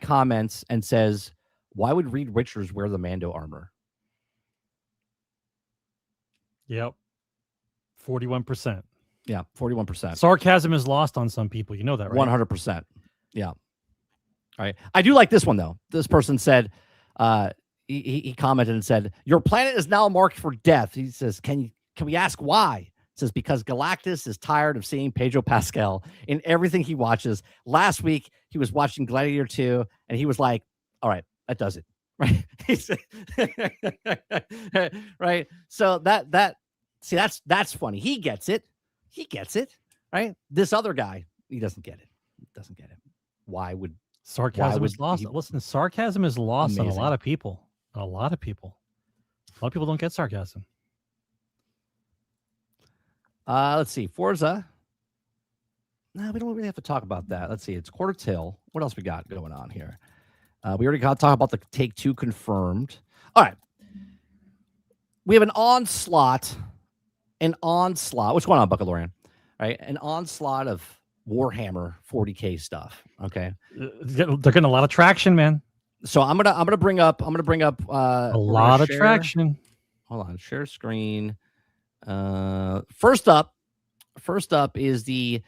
comments and says, why would Reed Richards wear the Mando armor? Yep. 41%. Yeah, 41%. Sarcasm is lost on some people. You know that, right? 100%. Yeah. All right. I do like this one, though. This person said, he commented and said, your planet is now marked for death. He says, can we ask why? It says, because Galactus is tired of seeing Pedro Pascal in everything he watches. Last week, he was watching Gladiator 2, and he was like, all right, that does it. Right. Right. So that's funny. He gets it. Right. This other guy, he doesn't get it. Why would sarcasm is lost? Listen, sarcasm is lost on a lot of people. A lot of people don't get sarcasm. Let's see. Forza. No, we don't really have to talk about that. Let's see. It's Quarter Till. What else we got going on here? We already got to talk about the Take-Two confirmed. All right. We have an onslaught. What's going on, Buckalorian? Right? An onslaught of Warhammer 40K stuff. Okay. They're getting a lot of traction, man. So I'm gonna bring up a lot of traction. Hold on, share screen. First up is the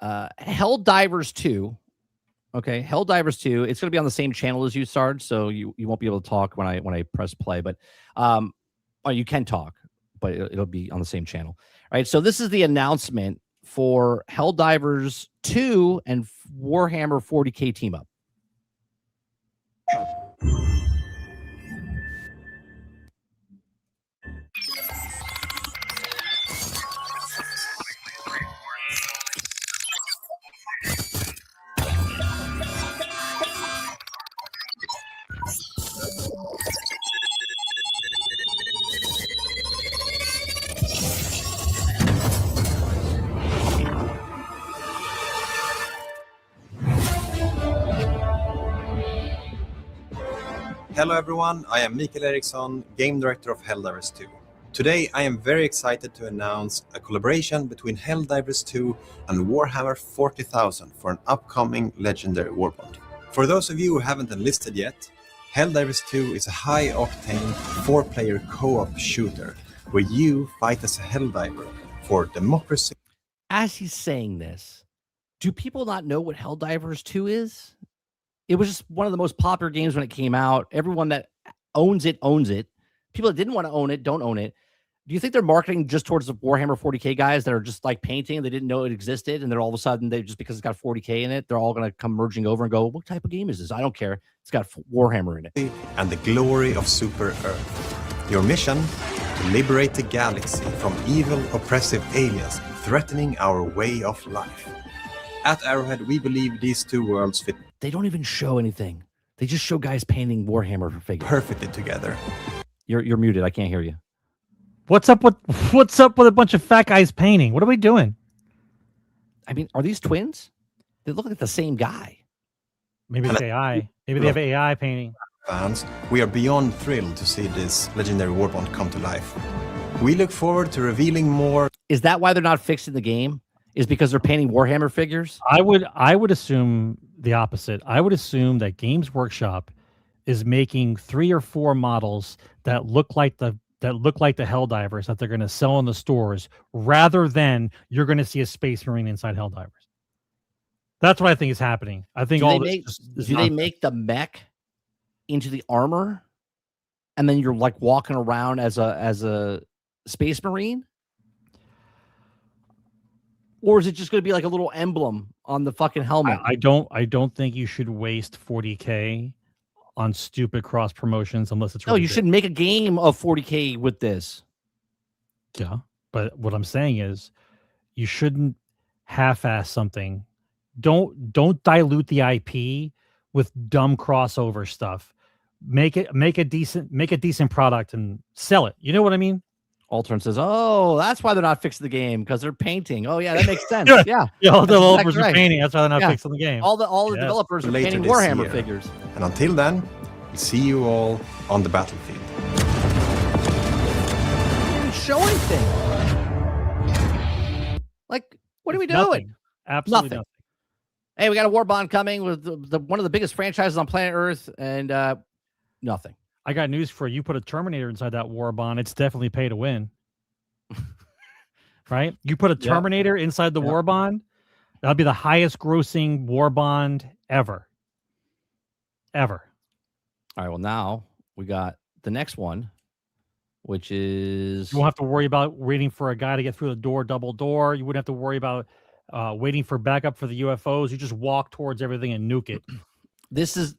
Helldivers 2. Okay, Helldivers 2. It's gonna be on the same channel as you, Sarge, so you won't be able to talk when I press play, but you can talk, but it'll be on the same channel. All right, so this is the announcement for Helldivers 2 and Warhammer 40K team up. Hello everyone, I am Mikael Eriksson, Game Director of Helldivers 2. Today I am very excited to announce a collaboration between Helldivers 2 and Warhammer 40,000 for an upcoming legendary warband. For those of you who haven't enlisted yet, Helldivers 2 is a high-octane 4-player co-op shooter where you fight as a Helldiver for democracy. As he's saying this, do people not know what Helldivers 2 is? It was just one of the most popular games when it came out. Everyone that owns it. People that didn't want to own it don't own it. Do you think they're marketing just towards the Warhammer 40K guys that are just like painting? They didn't know it existed, and then all of a sudden, just because it's got 40K in it, they're all going to come merging over and go, what type of game is this? I don't care. It's got Warhammer in it. And the glory of Super Earth. Your mission? To liberate the galaxy from evil, oppressive aliens threatening our way of life. At Arrowhead, we believe these two worlds fit. They don't even show anything. They just show guys painting Warhammer figures perfectly together. You're muted. I can't hear you. What's up with a bunch of fat guys painting? What are we doing? I mean, are these twins? They look like the same guy. Maybe it's AI. Maybe they have AI painting. Fans, we are beyond thrilled to see this legendary warband come to life. We look forward to revealing more. Is that why they're not fixing the game? Is because they're painting Warhammer figures? I would assume the opposite. I would assume that Games Workshop is making 3 or 4 models that look like the Helldivers that they're going to sell in the stores, rather than you're going to see a Space Marine inside Helldivers. That's what I think is happening. I think they make the mech into the armor, and then you're like walking around as a Space Marine? Or is it just going to be like a little emblem on the fucking helmet? I don't think you should waste 40K on stupid cross promotions unless it's really you should make a game of 40K with this. Yeah, but what I'm saying is you shouldn't half-ass something. Don't dilute the IP with dumb crossover stuff. Make a decent product and sell it. You know what I mean? Altern says, "Oh, that's why they're not fixing the game, because they're painting." Oh yeah, that makes sense. Yeah, all the developers are painting. That's why they're not fixing the game. All the developers are painting Warhammer figures. And until then, we'll see you all on the battlefield. anything. Like, what are we doing? Nothing. Absolutely nothing. Hey, we got a war bond coming with one of the biggest franchises on planet Earth, and nothing. I got news for you. You put a Terminator inside that war bond, it's definitely pay to win. Right? You put a Terminator inside the war bond, that'll be the highest grossing war bond ever. Ever. All right, well, now we got the next one, which is... You won't have to worry about waiting for a guy to get through the door, double door. You wouldn't have to worry about waiting for backup for the UFOs. You just walk towards everything and nuke it. This is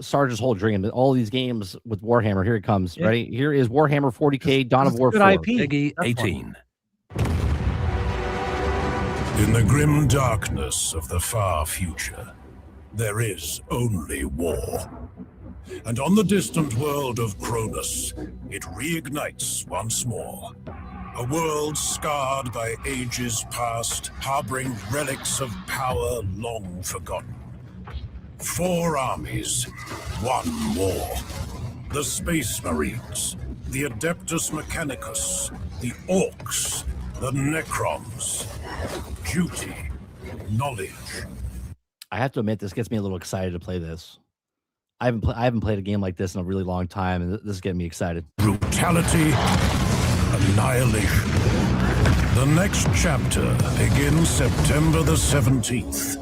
Sarge's whole dream. All these games with Warhammer. Here it comes. Yeah. Ready? Here is Warhammer 40K Dawn of War 4. Peggy 18. In the grim darkness of the far future, there is only war. And on the distant world of Cronus, it reignites once more. A world scarred by ages past, harboring relics of power long forgotten. 4 armies, 1 war. The Space Marines, the Adeptus Mechanicus, the Orcs, the Necrons. Duty, knowledge. I have to admit, this gets me a little excited to play this. I haven't played a game like this in a really long time, and this is getting me excited. Brutality, annihilation. The next chapter begins September the 17th.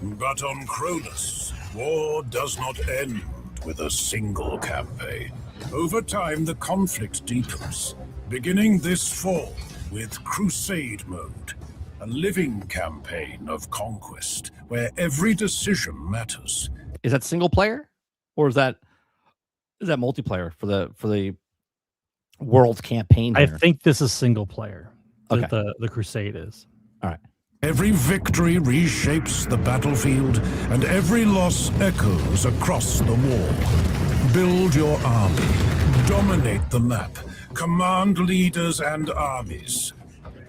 But on Cronus, war does not end with a single campaign. Over time, the conflict deepens, beginning this fall with Crusade Mode, a living campaign of conquest where every decision matters. Is that single player, or is that multiplayer for the world campaign here? I think this is single player. Okay. The Crusade is. All right. Every victory reshapes the battlefield, and every loss echoes across the war. Build your army, dominate the map, command leaders and armies.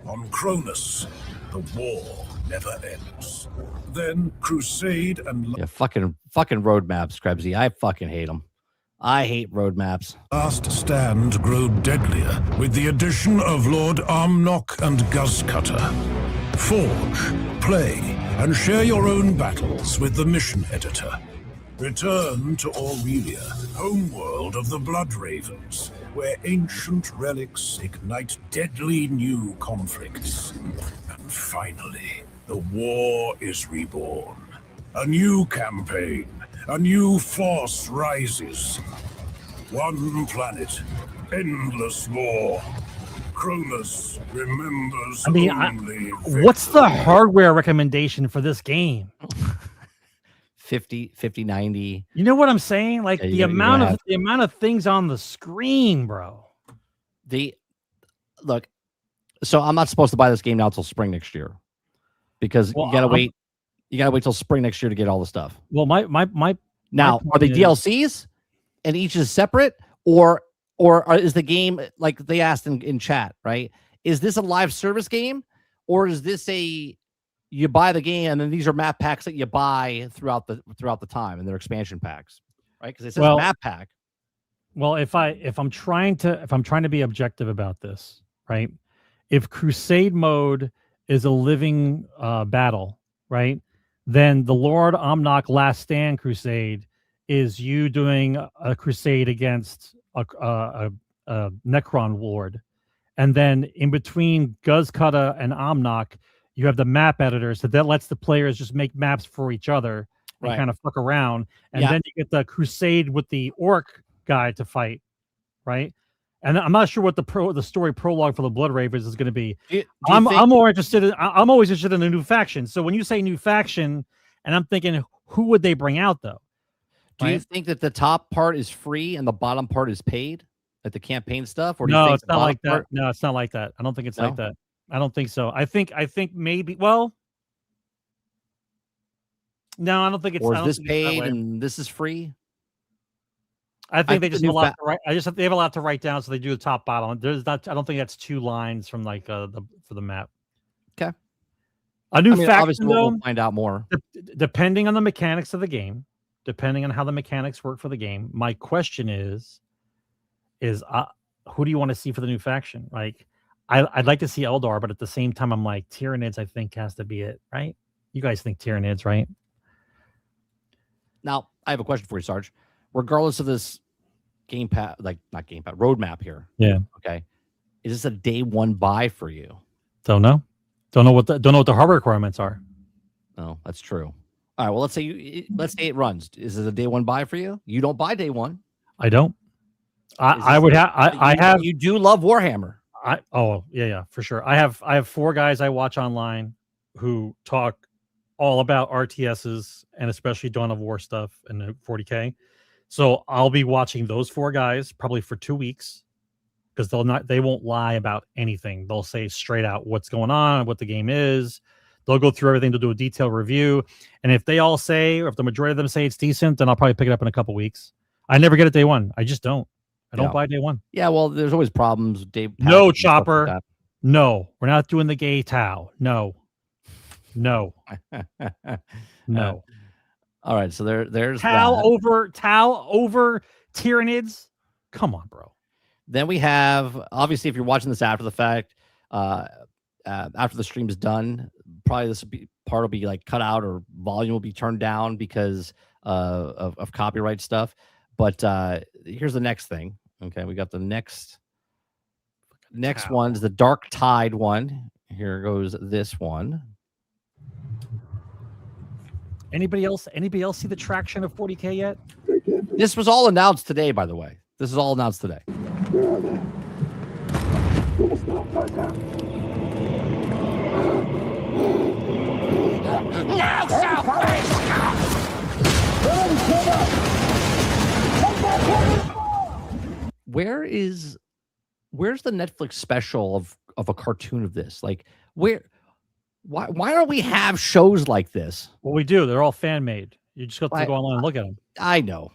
On Cronus, the war never ends. Then Crusade and Yeah, fucking roadmaps, Krebsy. I fucking hate them. I hate roadmaps. Last Stand grow deadlier with the addition of Lord Armnock and Guzcutter. Forge, play, and share your own battles with the mission editor. Return to Aurelia, homeworld of the Blood Ravens, where ancient relics ignite deadly new conflicts. And finally, the war is reborn. A new campaign, a new force rises. One planet, endless war. Cronus remembers only what's the hardware recommendation for this game? 50, 90. You know what I'm saying? Like Yeah, the amount of things on the screen, bro. Look, so I'm not supposed to buy this game now till spring next year, because you gotta wait. You gotta wait till spring next year to get all the stuff. Well, my Now, are they DLCs and each is separate, or is the game, like they asked in chat, right? Is this a live service game, or is this you buy the game and then these are map packs that you buy throughout the time, and they're expansion packs, right? Because it says map pack. Well, if I'm trying to be objective about this, right? If Crusade mode is a living battle, right? Then the Lord Omnock Last Stand Crusade is you doing a crusade against a Necron Lord. And then in between Guzcutter and Omnock, you have the map editor, so that lets the players just make maps for each other and kind of fuck around. And then you get the crusade with the orc guy to fight, right? And I'm not sure what the story prologue for the Blood Ravens is going to be. I'm more interested in. I'm always interested in a new faction. So when you say new faction, and I'm thinking, who would they bring out though? Do you think that the top part is free and the bottom part is paid, like the campaign stuff? Or do you No, think it's not like that. No, it's not like that. I don't think it's like that. I don't think so. I think maybe. Well, no, I don't think it's. Or is this paid and this is free? I think they just have a lot to write. They have a lot to write down, so they do the top bottom. There's not. I don't think that's 2 lines from like for the map. Okay. A new faction, though, we'll find out more. Depending on the mechanics of the game, depending on how the mechanics work for the game. My question is who do you want to see for the new faction? Like, I'd like to see Eldar, but at the same time, I'm like, Tyranids, I think, has to be it, right? You guys think Tyranids, right? Now, I have a question for you, Sarge. Regardless of this gamepad, like not gamepad, roadmap here. Yeah. Okay. Is this a day one buy for you? Don't know. Don't know what the hardware requirements are. No, that's true. All right. Well, let's say it runs. Is it a day one buy for you? You don't buy day one. I don't. You do love Warhammer. Yeah, for sure. I have 4 guys I watch online who talk all about RTSs and especially Dawn of War stuff and the 40K. So I'll be watching those 4 guys probably for 2 weeks because they won't lie about anything. They'll say straight out what's going on, what the game is. They'll go through everything to do a detailed review. And if they all say, or if the majority of them say it's decent, then I'll probably pick it up in a couple weeks. I never get it day one. I just don't. I don't buy day one. Yeah, well, there's always problems. No, Chopper. Like no, we're not doing the gay Tau. No. No. No. All right, so there's Tau over Tyranids. Come on, bro. Then we have, obviously, if you're watching this after the fact, after the stream is done, probably this part will be like cut out or volume will be turned down because of copyright stuff. But here's the next thing. Okay, we got the next one's the Darktide one. Here goes this one. Anybody else see the traction of 40K yet? This was all announced today, by the way. This is all announced today. Where's the Netflix special of a cartoon of this? Like, why don't we have shows like this? Well, we do. They're all fan made. You just got to go online and look at them. I know.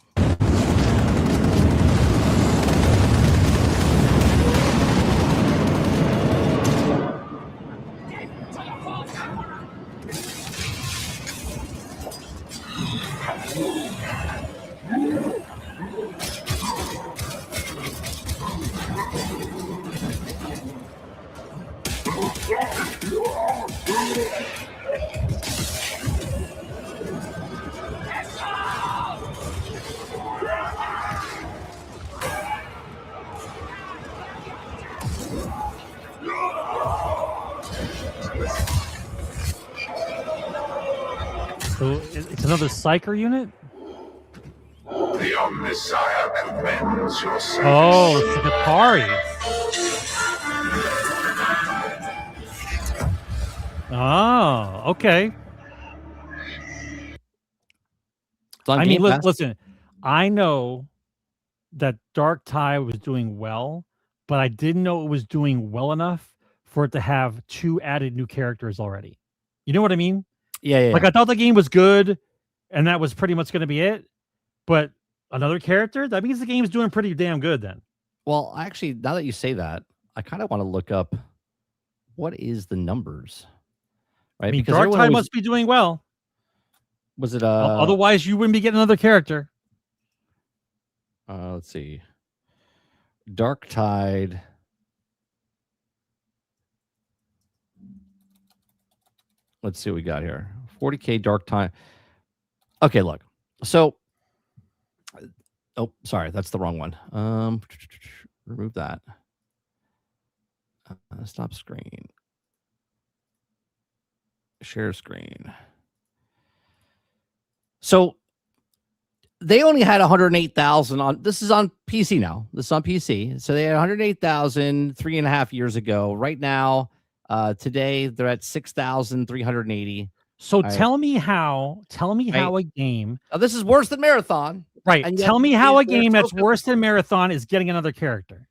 So it's another Psyker unit? The Omnissiah commends your service. Oh, it's the Atari. Oh, okay. I mean, listen, I know that Darktide was doing well, but I didn't know it was doing well enough for it to have 2 added new characters already. You know what I mean? Yeah. Like, I thought the game was good, and that was pretty much going to be it. But another character? That means the game's doing pretty damn good then. Well, actually, now that you say that, I kind of want to look up what is the numbers, right? I mean, Darktide must be doing well. Was it otherwise you wouldn't be getting another character. Let's see. Darktide. Let's see what we got here. 40K Darktide. Okay, look. So, oh, sorry, that's the wrong one. Remove that. Stop screen. Share screen. So they only had 108,000 on. This is on PC now. This is on PC. So they had 108,000 3.5 years ago. Right now, today they're at 6,380. So tell me how a game. Now, this is worse than Marathon. Right. Tell me how a game that's worse than Marathon is getting another character.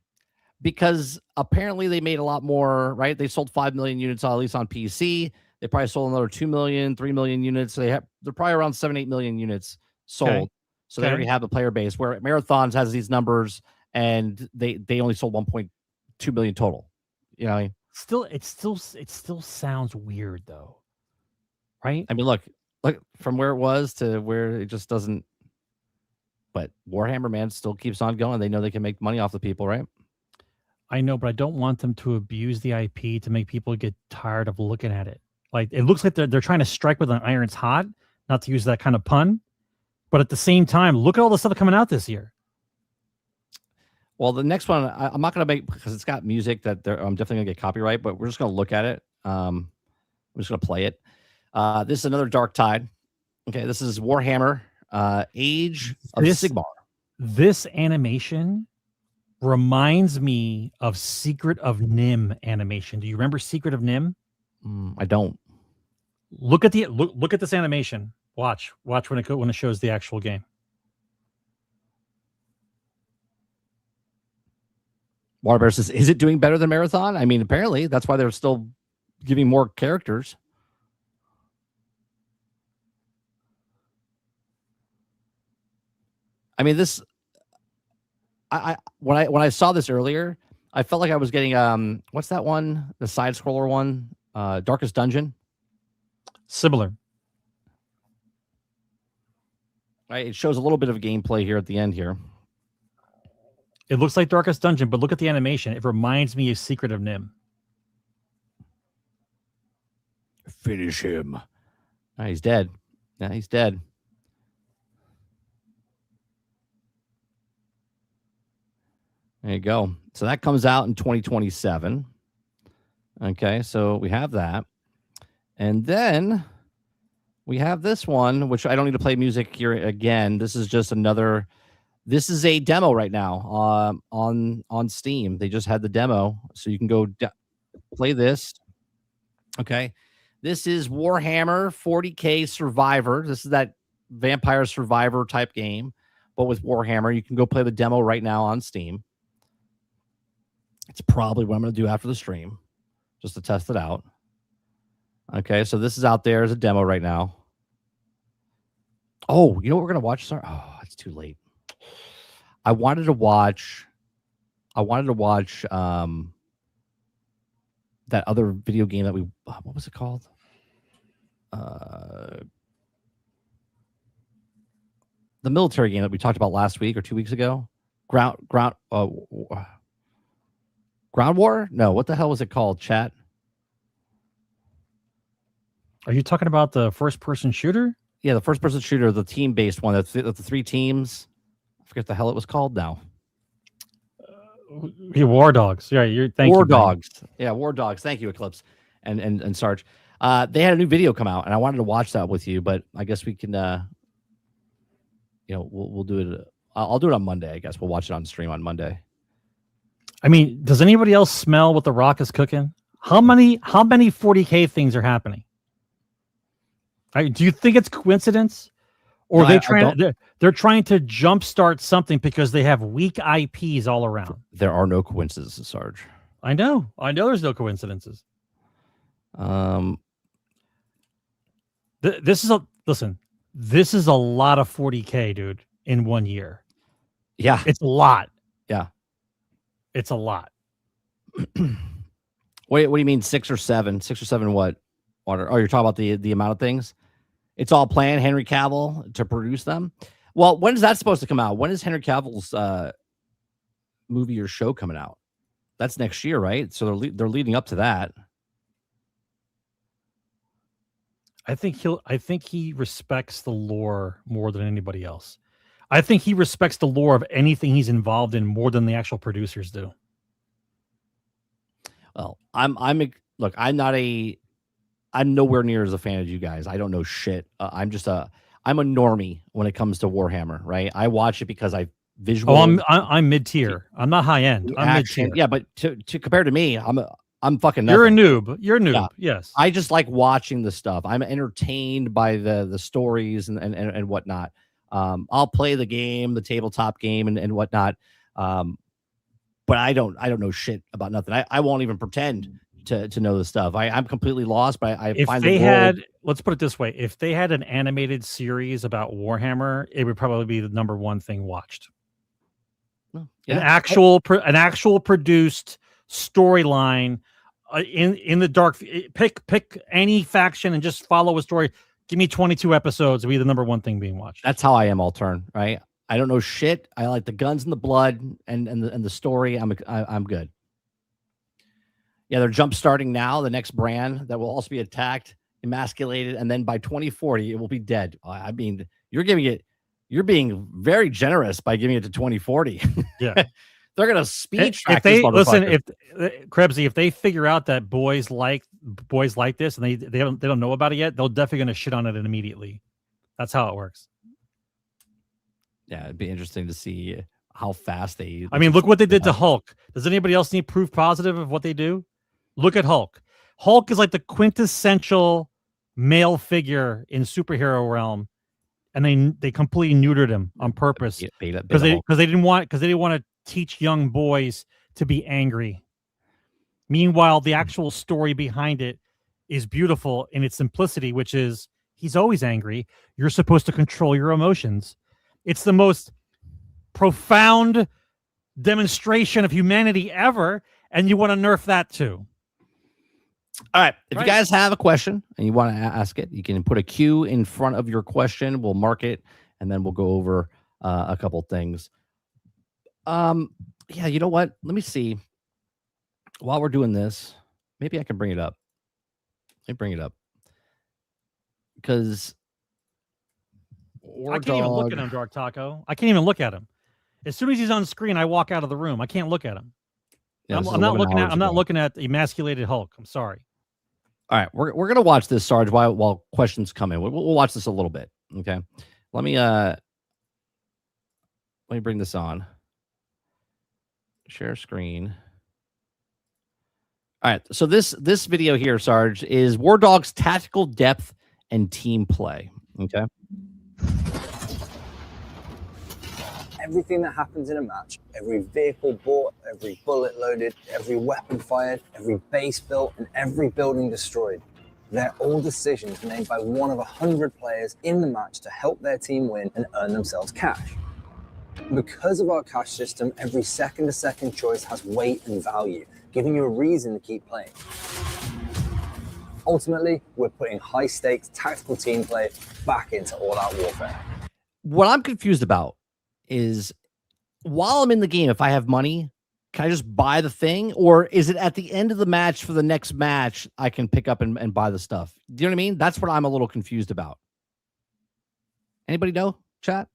Because apparently they made a lot more, right? They sold 5 million units, at least on PC. They probably sold another 2 million, 3 million units. So they're probably around 7-8 million units sold. Okay. So they already have a player base, where Marathons has these numbers and they only sold 1.2 million total. You know what I mean? It still sounds weird though. Right? I mean, look from where it was to where it just doesn't. But Warhammer, man, still keeps on going. They know they can make money off the people, right? I know, but I don't want them to abuse the IP to make people get tired of looking at it. Like, it looks like they're trying to strike with an iron's hot, not to use that kind of pun. But at the same time, look at all the stuff coming out this year. Well, the next one, I'm not going to make, because it's got music that I'm definitely going to get copyright, but we're just going to look at it. We're just going to play it. This is another Darktide. Okay, this is Warhammer, Age of Sigmar. This animation reminds me of Secret of Nim animation. Do you remember Secret of Nim? I don't. Look at this animation. Watch when it shows the actual game. Waterbear says, is it doing better than Marathon? I mean, apparently that's why they're still giving more characters. I mean, this. When I saw this earlier, I felt like I was getting what's that one? The side scroller one, Darkest Dungeon. Similar. Right, it shows a little bit of gameplay here at the end here. It looks like Darkest Dungeon, but look at the animation. It reminds me of Secret of Nim. Finish him. Oh, he's dead. Yeah, he's dead. There you go. So that comes out in 2027. Okay, so we have that. And then we have this one, which I don't need to play music here again. This is just another... This is a demo right now on Steam. They just had the demo, so you can go play this. Okay, this is Warhammer 40K Survivor. This is that Vampire Survivor type game, but with Warhammer. You can go play the demo right now on Steam. It's probably what I'm going to do after the stream, just to test it out. Okay, so this is out there as a demo right now. Oh, you know what we're going to watch? Sorry. Oh, it's too late. I wanted to watch that other video game that we what was it called? The military game that we talked about last week or 2 weeks ago. Ground War? No, what the hell was it called, chat? Are you talking about the first-person shooter? Yeah, the first-person shooter, the team-based one. That's the 3 teams. I forget the hell it was called now. War Dogs. Yeah, War Dogs. Yeah, War Dogs. Thank you, Eclipse and Sarge. They had a new video come out, and I wanted to watch that with you, but I guess we can. We'll do it. I'll do it on Monday. I guess we'll watch it on stream on Monday. I mean, does anybody else smell what The Rock is cooking? How many 40K things are happening? Do you think it's coincidence? Or no, they're trying to jumpstart something because they have weak IPs all around. There are no coincidences, Sarge. I know there's no coincidences. This is a lot of 40K, dude, in 1 year. Yeah. It's a lot. Yeah. It's a lot. What do you mean 6 or 7? 6 or 7 what? Oh, you're talking about the amount of things? It's all planned, Henry Cavill, to produce them. Well, when is that supposed to come out? When is Henry Cavill's movie or show coming out? That's next year, right? So they're leading up to that. I think he respects the lore more than anybody else. I think he respects the lore of anything he's involved in more than the actual producers do. Well, I'm nowhere near as a fan as you guys. I don't know shit. I'm a normie when it comes to Warhammer, right? I watch it because I visual. Oh, I'm mid tier. I'm not high end. I'm mid tier. Yeah, but to compare to me, I'm fucking nothing. You're a noob. You're a noob. Yeah. Yes. I just like watching the stuff. I'm entertained by the stories and whatnot. I'll play the game, the tabletop game and whatnot. But I don't know shit about nothing. I won't even pretend to know the stuff. I'm completely lost, but I find the world... let's put it this way. If they had an animated series about Warhammer, it would probably be the number one thing watched. Yeah. An actual produced storyline in the dark. Pick any faction and just follow a story. Give me 22 episodes. It'll be the number one thing being watched. That's how I am, Altern, right? I don't know shit. I like the guns and the blood and the story. I'm good. Yeah, they're jump starting now. The next brand that will also be attacked, emasculated, and then by 2040 it will be dead. I mean, you're being very generous by giving it to 2040. Yeah. They're gonna speed If track they this listen, motherfucker. Krebsy, if they figure out that boys like this and they don't know about it yet, they're definitely gonna shit on it immediately. That's how it works. Yeah, it'd be interesting to see how fast they. I mean, look what they did to Hulk. Does anybody else need proof positive of what they do? Look at Hulk. Hulk is like the quintessential male figure in superhero realm, and they completely neutered him on purpose because they didn't want to teach young boys to be angry. Meanwhile, the actual story behind it is beautiful in its simplicity, which is he's always angry. You're supposed to control your emotions. It's the most profound demonstration of humanity ever, and you want to nerf that too. All right. If you guys have a question and you want to ask it, you can put a Q in front of your question. We'll mark it, and then we'll go over a couple things. Yeah, you know what? Let me see. While we're doing this, maybe I can bring it up. Let me bring it up. Because I can't even look at him, Dark Taco. I can't even look at him. As soon as he's on screen, I walk out of the room. I can't look at him. Yeah, I'm not looking at emasculated Hulk. I'm sorry. All right, we're gonna watch this, Sarge, while questions come in. We'll watch this a little bit. Okay. Let me bring this on. Share screen. All right. So this video here, Sarge, is War Dog's tactical depth and team play. Okay. Everything that happens in a match, every vehicle bought, every bullet loaded, every weapon fired, every base built, and every building destroyed, they're all decisions made by one of 100 players in the match to help their team win and earn themselves cash. Because of our cash system, every second-to-second choice has weight and value, giving you a reason to keep playing. Ultimately, we're putting high-stakes tactical team play back into all-out warfare. What I'm confused about is, while I'm in the game, if I have money, can I just buy the thing? Or is it at the end of the match for the next match, I can pick up and buy the stuff? Do you know what I mean? That's what I'm a little confused about. Anybody know, chat?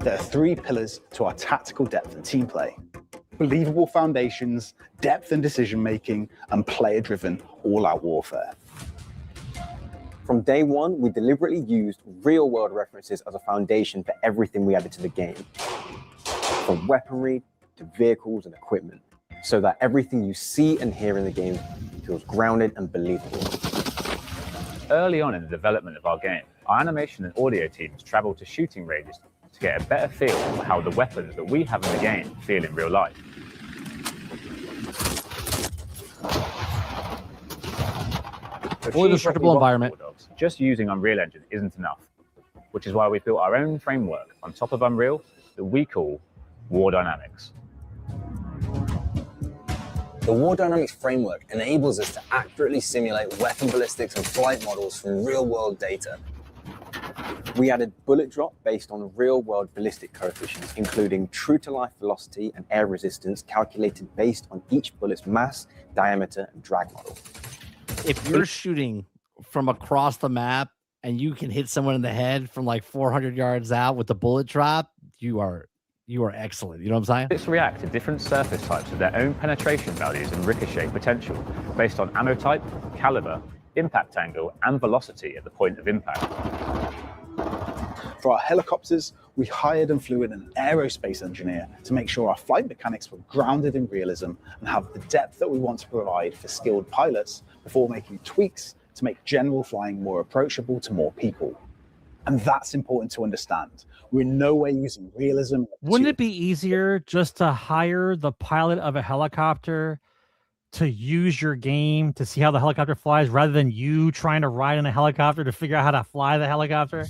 There are three pillars to our tactical depth and team play: believable foundations, depth and decision-making, and player-driven all-out warfare. From day one, we deliberately used real-world references as a foundation for everything we added to the game, from weaponry to vehicles and equipment, so that everything you see and hear in the game feels grounded and believable. Early on in the development of our game, our animation and audio teams traveled to shooting ranges to get a better feel for how the weapons that we have in the game feel in real life. Fully destructible environment. Just using Unreal Engine isn't enough, which is why we built our own framework on top of Unreal that we call War Dynamics. The War Dynamics framework enables us to accurately simulate weapon ballistics and flight models from real-world data. We added bullet drop based on real-world ballistic coefficients, including true-to-life velocity and air resistance calculated based on each bullet's mass, diameter, and drag model. If you're shooting from across the map and you can hit someone in the head from like 400 yards out with the bullet drop, you are excellent. You know what I'm saying? Bullets react to different surface types with their own penetration values and ricochet potential based on ammo type, caliber, impact angle, and velocity at the point of impact. For our helicopters, we hired and flew in an aerospace engineer to make sure our flight mechanics were grounded in realism and have the depth that we want to provide for skilled pilots before making tweaks to make general flying more approachable to more people. And that's important to understand. We're in no way using realism. Wouldn't it be easier just to hire the pilot of a helicopter to use your game to see how the helicopter flies rather than you trying to ride in a helicopter to figure out how to fly the helicopter?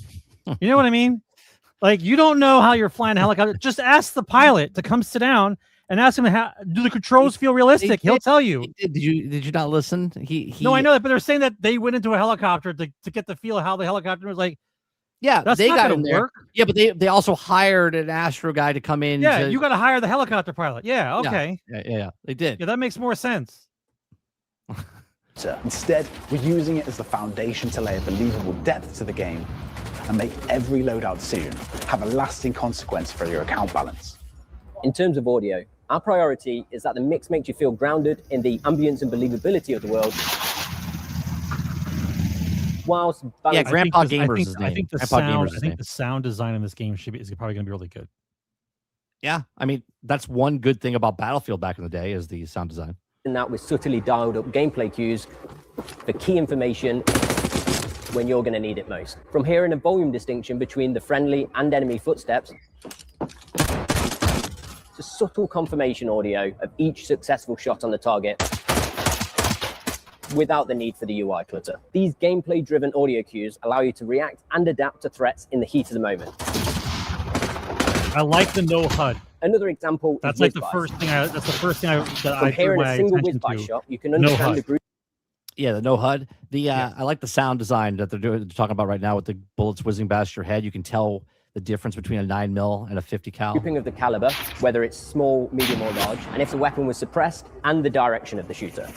You know what I mean? Like, you don't know how you're flying a helicopter. Just ask the pilot to come sit down and ask him, how do the controls feel realistic? He'll tell you. Did you not listen? No, I know that, but they're saying that they went into a helicopter to get the feel of how the helicopter was like. Yeah, That's they not got gonna in there. work. Yeah, but they also hired an Astro guy to come in. Yeah, to, you got to hire the helicopter pilot. Yeah, Yeah. okay. Yeah, they did. Yeah, that makes more sense. Instead, we're using it as the foundation to lay a believable depth to the game and make every loadout decision have a lasting consequence for your account balance. In terms of audio, our priority is that the mix makes you feel grounded in the ambience and believability of the world, whilst Yeah, balancing Grandpa I think Gamer's this- his I name. think the Grandpa sound. Gamer's I his think name. the sound design in this game is probably going to be really good. Yeah, I mean that's one good thing about Battlefield back in the day is the sound design. that with subtly dialed up gameplay cues for key information when you're going to need it most. From hearing a volume distinction between the friendly and enemy footsteps to subtle confirmation audio of each successful shot on the target without the need for the UI clutter. These gameplay-driven audio cues allow you to react and adapt to threats in the heat of the moment. I like the no HUD. Another example That's is like the whiz-bys. first thing. That's the first thing that From I drew hearing my a single attention whiz-by to. shot, you can No understand HUD. the group. Yeah, the no HUD. I like the sound design that they're talking about right now with the bullets whizzing past your head. You can tell the difference between a 9mm and a 50 cal. Grouping of the caliber, whether it's small, medium, or large, and if the weapon was suppressed, and the direction of the shooter.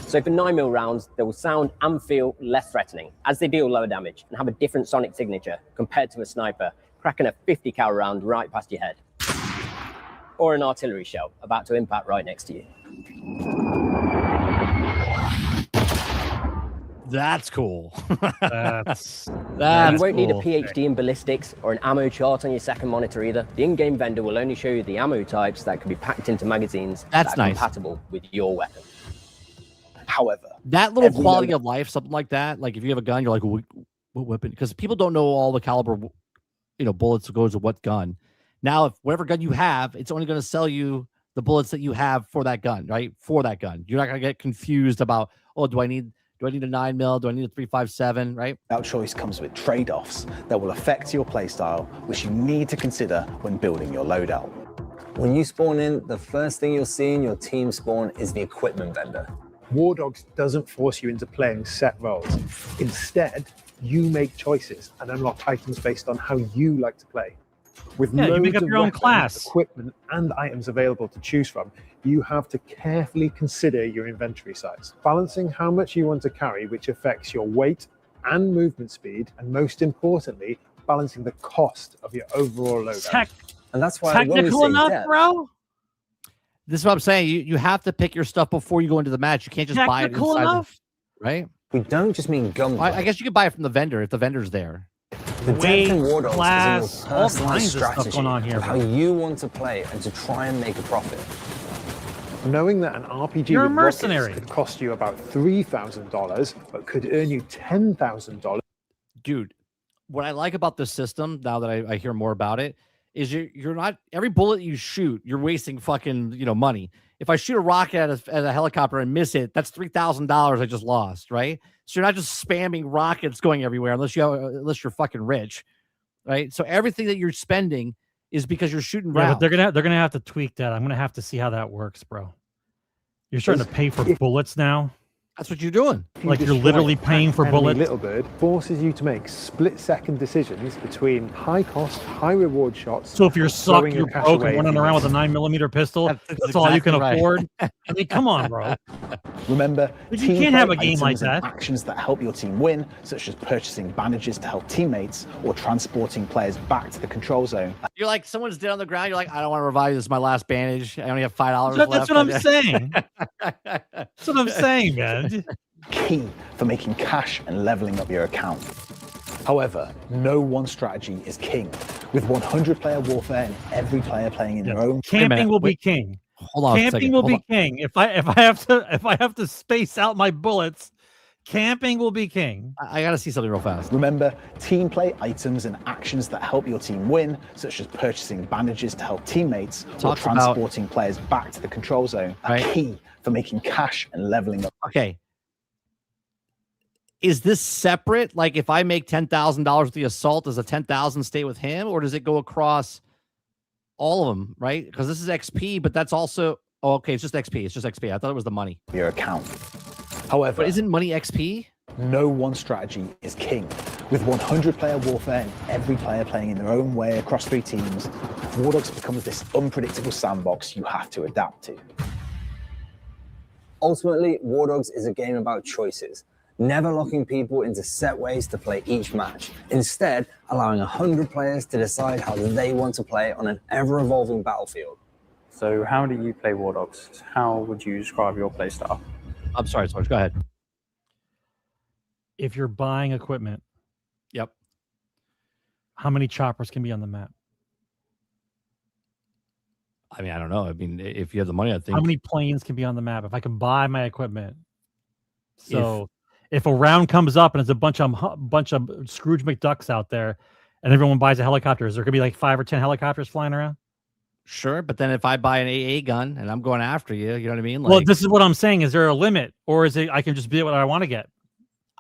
So for 9mm rounds, they will sound and feel less threatening, as they deal lower damage and have a different sonic signature compared to a sniper cracking a 50 cal round right past your head, or an artillery shell about to impact right next to you. That's cool. That's You won't need a cool. PhD in ballistics or an ammo chart on your second monitor either. The in-game vendor will only show you the ammo types that can be packed into magazines That's that are nice. compatible with your weapon. However, That little every quality load- of life, something like that. Like if you have a gun, you're like, what weapon? Because people don't know all the caliber, bullets that goes with what gun. Now, if whatever gun you have, it's only going to sell you the bullets that you have for that gun, right? For that gun, you're not going to get confused about, oh, do I need a 9mm? Do I need a 357? Right? That choice comes with trade-offs that will affect your playstyle, which you need to consider when building your loadout. When you spawn in, the first thing you'll see in your team spawn is the equipment vendor. War Dogs doesn't force you into playing set roles. Instead, you make choices and unlock items based on how you like to play. With Yeah, you make loads up of your own weapons, class. equipment, and items available to choose from, you have to carefully consider your inventory size, balancing how much you want to carry, which affects your weight and movement speed, and most importantly, balancing the cost of your overall loadout. And that's why when we Technical say enough, depth, bro? This is what I'm saying. You have to pick your stuff before you go into the match. You can't just buy it Technical inside, enough? right? we don't just mean gunplay. I guess you could buy it from the vendor if the vendor's there. The Weight, depth in War Dogs class, is in your all personalized kinds of stuff strategy going on here, of how bro. you want to play and to try and make a profit. Knowing that an RPG You're a with rockets mercenary. could cost you about $3,000, but could earn you $10,000. Dude, what I like about this system, now that I hear more about it, is you're not, every bullet you shoot, you're wasting fucking money. If I shoot a rocket at a helicopter and miss it, that's $3,000 I just lost, right? So you're not just spamming rockets going everywhere unless you're fucking rich, right? So everything that you're spending is because you're shooting Yeah, rounds. but they're gonna have to tweak that. I'm gonna have to see how that works, bro. You're starting to pay for bullets now. That's what you're doing. Like you're destroy literally a paying for enemy bullets. Little Bird forces you to make split-second decisions between high-cost, high-reward shots. So if you're sucked, throwing you're your cash broke, away and running if you around with a miss. 9mm pistol, That's that's all you can exactly right. afford. I mean, come on, bro. Remember, But you team can't have play a game like items and that. actions that help your team win, such as purchasing bandages to help teammates or transporting players back to the control zone. You're like, someone's dead on the ground. You're like, I don't want to revive you. This is my last bandage. I only have $5 left. That's what I'm saying. That's what I'm saying, man. Key for making cash and leveling up your account. However, no one strategy is king. With 100-player warfare and every player playing in their own Camping will be king. Hold on a Camping second. will Hold be on. king. If I have to space out my bullets, camping will be king. I gotta see something real fast. Remember, team play items and actions that help your team win, such as purchasing bandages to help teammates or Talks about- transporting players back to the control zone, are Right. key for making cash and leveling up. Okay. Is this separate? Like if I make $10,000 with the assault, does the 10,000 stay with him, or does it go across all of them? Right? Because this is XP, but that's also okay. It's just XP. It's just XP. I thought it was the money. Your account. However, But isn't money XP? No one strategy is king. With 100-player warfare and every player playing in their own way across 3 teams, War Dogs becomes this unpredictable sandbox you have to adapt to. Ultimately, War Dogs is a game about choices, never locking people into set ways to play each match. Instead, allowing 100 players to decide how they want to play on an ever-evolving battlefield. So how do you play War Dogs? How would you describe your play style? I'm sorry, Sarge. Go ahead. If you're buying equipment, Yep. how many choppers can be on the map? I mean, I don't know. I mean, if you have the money, I think. How many planes can be on the map if I can buy my equipment? So if a round comes up and it's a bunch of Scrooge McDucks out there, and everyone buys a helicopter, is there gonna be like 5 or 10 helicopters flying around? Sure, but then if I buy an AA gun and I'm going after you, you know what I mean? Like, Well, this is what I'm saying. Is there a limit, or is it I can just be what I want to get?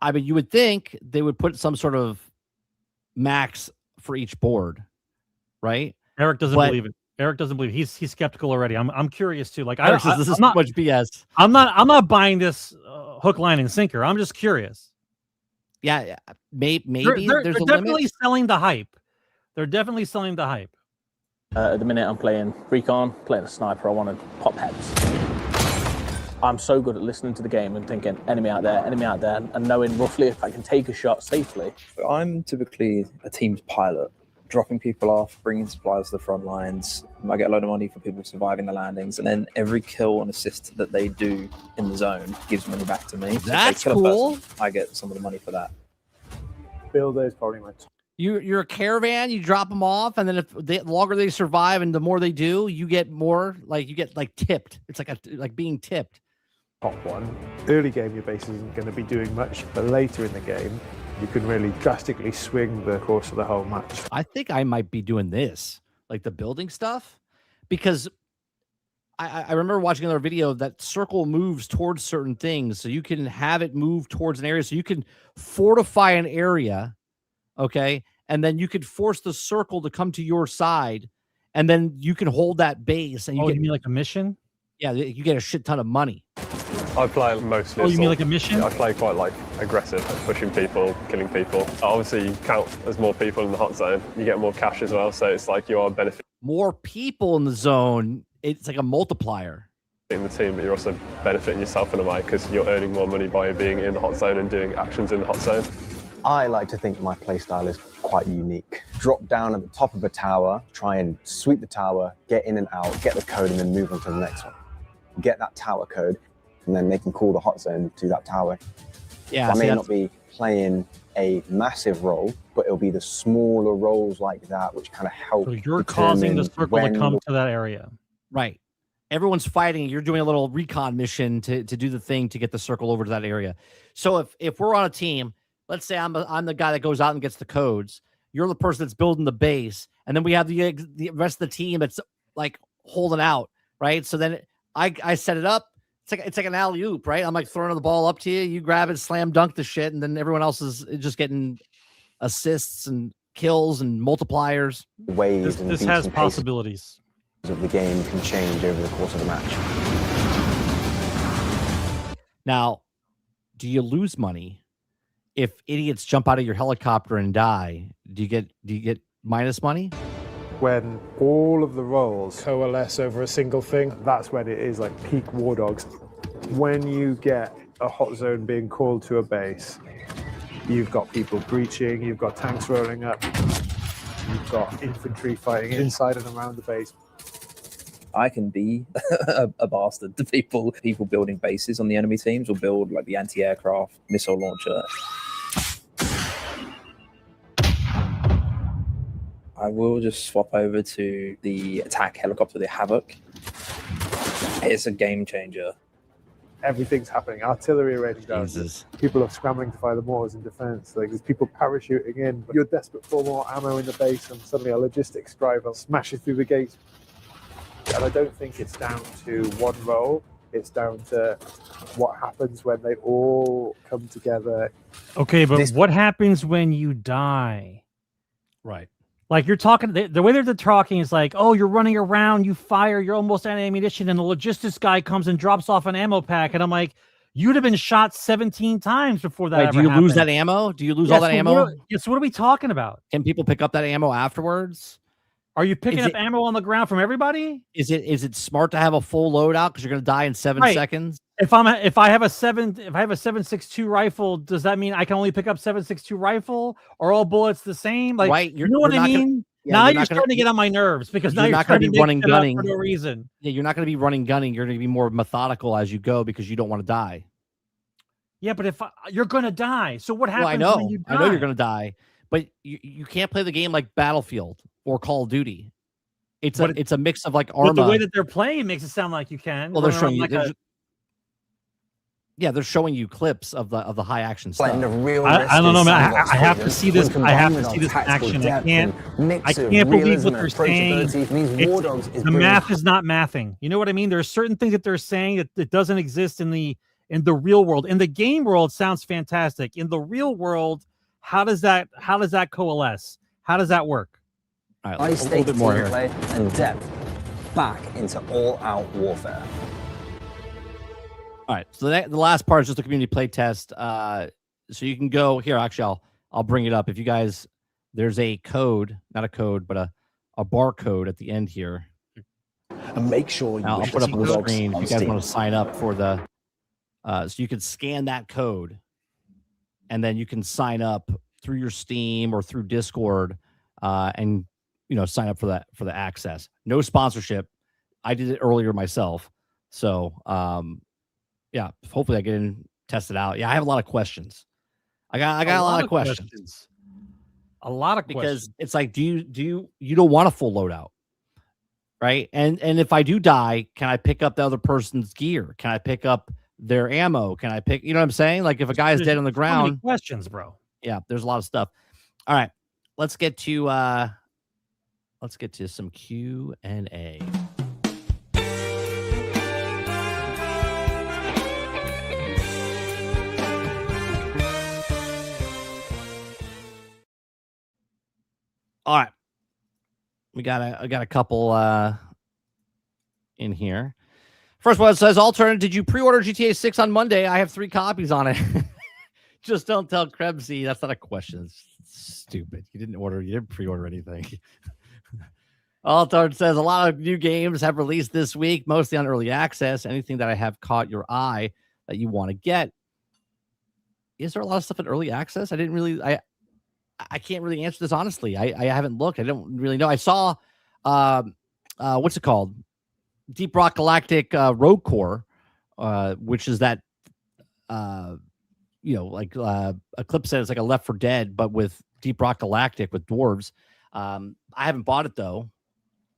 I mean, you would think they would put some sort of max for each board, right? Eric doesn't But- believe it. Eric doesn't believe it. He's skeptical already. I'm curious too. Like Eric says this is I'm not, too much BS. I'm not buying this hook, line, and sinker. I'm just curious. Yeah, maybe They're there's a definitely limit. selling the hype. They're definitely selling the hype. At the minute I'm playing Recon, playing a sniper, I want to pop heads. I'm so good at listening to the game and thinking enemy out there, and knowing roughly if I can take a shot safely. I'm typically a team's pilot, dropping people off, bringing supplies to the front lines. I get a load of money for people surviving the landings, and then every kill and assist that they do in the zone gives money back to me. So if they That's kill a cool. person, I get some of the money for that. Builder is probably my top. You're a caravan. You drop them off, and then if the longer they survive and the more they do, you get more. Like you get like tipped. It's like being tipped. Top one. Early game, your base isn't going to be doing much, but later in the game, you can really drastically swing the course of the whole match. I think I might be doing this, like the building stuff, because I remember watching another video that circle moves towards certain things, so you can have it move towards an area, so you can fortify an area, okay, and then you could force the circle to come to your side, and then you can hold that base, and you You mean like a mission? Yeah, you get a shit ton of money. I play mostly. Oh, you mean like a mission? I play quite like aggressive, pushing people, killing people. Obviously, you count as more people in the hot zone, you get more cash as well. So it's like you are benefiting More people in the zone, it's like a multiplier. the team, but you're also benefiting yourself in a way because you're earning more money by being in the hot zone and doing actions in the hot zone. I like to think my playstyle is quite unique. Drop down at the top of a tower, try and sweep the tower, get in and out, get the code, and then move on to the next one. Get that tower code, and then they can call the hot zone to that tower. Yeah, I may not be playing a massive role, but it'll be the smaller roles like that which kind of help. So you're causing the determine circle to when come to that area. Right. Everyone's fighting. You're doing a little recon mission to do the thing to get the circle over to that area. So if we're on a team, let's say I'm the guy that goes out and gets the codes. You're the person that's building the base, and then we have the rest of the team that's like holding out, right? So then I set it up. It's like an alley-oop, right? I'm like throwing the ball up to you. You grab it, slam dunk the shit, and then everyone else is just getting assists and kills and multipliers. ways This has possibilities. of the game can change over the course of the match. Now, do you lose money if idiots jump out of your helicopter and die? Do you get minus money? When all of the roles coalesce over a single thing, that's when it is like peak War Dogs. When you get a hot zone being called to a base, you've got people breaching, you've got tanks rolling up, you've got infantry fighting inside and around the base. I can be a bastard to people building bases on the enemy teams or build like the anti-aircraft missile launcher. I will just swap over to the attack helicopter, the Havoc. It's a game changer. Everything's happening. Artillery raining down. Jesus. People are scrambling to fire the mortars in defense. Like there's people parachuting in. But you're desperate for more ammo in the base, and suddenly a logistics driver smashes through the gates. And I don't think it's down to one role. It's down to what happens when they all come together. Okay, but what happens when you die? Right. Like you're talking, the way they're talking is like, oh, you're running around, you fire, you're almost out of ammunition, and the logistics guy comes and drops off an ammo pack, and I'm like, You'd have been shot 17 times before that. Wait, ever do you lose happened. that ammo? Do you lose all that so ammo? What are we talking about? Can people pick up that ammo afterwards? Are you picking up ammo on the ground from everybody? Is it smart to have a full loadout because you're going to die in 7 seconds? If I have a 7.62 rifle, does that mean I can only pick up 7.62 rifle? Are all bullets the same? Like, Right, you know what I mean? Now you're starting to get on my nerves because now you're not going to be running gunning for no reason. Yeah, you're not going to be running gunning. You're going to be more methodical as you go because you don't want to die. Yeah, but if you're going to die, so what happens when you die? I know you're going to die, but you can't play the game like Battlefield or Call of Duty. It's a mix of like Arma. But the way that they're playing makes it sound like you can. Well, they're showing you. They're showing you clips of the high action stuff. I don't know, man. I have to see this. I have to see this in action. I can't believe what they're saying. The math is not mathing. You know what I mean? There are certain things that they're saying that doesn't exist in the real world. In the game world, it sounds fantastic. In the real world, how does that coalesce? How does that work? All right, I stake team play and depth back into all-out warfare. All right, so the last part is just a community play test. So you can go here. Actually, I'll bring it up. If you guys, there's a code, not a code, but a barcode at the end here. And make sure you I'll put up on the screen if you guys want to sign up for the. So you can scan that code, and then you can sign up through your Steam or through Discord, and sign up for the access. No sponsorship. I did it earlier myself, so yeah. Hopefully, I get in, test it out. Yeah, I have a lot of questions. I got a lot of questions. A lot of because questions. it's like, you don't want a full loadout, right? And if I do die, can I pick up the other person's gear? Can I pick up their ammo? Can I pick? You know what I'm saying? Like if a guy is dead on the ground. So many questions, bro. Yeah, there's a lot of stuff. All right, let's get to some Q&A. All right, I got a couple in here. First one says, Alternate, did you pre-order GTA 6 on Monday? I have 3 copies on it. Just don't tell Krebsy. That's not a question. It's stupid. You didn't pre-order anything. Alternate says, a lot of new games have released this week, mostly on early access. Anything that I have caught your eye that you want to get? Is there a lot of stuff in early access? I can't really answer this honestly. I haven't looked. I don't really know. I saw what's it called? Deep Rock Galactic Rogue Core, which is that Eclipse said it's like a Left 4 Dead, but with Deep Rock Galactic with dwarves. I haven't bought it though,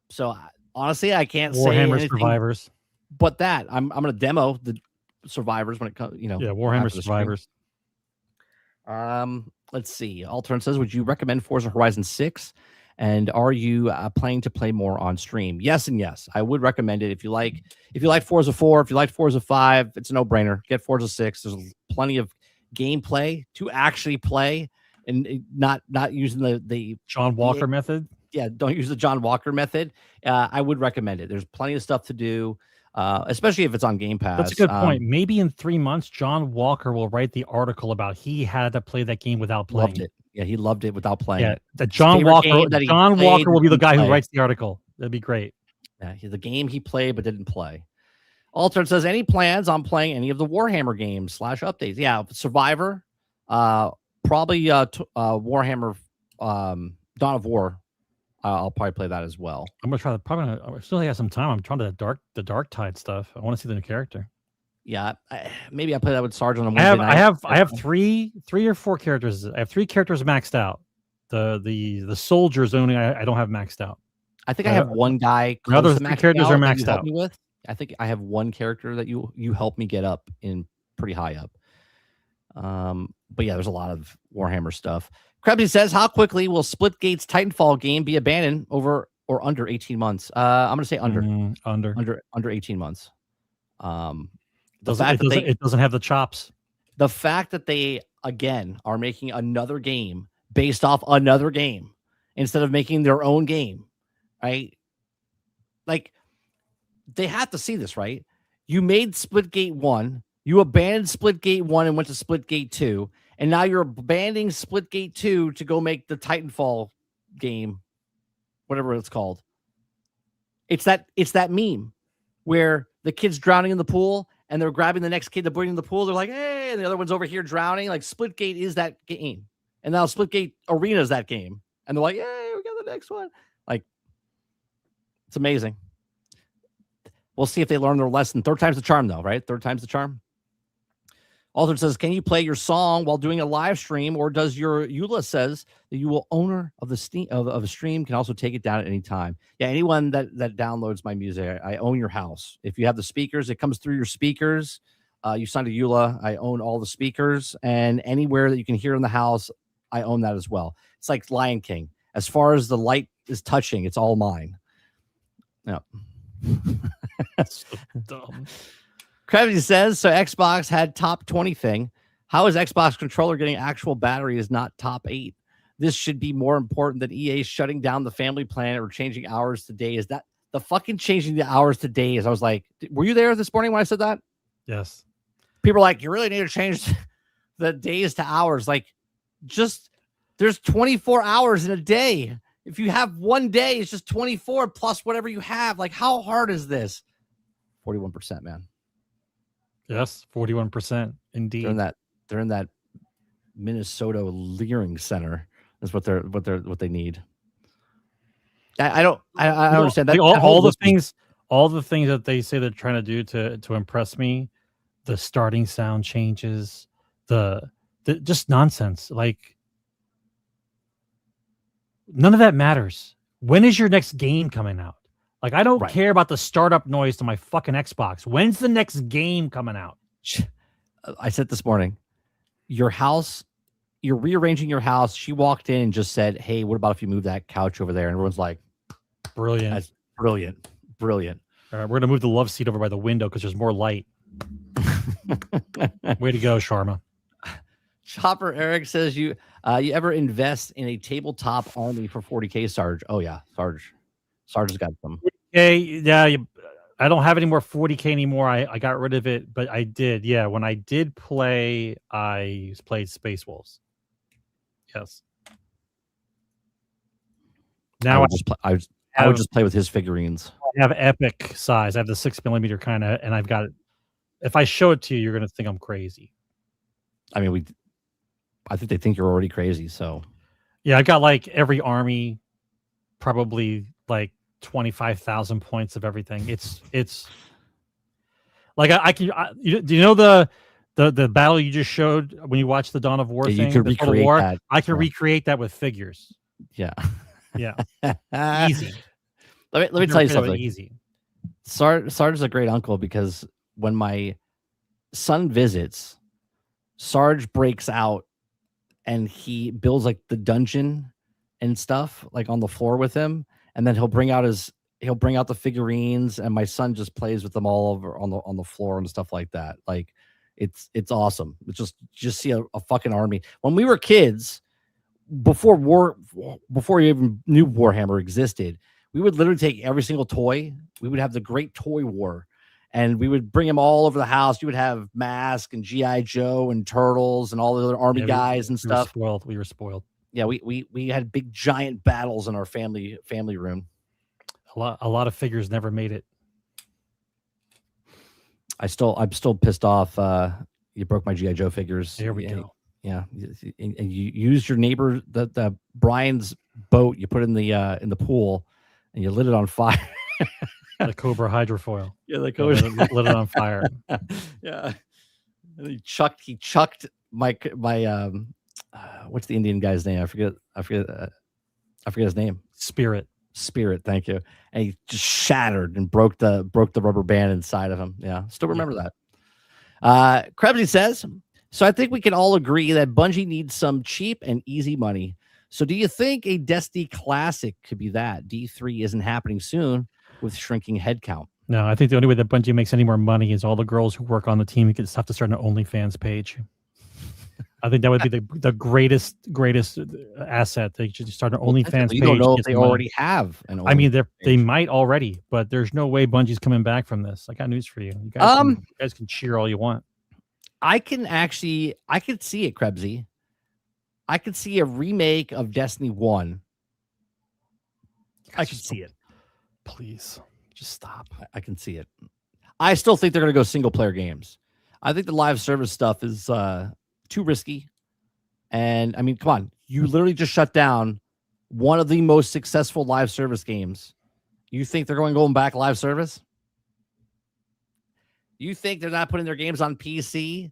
so honestly, I can't say Warhammer anything. Survivors. But that I'm gonna demo the Survivors when it comes. Yeah, Warhammer Survivors. Let's see. Alternate says, would you recommend Forza Horizon 6? And are you planning to play more on stream? Yes and yes. I would recommend it. If you like Forza 4, if you like Forza 5, it's a no-brainer. Get Forza 6. There's plenty of gameplay to actually play and not using the John Walker method. Yeah, don't use the John Walker method. I would recommend it. There's plenty of stuff to do. Especially if it's on Game Pass. That's a good point. Maybe in 3 months, John Walker will write the article about he had to play that game without playing. Loved it. Yeah, he loved it without playing. Yeah, it. that John Walker will be the guy who writes the article. That'd be great. Yeah, the game he played but didn't play. Alternate says, any plans on playing any of the Warhammer games / updates? Yeah, Survivor, probably Warhammer, Dawn of War. I'll probably play that as well. I'm gonna try that. I still have some time. I'm trying the Darktide stuff. I want to see the new character. Yeah, maybe I play that with Sergeant on Wednesday night. I have three or 4 characters. I have 3 characters maxed out. The soldiers only I don't have maxed out. I think I have one guy. The other 3 characters are maxed out. With. I think I have one character that you help me get up in pretty high up. But yeah, there's a lot of Warhammer stuff. Krebsy says, how quickly will Splitgate's Titanfall game be abandoned over or under 18 months? I'm going to say under 18 months. It doesn't have the chops. The fact that they, again, are making another game based off another game instead of making their own game, right? Like, they have to see this, right? You made Splitgate 1, You abandoned Splitgate 1 and went to Splitgate 2, and now you're abandoning Splitgate 2 to go make the Titanfall game, whatever it's called. It's that meme where the kid's drowning in the pool and they're grabbing the next kid to bring in the pool. They're like, hey, and the other one's over here drowning. Like Splitgate is that game. And now Splitgate Arena is that game. And they're like, hey, we got the next one. Like, it's amazing. We'll see if they learn their lesson. Third time's the charm, though, right? Third time's the charm. Alter says, can you play your song while doing a live stream, or does your EULA says that you will owner of the steam of a stream can also take it down at any time? Yeah, anyone that downloads my music, I own your house. If you have the speakers, it comes through your speakers. You signed a EULA, I own all the speakers, and anywhere that you can hear in the house, I own that as well. It's like Lion King. As far as the light is touching, it's all mine. Yeah. So dumb. Krabby says, so Xbox had top 20 thing. How is Xbox controller getting actual batteries, not top 8? This should be more important than EA shutting down the family plan or changing hours to days. That the fucking changing the hours to days. I was like, were you there this morning when I said that? Yes. People are like, you really need to change the days to hours. Like, just there's 24 hours in a day. If you have one day, it's just 24 plus whatever you have. Like, how hard is this? 41%, man. Yes, 41%. Indeed. They're in that Minnesota Leering Center. Is what they need. I don't understand that. Like all the things that they say they're trying to do to impress me, the starting sound changes, the just nonsense. Like, none of that matters. When is your next game coming out? Like, I don't care about the startup noise to my fucking Xbox. When's the next game coming out? I said this morning, your house, you're rearranging your house. She walked in and just said, hey, what about if you move that couch over there? And everyone's like, brilliant. That's brilliant. Brilliant. All right, we're going to move the love seat over by the window because there's more light. Way to go, Sharma. Chopper Eric says, you ever invest in a tabletop army for 40K, Sarge? Oh, yeah, Sarge. Sarge has got some. 40K, yeah, I don't have any more 40K anymore. I got rid of it, but I did. Yeah, when I did play, I played Space Wolves. Yes. Now I would just play with his figurines. I have epic size. I have the 6mm kind of, and I've got it. If I show it to you, you're going to think I'm crazy. I mean, I think they think you're already crazy. So, yeah, I got like every army, probably like 25,000 points of everything. It's like I can. Do you know the battle you just showed when you watched the Dawn of War thing? You could recreate that. I can recreate that with figures. Yeah, yeah, easy. Let me tell you something. Easy. Sarge is a great uncle because when my son visits, Sarge breaks out and he builds like the dungeon and stuff like on the floor with him, and then he'll bring out the figurines, and my son just plays with them all over on the floor and stuff like that. Like it's awesome. It's just see a fucking army. When we were kids, before you even knew Warhammer existed, we would literally take every single toy. We would have the Great Toy War, and we would bring them all over the house. You would have Mask and G.I. Joe and Turtles and all the other army guys and stuff. We were spoiled. Yeah, we had big giant battles in our family room. A lot of figures never made it. I'm still pissed off. You broke my G.I. Joe figures. There we go. Yeah, and you used your neighbor the Brian's boat. You put in the pool, and you lit it on fire. The Cobra hydrofoil. Yeah, the Cobra lit it on fire. Yeah, and he chucked my what's the Indian guy's name? I forget his name. Spirit, thank you. And he just shattered and broke the rubber band inside of him. Yeah, still remember that. Krebsy says, so I think we can all agree that Bungie needs some cheap and easy money. So do you think a Destiny Classic could be that? D3 isn't happening soon with shrinking headcount. No, I think the only way that Bungie makes any more money is all the girls who work on the team have to start an OnlyFans page. I think that would be the greatest asset. They should start an OnlyFans page. You don't know if they already have an OnlyFans. I mean, they might already, but there's no way Bungie's coming back from this. I got news for you. You guys can cheer all you want. I could see it, Krebsy. I could see a remake of Destiny 1. I could see it. Please, just stop. I can see it. I still think they're going to go single player games. I think the live service stuff is too risky. And I mean, come on, you literally just shut down one of the most successful live service games. You think they're going back live service? You think they're not putting their games on PC?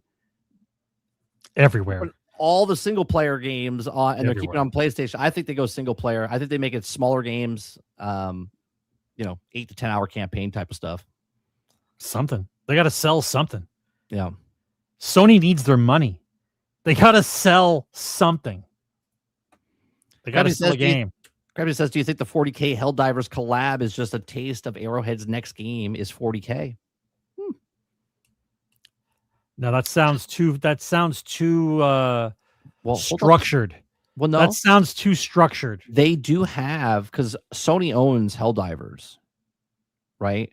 Everywhere. All the single player games on, and they're keeping it on PlayStation. I think they go single player. I think they make it smaller games, 8 to 10 hour campaign type of stuff. Something. They got to sell something. Yeah. Sony needs their money. They got to sell something. They got to sell a game. Gravity says, do you think the 40K Helldivers collab is just a taste of Arrowhead's next game is 40K? No, that sounds too structured. Well, no. That sounds too structured. They do have, because Sony owns Helldivers, right?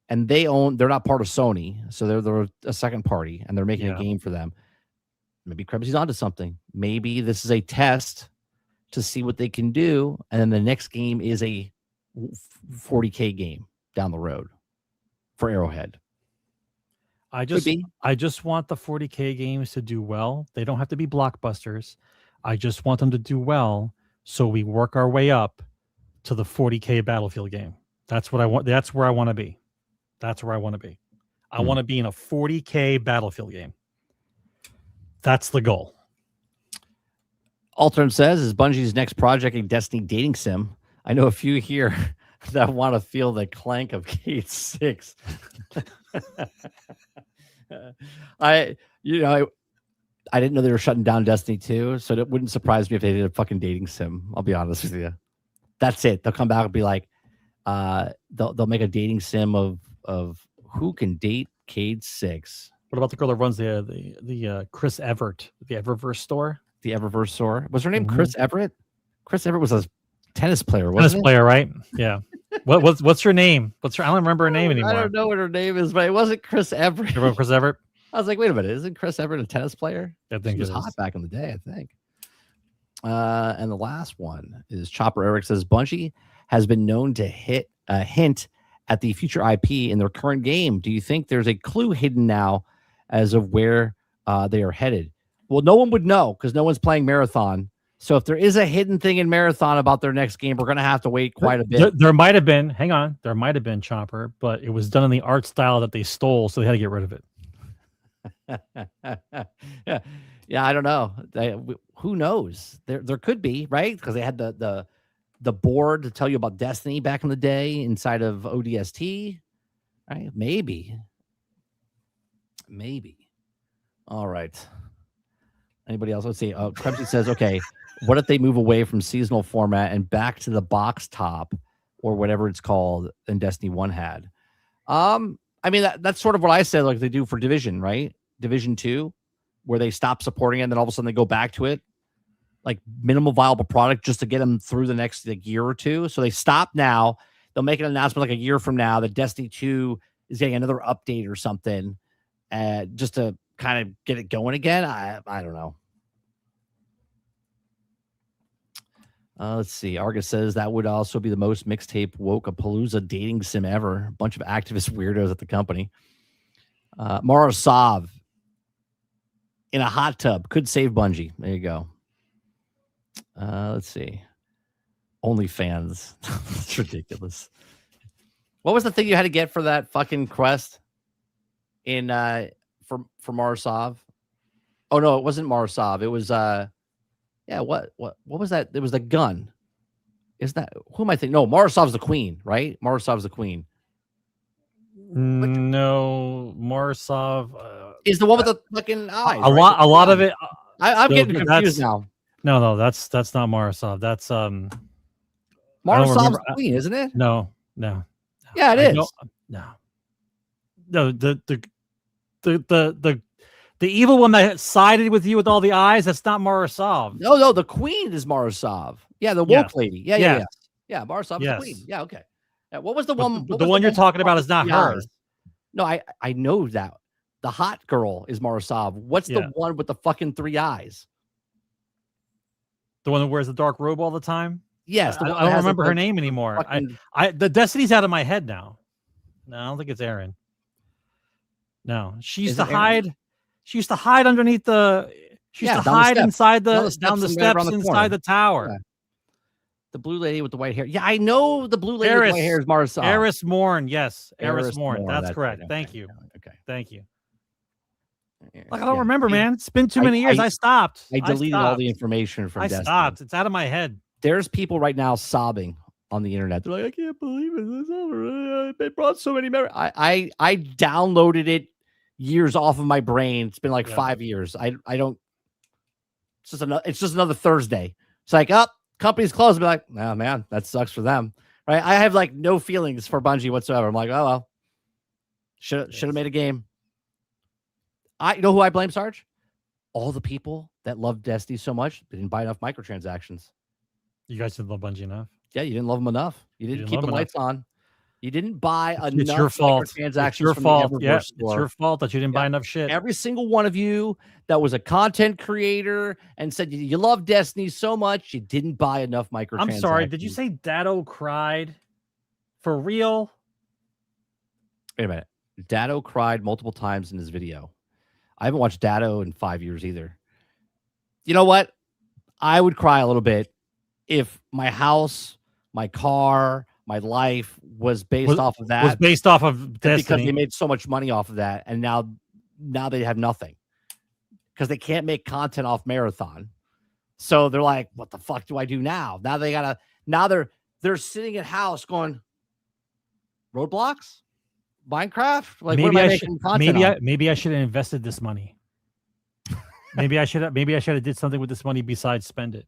And they're not part of Sony, so they're a second party, and they're making a game for them. Maybe Krebsy's onto something. Maybe this is a test to see what they can do, and then the next game is a 40K game down the road for Arrowhead. I just want the 40K games to do well. They don't have to be blockbusters. I just want them to do well, so we work our way up to the 40K Battlefield game. That's what I want. That's where I want to be. That's where I want to be. I want to be in a 40K Battlefield game. That's the goal. Altern says, is Bungie's next project a Destiny dating sim? I know a few here that want to feel the clank of Gate 6. I didn't know they were shutting down Destiny 2, so it wouldn't surprise me if they did a fucking dating sim. I'll be honest with you. That's it. They'll come back and be like, they'll make a dating sim of who can date Cade 6. What about the girl that runs the Chris Everett, the Eververse store? The Eververse store. Was her name Chris Everett? Chris Everett was a tennis player, wasn't Tennis player, right? Yeah. What's her name? I don't remember her name anymore. I don't know what her name is, but it wasn't Chris Everett. You remember Chris Everett? I was like, wait a minute, isn't Chris Everett a tennis player? I think he was hot back in the day, I think. And the last one is Chopper Eric says Bungie has been known to hint at the future IP in their current game. Do you think there's a clue hidden now as of where they are headed? Well, no one would know because no one's playing Marathon. So if there is a hidden thing in Marathon about their next game, we're going to have to wait quite a bit. There might have been, there might have been Chopper, but it was done in the art style that they stole, so they had to get rid of it. Yeah, I don't know. Who knows? There could be, right? Because they had the board to tell you about Destiny back in the day inside of ODST, right? Maybe. All right. Anybody else? Let's see. Krebsy says, okay, what if they move away from seasonal format and back to the box top or whatever it's called in Destiny 1 had? I mean, that's sort of what I said, like they do for Division, right? Division 2, where they stop supporting it and then all of a sudden they go back to it. Like minimal viable product just to get them through the next year or two. So they stop now. They'll make an announcement like a year from now that Destiny 2 is getting another update or something just to kind of get it going again. I don't know. Let's see. Argus says that would also be the most mixtape woke-a-palooza dating sim ever. A bunch of activist weirdos at the company. Morosov in a hot tub could save Bungie. There you go. Let's see. OnlyFans. It's ridiculous. What was the thing you had to get for that fucking quest in for Morosov? Oh no, it wasn't Morosov. It was what was that? It was the gun. Is that who am I thinking? No, Morosov's the queen, right? Morosov's the queen. No, Morosov is the one with the fucking eyes. A lot of it. I'm getting confused now. No, that's not Morosov. That's Morosov's the queen, isn't it? No. Yeah, it is. No, the evil one that sided with you with all the eyes, that's not Morosov. No, the queen is Morosov. Yeah, the woke lady. Yeah. Morosov is the queen. Yeah, okay. What was the one? The one you're talking about is not her. No, I know that. The hot girl is Marasov. What's the one with the fucking 3 eyes? The one that wears the dark robe all the time? Yes. I don't remember her name anymore. Fucking... The Destiny's out of my head now. No, I don't think it's Aaron. No, she used to hide. Aaron? She used to hide underneath the. She used to hide inside down the steps inside the tower. Yeah. The blue lady with the white hair. Yeah, I know the blue lady with the white hair is Marasov. Eris Morn, yes. Eris Morn. That's correct. Thank you. Okay. Thank you. Like, I don't remember, man. It's been too many years. I stopped. I deleted all the information from Destiny. I stopped. It's out of my head. There's people right now sobbing on the internet. They're like, I can't believe it. It's over. They brought so many memories. I downloaded it years off of my brain. It's been like 5 years. I don't. It's just another Thursday. It's like, company's closed. I'll be like, nah, man, that sucks for them. Right? I have like no feelings for Bungie whatsoever. I'm like, oh well. Should have made a game. You know who I blame, Sarge? All the people that love Destiny so much, they didn't buy enough microtransactions. You guys didn't love Bungie enough? Yeah, you didn't love them enough. You didn't keep the lights on. You didn't buy enough it's your fault. microtransactions. It's your fault. Yeah, it's your fault that you didn't buy enough shit. Every single one of you that was a content creator and said you love Destiny so much, you didn't buy enough microtransactions. I'm sorry. Did you say Dado cried? For real? Wait a minute. Dado cried multiple times in his video. I haven't watched Dado in 5 years either. You know what? I would cry a little bit if my house, my car, my life was based off of that. Was based off of Destiny. Because they made so much money off of that, and now they have nothing. Because they can't make content off Marathon. So they're like, what the fuck do I do now? Now they're sitting at house going, Roblox? Minecraft? Like, maybe I should have invested this money. maybe I should have did something with this money besides spend it.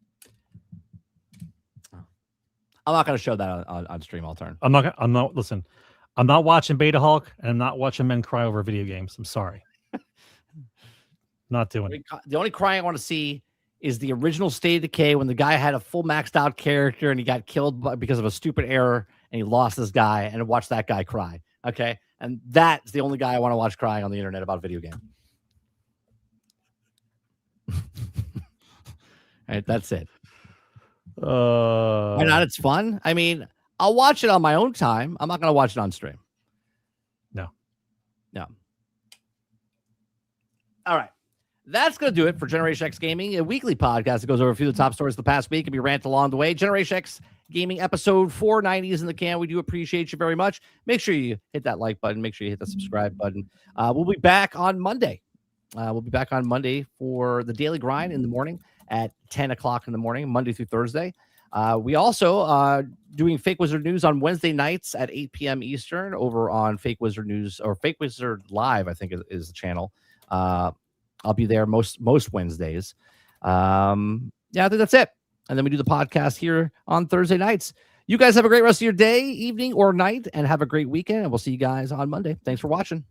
I'm not going to show that on stream. I'll turn. Listen, I'm not watching Beta Hulk, and I'm not watching men cry over video games. I'm sorry. Not doing it. The only crying I want to see is the original State of Decay when the guy had a full maxed out character and he got killed because of a stupid error and he lost this guy, and watch that guy cry. Okay. And that's the only guy I want to watch crying on the internet about a video game. All right, that's it. Why not? It's fun. I mean, I'll watch it on my own time. I'm not going to watch it on stream. No. All right. That's going to do it for Generation X Gaming, a weekly podcast that goes over a few of the top stories of the past week and we rant along the way. Generation X Gaming episode 490 is in the can. We do appreciate you very much. Make sure you hit that like button. Make sure you hit the subscribe button. We'll be back on Monday. For the Daily Grind in the morning at 10 o'clock in the morning, Monday through Thursday. We also doing Fake Wizard News on Wednesday nights at 8 p.m. Eastern over on Fake Wizard News, or Fake Wizard Live, I think is the channel. I'll be there most Wednesdays. I think that's it. And then we do the podcast here on Thursday nights. You guys have a great rest of your day, evening, or night, and have a great weekend. And we'll see you guys on Monday. Thanks for watching.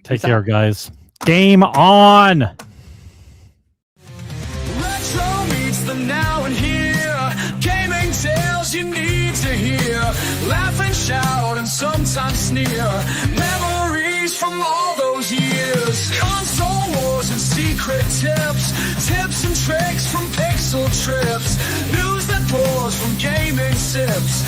Take care, guys. Game on. Retro meets the now and here. Gaming tales you need to hear. Laugh and shout and sometimes sneer. Memories from all those years. Console wars and secret tips and tricks from pixel trips. News that pours from gaming sips.